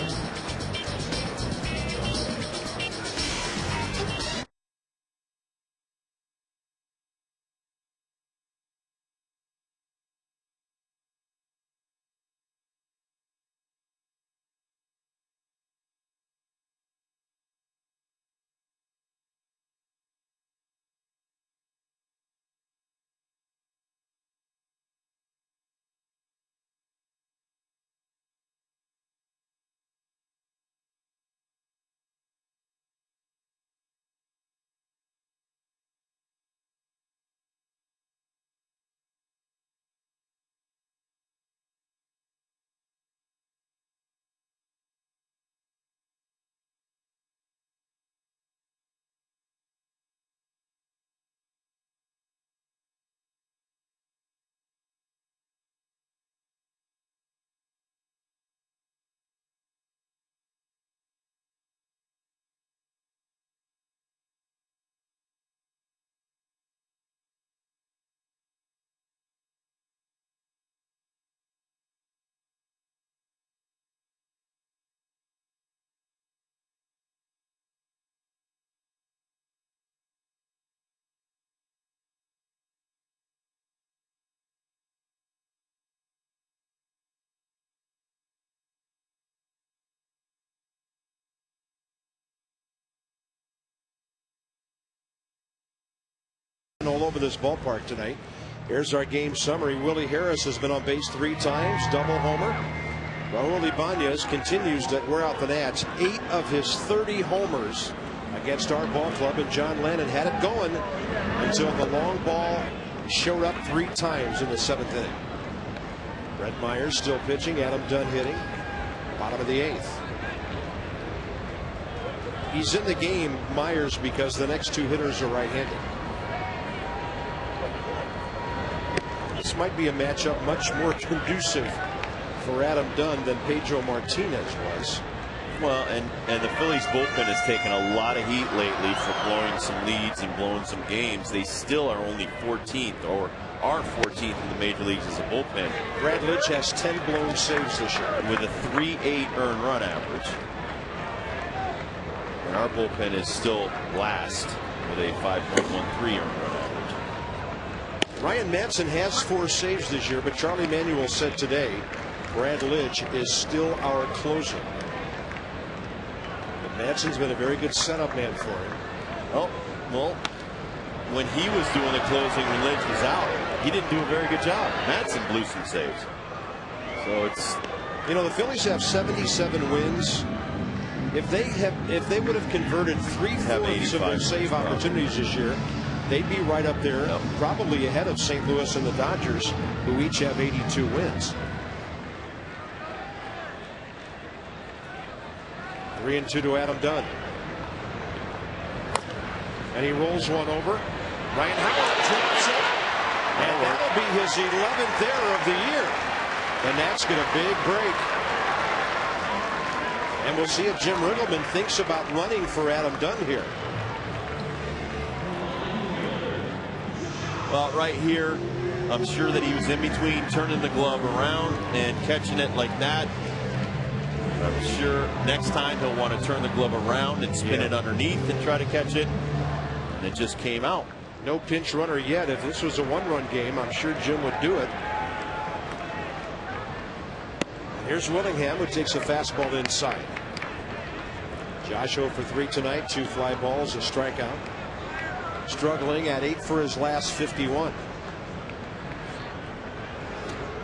All over this ballpark tonight. Here's our game summary. Willie Harris has been on base 3 times, double homer. Raul Ibanez continues to wear out the Nats. 8 of his 30 homers against our ball club, and John Lennon had it going until the long ball showed up 3 times in the 7th inning. Brett Myers still pitching, Adam Dunn hitting. Bottom of the 8th. He's in the game, Myers, because the next 2 hitters are right-handed. This might be a matchup much more conducive for Adam Dunn than Pedro Martinez was. Well, and the Phillies bullpen has taken a lot of heat lately for blowing some leads and blowing some games. They still are only 14th, or are 14th in the major leagues as a bullpen. Brad Lidge has 10 blown saves this year with a 3.8 earned run average. And our bullpen is still last with a 5.13 earned run average. Ryan Madson has 4 saves this year, but Charlie Manuel said today Brad Lidge is still our closer. But Madson's been a very good setup man for him. Oh, well, when he was doing the closing when Lidge was out, he didn't do a very good job. Madson blew some saves. So it's, you know, the Phillies have 77 wins. If they would have converted 3/4 of their save opportunities this year, they'd be right up there, probably ahead of St. Louis and the Dodgers, who each have 82 wins. 3-2 to Adam Dunn. And he rolls one over. Ryan Howard drops it. And that'll be his 11th error of the year. The Nats get a big break. And we'll see if Jim Riggleman thinks about running for Adam Dunn here. Well, right here, I'm sure that he was in between turning the glove around and catching it like that. I'm sure next time he'll want to turn the glove around and spin it underneath and try to catch it. And it just came out. No pinch runner yet. If this was a 1-run game, I'm sure Jim would do it. Here's Willingham, who takes a fastball inside. Josh 0 for 3 tonight, 2 fly balls, a strikeout. Struggling at 8 for his last 51.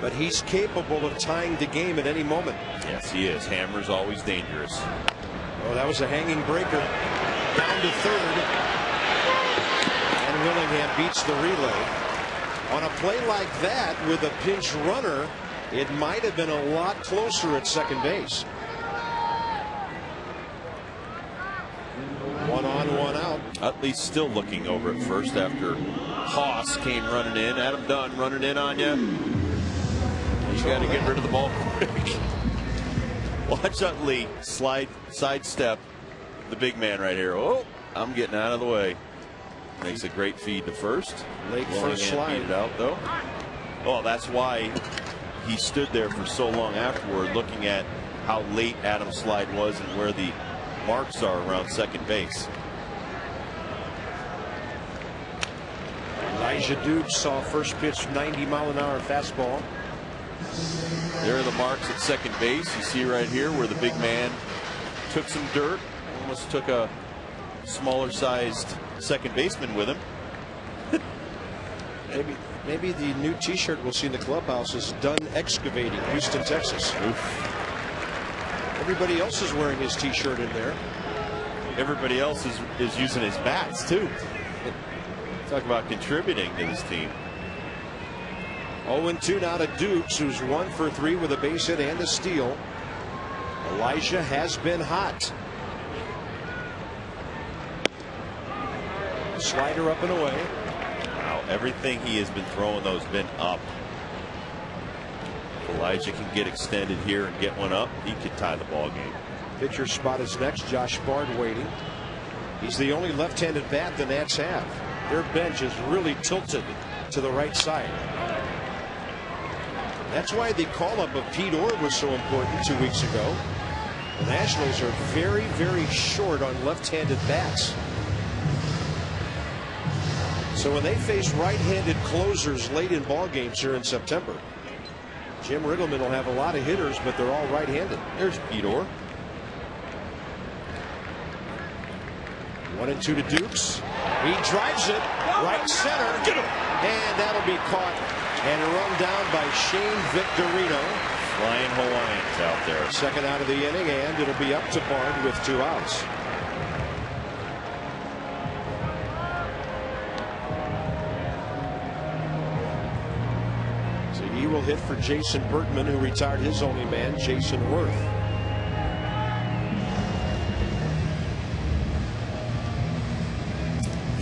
But he's capable of tying the game at any moment. Yes, he is. Hammer's always dangerous. Oh, that was a hanging breaker. Down to third. And Willingham beats the relay. On a play like that with a pinch runner, it might have been a lot closer at second base. 1 on, 1 out. Utley's still looking over at first after Haas came running in. Adam Dunn running in on you. You got to get rid of the ball quick. Watch Utley sidestep the big man right here. Oh, I'm getting out of the way. Makes a great feed to first. Late first slide. Beat it out though. Oh, that's why he stood there for so long afterward, looking at how late Adam's slide was and where the marks are around second base. Elijah Dukes saw first pitch 90-mile-an-hour fastball. There are the marks at second base. You see right here where the big man took some dirt, almost took a smaller sized second baseman with him. Maybe the new T-shirt we'll see in the clubhouse is "Done Excavating, Houston, Texas." Oof. Everybody else is wearing his T-shirt in there. Everybody else is using his bats too. Talk about contributing to this team. 0-2 now to Dukes, who's 1 for 3 with a base hit and a steal. Elijah has been hot. Slider up and away. Wow, everything he has been throwing those been up. If Elijah can get extended here and get one up, he could tie the ball game. Pitcher spot is next. Josh Bard waiting. He's the only left-handed bat the Nats have. Their bench is really tilted to the right side. That's why the call-up of Pete Orr was so important 2 weeks ago. The Nationals are very, very short on left-handed bats. So when they face right-handed closers late in ball games here in September, Jim Riggleman will have a lot of hitters, but they're all right-handed. There's Pete Orr. 1-2 to Dukes. He drives it right center, and that'll be caught and run down by Shane Victorino. Flying Hawaiians out there. Second out of the inning, and it'll be up to Bard with 2 outs. So he will hit for Jason Bertman, who retired his only man, Jason Worth.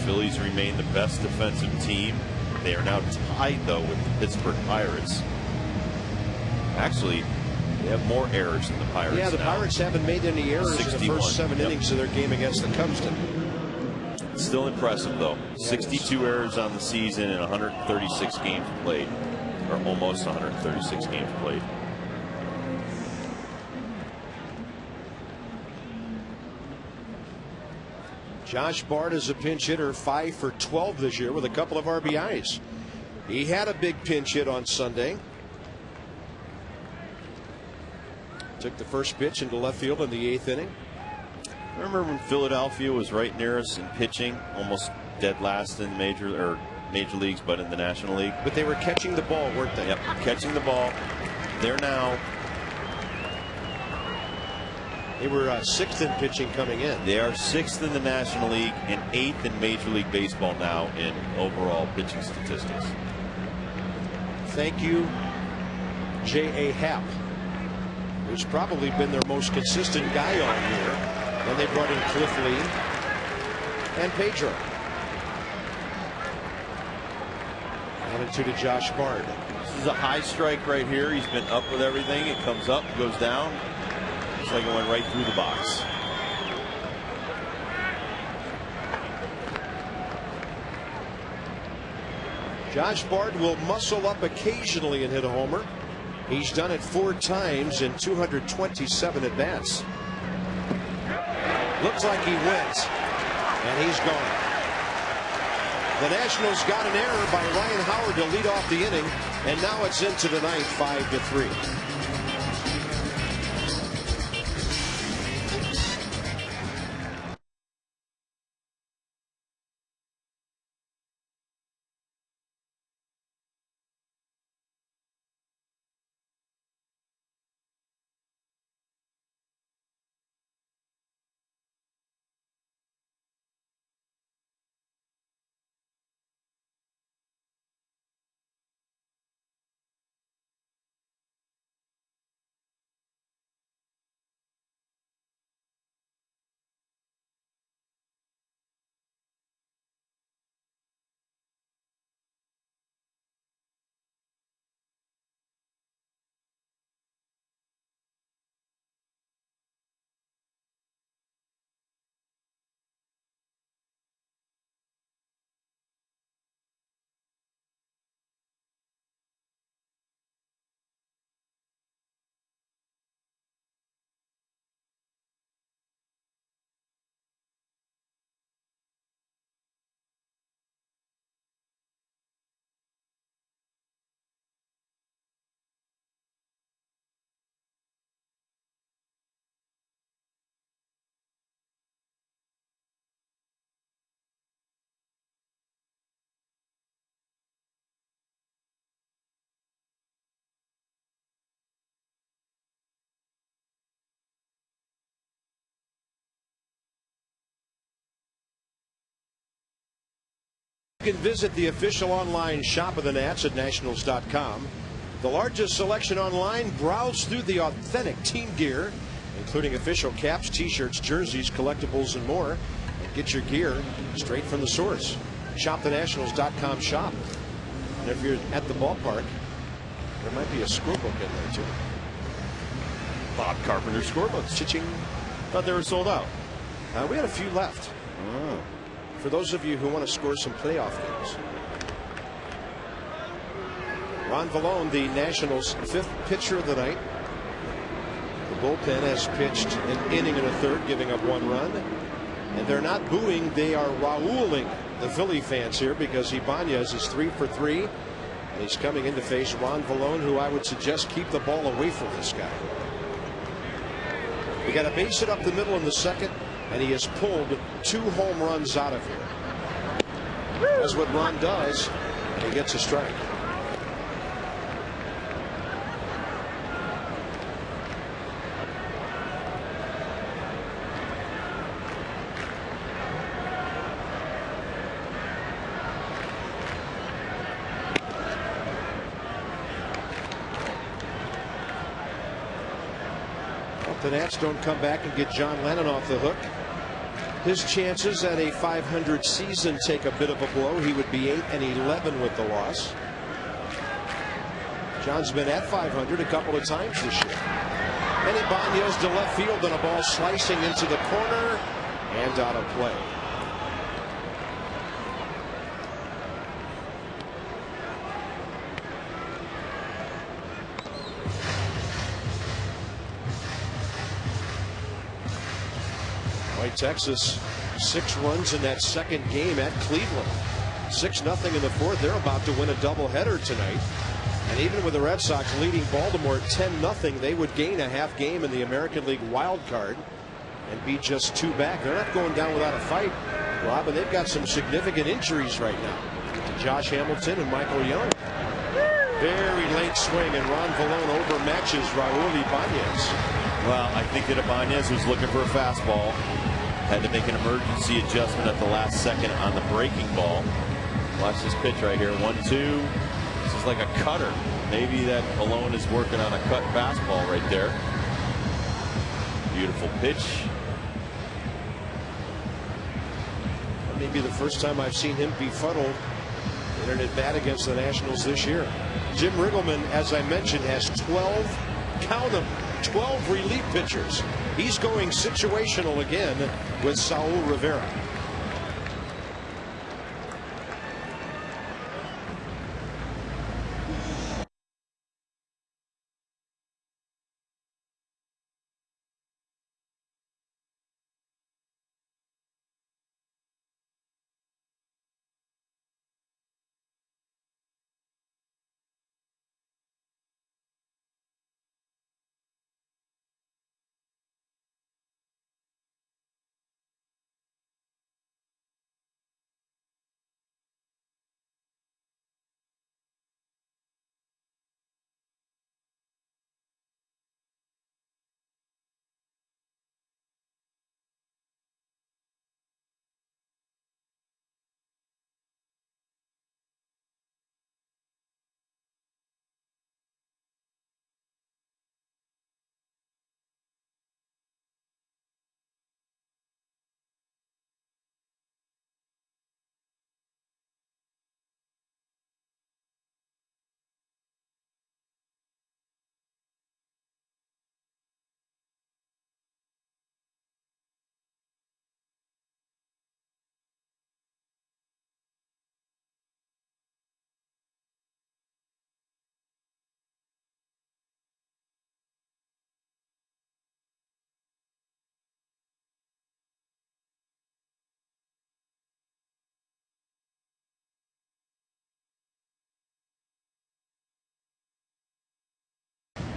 Phillies remain the best defensive team. They are now tied, though, with the Pittsburgh Pirates. Actually, they have more errors than the Pirates. Yeah, the now. Pirates haven't made any errors in the first 7 innings of their game against the Cubs. Still impressive, though. 62 errors on the season and 136 games played, or almost 136 games played. Josh Bard is a pinch hitter, 5 for 12 this year with a couple of RBIs. He had a big pinch hit on Sunday. Took the first pitch into left field in the 8th inning. Remember when Philadelphia was right near us in pitching, almost dead last in major leagues, but in the National League. But they were catching the ball, weren't they? Yep, catching the ball. They're now. They were 6th in pitching coming in. They are 6th in the National League and 8th in Major League Baseball now in overall pitching statistics. Thank you, J.A. Happ, who's probably been their most consistent guy all year. Then they brought in Cliff Lee and Pedro. 1-2 to Josh Bard. This is a high strike right here. He's been up with everything. It comes up, goes down. Looks like it went right through the box. Josh Bard will muscle up occasionally and hit a homer. He's done it 4 times in 227 at bats. Looks like he went, and he's gone. The Nationals got an error by Ryan Howard to lead off the inning, and now it's into the ninth, 5-3. You can visit the official online shop of the Nats at nationals.com. The largest selection online. Browse through the authentic team gear, including official caps, t-shirts, jerseys, collectibles, and more. And get your gear straight from the source. Shop the nationals.com shop. And if you're at the ballpark, there might be a scorebook in there too. Bob Carpenter scorebooks. Cha-ching. Thought they were sold out. We had a few left. For those of you who want to score some playoff games. Ron Vallone, the Nationals' 5th pitcher of the night. The bullpen has pitched an inning and a third, giving up 1 run. And they're not booing, they are Raúling the Philly fans here, because Ibanez is 3 for 3. And he's coming in to face Ron Vallone, who I would suggest keep the ball away from this guy. We got a base hit up the middle in the second, and he has pulled 2 home runs out of here. That's what Ron does. He gets a strike. The Nats don't come back and get John Lennon off the hook. His chances at a .500 season take a bit of a blow. He would be 8-11 with the loss. John's been at .500 a couple of times this year. And Ibanez to left field, and a ball slicing into the corner and out of play. Texas 6 runs in that second game at Cleveland. 6-0 in the fourth. They're about to win a doubleheader tonight. And even with the Red Sox leading Baltimore 10-0, they would gain a half game in the American League wild card and be just 2 back. They're not going down without a fight, Rob, and they've got some significant injuries right now to Josh Hamilton and Michael Young. Very late swing, and Ron Vallone overmatches Raúl Ibanez. Well, I think that Ibanez was looking for a fastball. Had to make an emergency adjustment at the last second on the breaking ball. Watch this pitch right here. 1-2. This is like a cutter. Maybe that Vallone is working on a cut fastball right there. Beautiful pitch. Maybe the first time I've seen him befuddled in an at-bat against the Nationals this year. Jim Riggleman, as I mentioned, has 12, count them, 12 relief pitchers. He's going situational again with Saul Rivera.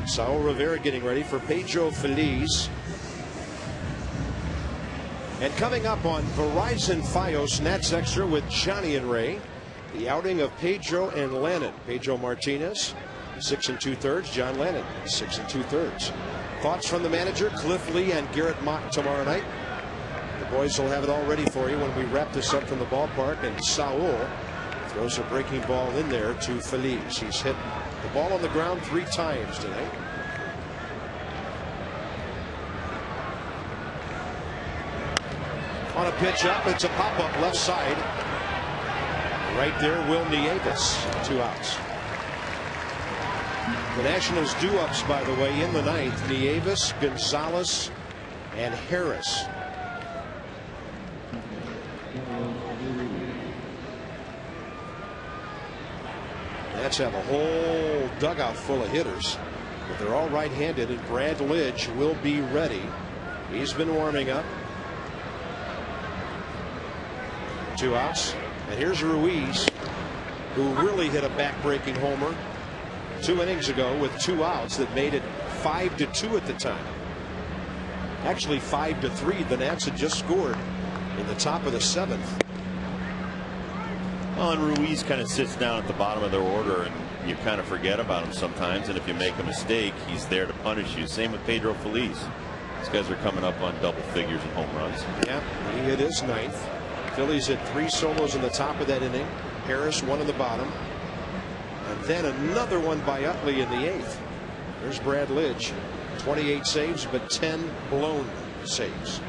Saul Rivera getting ready for Pedro Feliz. And coming up on Verizon Fios Nats Extra with Johnny and Ray, the outing of Pedro and Lennon. Pedro Martinez, 6 2/3. John Lennon, 6 2/3. Thoughts from the manager, Cliff Lee and Garrett Mott tomorrow night. The boys will have it all ready for you when we wrap this up from the ballpark. And Saul Throws a breaking ball in there to Feliz. He's hit the ball on the ground 3 times tonight. On a pitch up, it's a pop-up left side. Right there, Will Nieves, 2 outs. The Nationals do-ups, by the way, in the 9th. Nieves, Gonzalez, and Harris. Nats have a whole dugout full of hitters, but they're all right-handed, and Brad Lidge will be ready. He's been warming up. 2 outs. And here's Ruiz, who really hit a back-breaking homer 2 innings ago with 2 outs that made it 5-2 at the time. Actually 5-3. The Nats had just scored in the top of the 7th. Well, and Ruiz kind of sits down at the bottom of their order, and you kind of forget about him sometimes. And if you make a mistake, he's there to punish you. Same with Pedro Feliz. These guys are coming up on double figures in home runs. Yeah, he hit his 9th. Phillies hit 3 solos in the top of that inning. Harris 1 in the bottom. And then another one by Utley in the 8th. There's Brad Lidge. 28 saves, but 10 blown saves.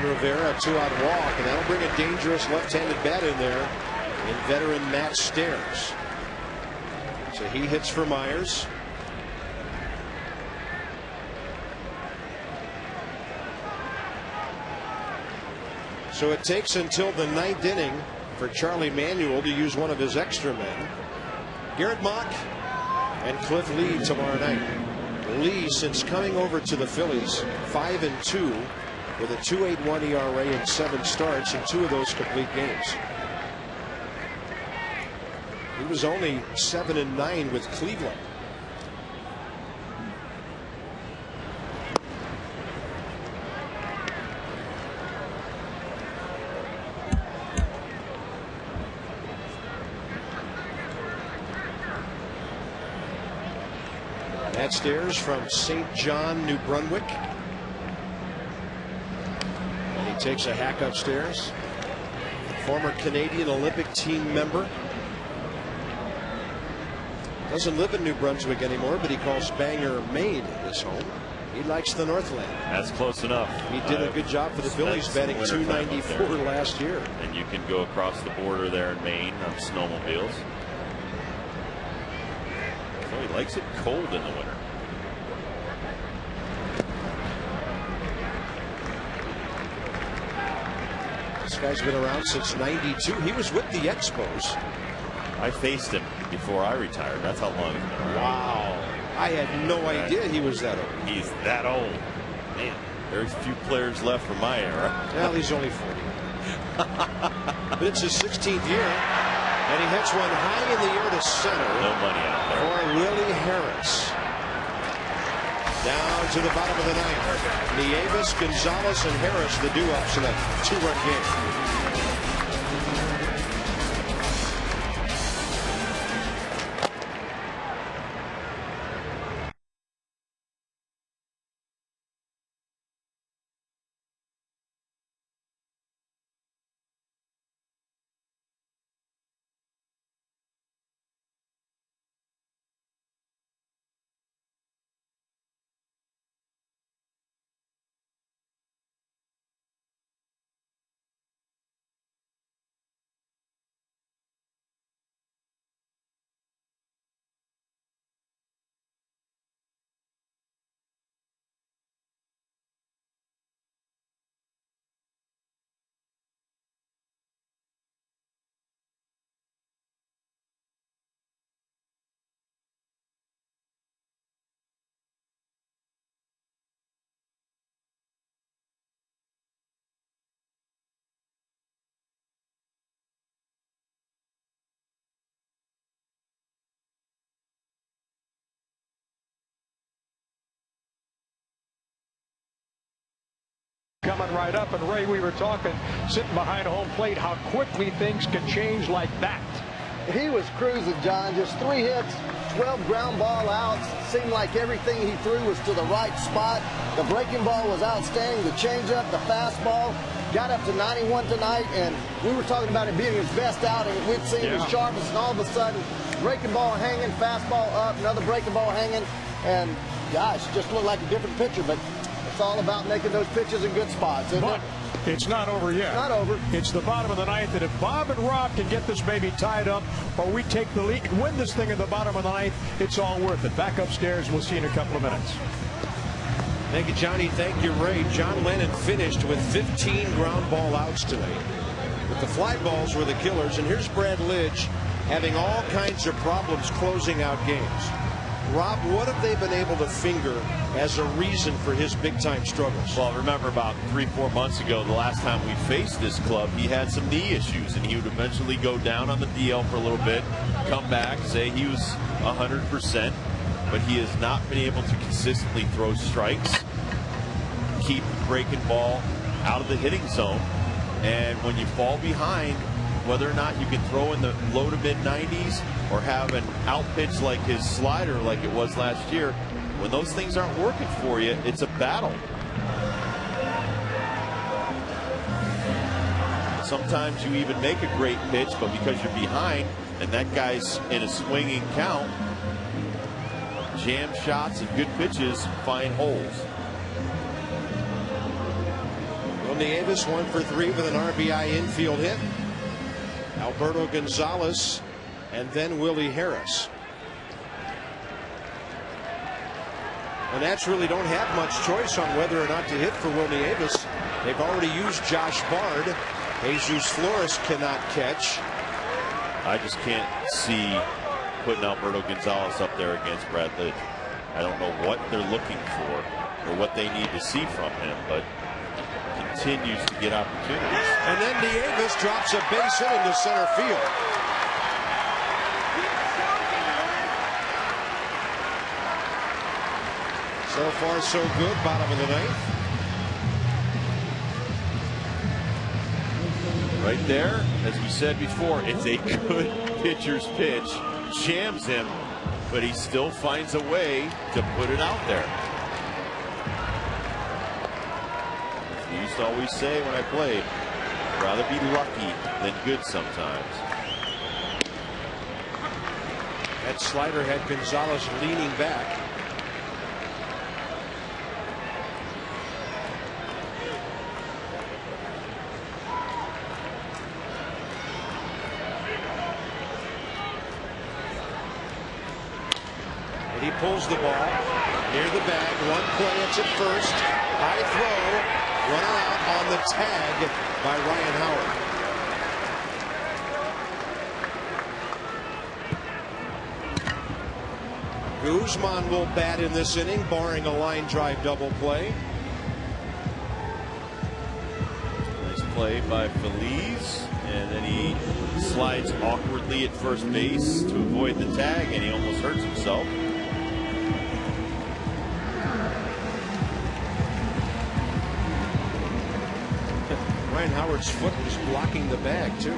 Rivera, a 2-out walk, and that'll bring a dangerous left-handed bat in there in veteran Matt Stairs. So he hits for Myers. So it takes until the 9th inning for Charlie Manuel to use one of his extra men. Garrett Mock and Cliff Lee tomorrow night. Lee, since coming over to the Phillies, 5-2. With a 2.81 ERA in 7 starts, and 2 of those complete games. He was only 7-9 with Cleveland. Matt Stairs from St. John, New Brunswick. Takes a hack upstairs. Former Canadian Olympic team member. Doesn't live in New Brunswick anymore, but he calls Bangor, Maine his home. He likes the Northland. That's close enough. He did a good job for the Phillies, batting .294 last year. And you can go across the border there in Maine on snowmobiles. So he likes it cold in the winter. This guy's been around since '92. He was with the Expos. I faced him before I retired. That's how long he's been around. Wow. I had no idea he was that old. He's that old. Man, there's few players left from my era. Well, he's only 40. But it's his 16th year. And he hits one high in the air to center. No money out there. For Willie Harris. Down to the bottom of the 9th. Nieves, Gonzalez, and Harris, the do-ups in a 2-run game. coming right up. And Ray, we were talking, sitting behind home plate, how quickly things can change like that. He was cruising, John. Just 3 hits, 12 ground ball outs. Seemed like everything he threw was to the right spot. The breaking ball was outstanding. The changeup, the fastball. Got up to 91 tonight, and we were talking about it being his best outing. We'd seen his sharpest, and all of a sudden, breaking ball hanging, fastball up, another breaking ball hanging, and gosh, just looked like a different pitcher. But it's all about making those pitches in good spots, isn't it? It's not over yet. It's not over. It's the bottom of the ninth, and if Bob and Rob can get this baby tied up, or we take the lead and win this thing in the bottom of the ninth, it's all worth it. Back upstairs. We'll see you in a couple of minutes. Thank you, Johnny. Thank you, Ray. John Lennon finished with 15 ground ball outs tonight. But the fly balls were the killers. And here's Brad Lidge having all kinds of problems closing out games. Rob, what have they been able to finger as a reason for his big-time struggles? Well, remember about 3-4 months ago, the last time we faced this club, he had some knee issues, and he would eventually go down on the DL for a little bit, come back, say he was 100%, but he has not been able to consistently throw strikes, keep the breaking ball out of the hitting zone, and when you fall behind, whether or not you can throw in the low to mid 90s or have an out pitch like his slider like it was last year, when those things aren't working for you, it's a battle. Sometimes you even make a great pitch, but because you're behind and that guy's in a swinging count, jam shots and good pitches find holes. Will Nieves 1 for 3 with an RBI infield hit. Alberto Gonzalez and then Willie Harris. And that's really don't have much choice on whether or not to hit for Will Nieves. They've already used Josh Bard. Jesus Flores cannot catch. I just can't see putting Alberto Gonzalez up there against Brad Lidge. I don't know what they're looking for or what they need to see from him, but continues to get opportunities. And then Nieves drops a base hit into center field. So far, so good. Bottom of the ninth. Right there, as we said before, it's a good pitcher's pitch. Jams him, but he still finds a way to put it out there. I used to always say when I played, I'd rather be lucky than good sometimes. That slider had Gonzalez leaning back. And he pulls the ball near the bag. One play, it's at first. High throw. Run out on the tag by Ryan Howard. Guzman will bat in this inning, barring a line drive double play. Nice play by Feliz, and then he slides awkwardly at first base to avoid the tag, and he almost hurts himself. Ryan Howard's foot was blocking the bag, too.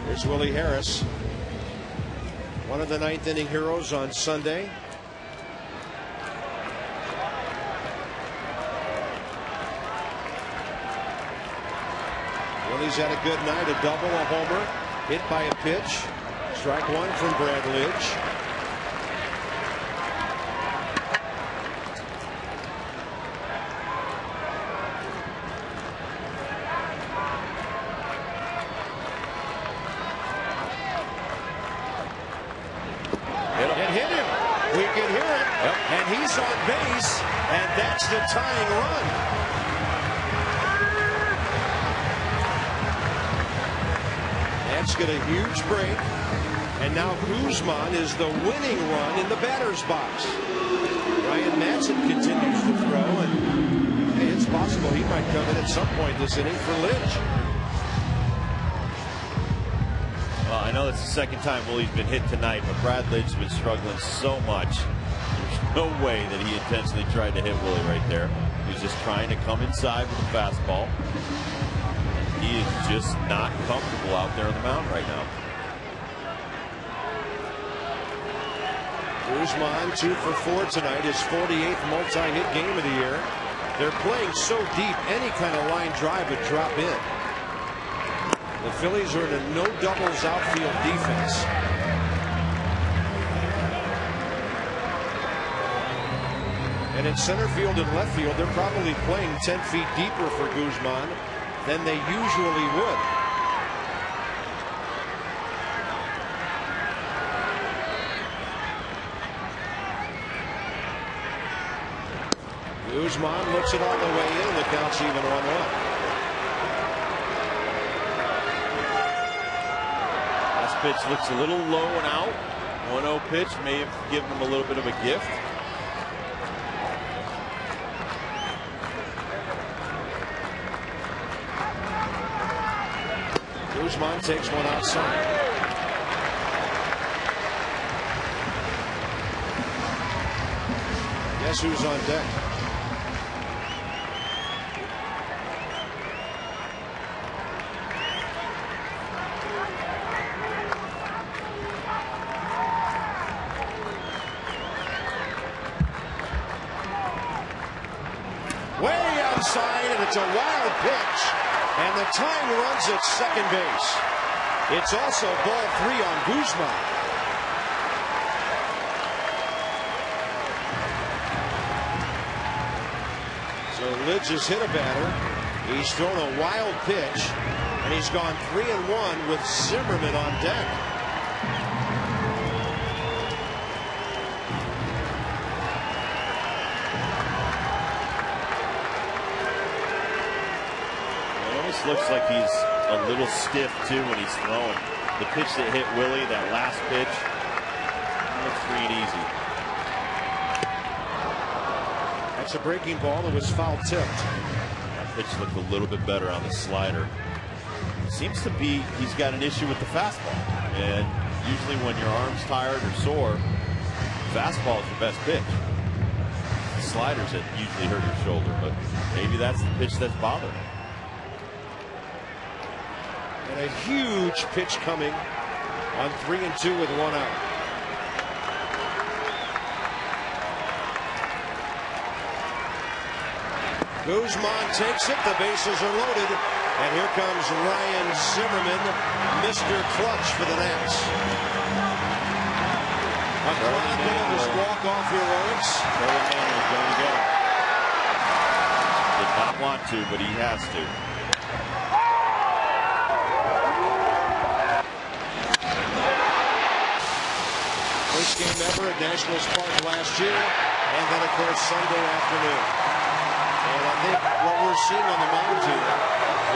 Here's Willie Harris, one of the ninth inning heroes on Sunday. Willie's had a good night, a double, a homer, hit by a pitch. Strike one from Brad Lidge. He's on base, and that's the tying run. That's got a huge break, and now Guzman is the winning run in the batter's box. Ryan Madsen continues to throw, and hey, it's possible he might come in at some point this inning for Lidge. Well, I know that's the second time Willie's been hit tonight, but Brad Lidge's been struggling so much. No way that he intentionally tried to hit Willie right there. He He's just trying to come inside with a fastball. He is just not comfortable out there on the mound right now. Guzman 2 for 4 tonight, his 48th multi-hit game of the year. They're playing so deep, any kind of line drive would drop in. The Phillies are in a no doubles outfield defense. And in center field and left field, they're probably playing 10 feet deeper for Guzman than they usually would. Guzman looks it all the way in, and the count's even 1-1. Last pitch looks a little low and out. 1-0 pitch may have given him a little bit of a gift. Guzman takes one outside. Guess who's on deck? Way outside, and it's a wild pitch. And the tying runs at second base. It's also ball 3 on Guzman. So Lidge has hit a batter. He's thrown a wild pitch, and he's gone 3-1 with Zimmerman on deck. Looks like he's a little stiff too when he's throwing. The pitch that hit Willie, that last pitch, looks free and easy. That's a breaking ball that was foul tipped. That pitch looked a little bit better on the slider. Seems to be he's got an issue with the fastball. And usually when your arm's tired or sore, fastball is your best pitch. The sliders that usually hurt your shoulder, but maybe that's the pitch that's bothering him. And a huge pitch coming on 3-2 with 1 out. Guzman takes it. The bases are loaded. And here comes Ryan Zimmerman, Mr. Clutch for the Nats. A cloud of his walk-off heroics. Charlie Manuel's going to get him. Did not want to, but he has to. First game ever at Nationals Park last year, and then of course Sunday afternoon. And I think what we're seeing on the mound here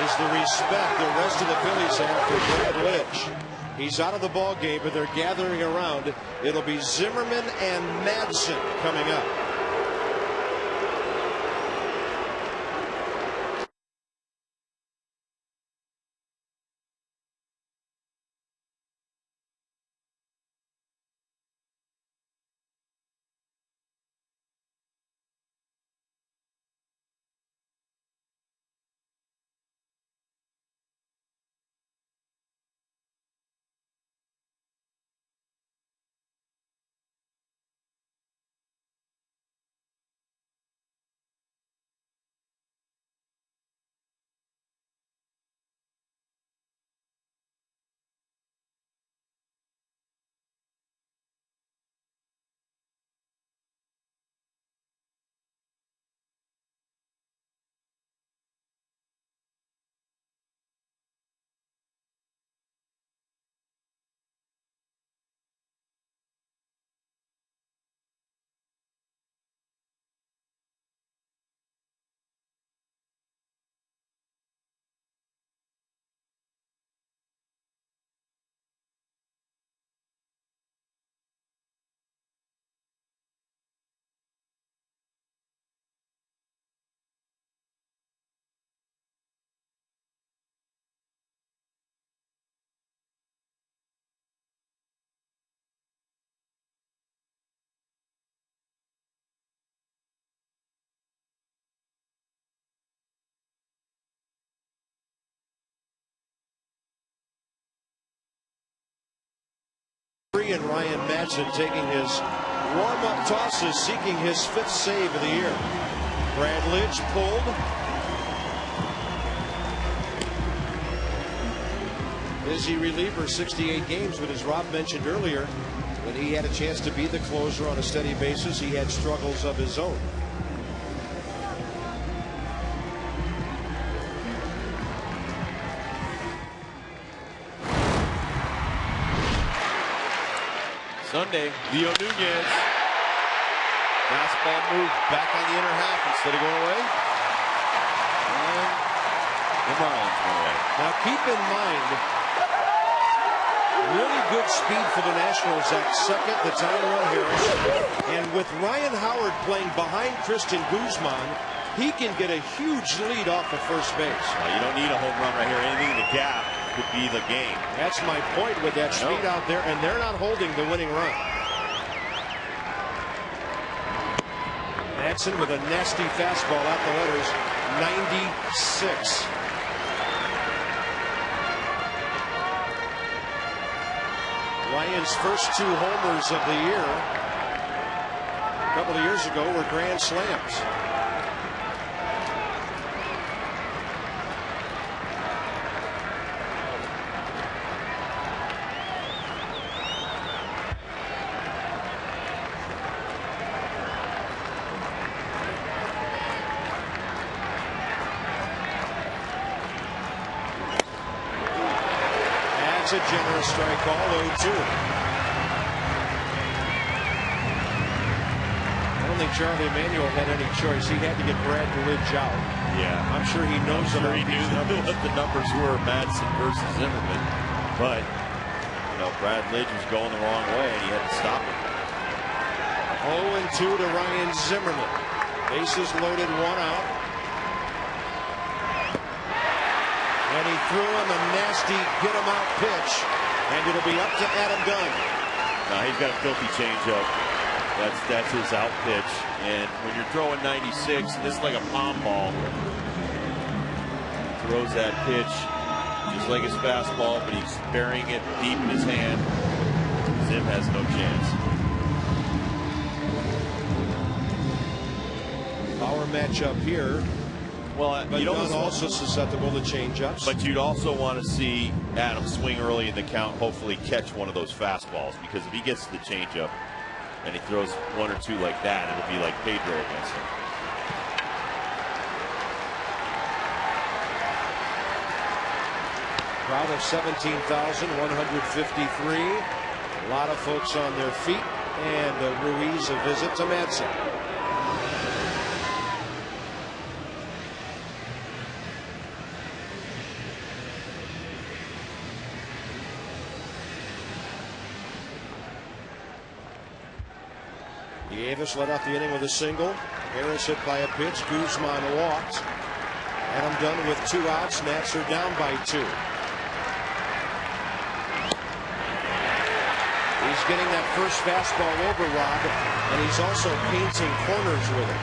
is the respect the rest of the Phillies have for Brad Lidge. He's out of the ball game, but they're gathering around. It'll be Zimmerman and Madsen coming up. And Ryan Madsen taking his warm-up tosses, seeking his 5th save of the year. Brad Lidge pulled. Busy reliever, 68 games, but as Rob mentioned earlier, when he had a chance to be the closer on a steady basis, he had struggles of his own. Sunday, Leo Nunez. Fastball move back on the inner half instead of going away. And the Marlins went away. Now keep in mind, really good speed for the Nationals at second, the tying run Harris. And with Ryan Howard playing behind Tristan Guzman, he can get a huge lead off of first base. Well, you don't need a home run right here. Anything in the gap could be the game. That's my point with that speed out there, and they're not holding the winning run. Madsen with a nasty fastball out the letters, 96. Ryan's first 2 homers of the year a couple of years ago were grand slams. A generous strike call, 0-2. I don't think Charlie Emanuel had any choice. He had to get Brad Lidge out. Yeah, I'm sure he knows about he knew what the numbers were, Madsen versus Zimmerman. But Brad Lidge was going the wrong way, and he had to stop him. 0-2 to Ryan Zimmerman. Bases loaded, 1 out. And he threw him a nasty get-him-out pitch, and it'll be up to Adam Dunn. Now he's got a filthy changeup. That's his out pitch. And when you're throwing 96, this is like a palm ball. Throws that pitch just like his fastball, but he's burying it deep in his hand. Zim has no chance. Power matchup here. Well, but Dunn also susceptible to change-ups. But you'd also want to see Adam swing early in the count, hopefully catch one of those fastballs, because if he gets to the changeup and he throws 1 or 2 like that, it'll be like Pedro against him. Crowd of 17,153. A lot of folks on their feet, and Ruiz a visit to Madsen. Davis led off the inning with a single. Harris hit by a pitch. Guzman walked. Adam Dunn with 2 outs. Nats are down by 2. He's getting that first fastball over, Rob, and he's also painting corners with it.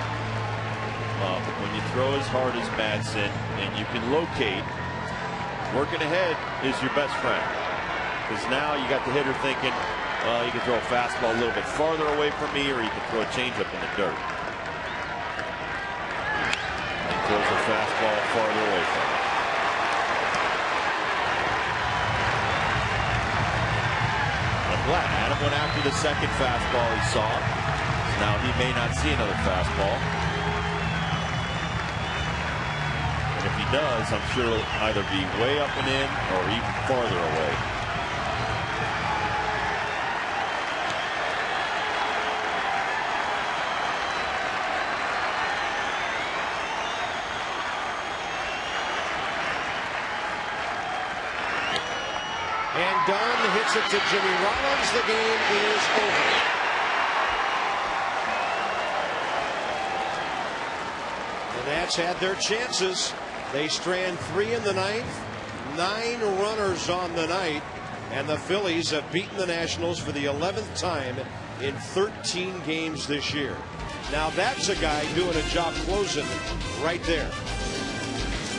But when you throw as hard as Madsen and you can locate, working ahead is your best friend. Because now you got the hitter thinking, well, you can throw a fastball a little bit farther away from me, or you can throw a changeup in the dirt. He throws a fastball farther away from him. I'm glad Adam went after the second fastball he saw. So now he may not see another fastball. And if he does, I'm sure it'll either be way up and in or even farther away. And Dunn hits it to Jimmy Rollins. The game is over. The Nats had their chances. They strand 3 in the 9th. 9 runners on the night. And the Phillies have beaten the Nationals for the 11th time in 13 games this year. Now that's a guy doing a job closing right there.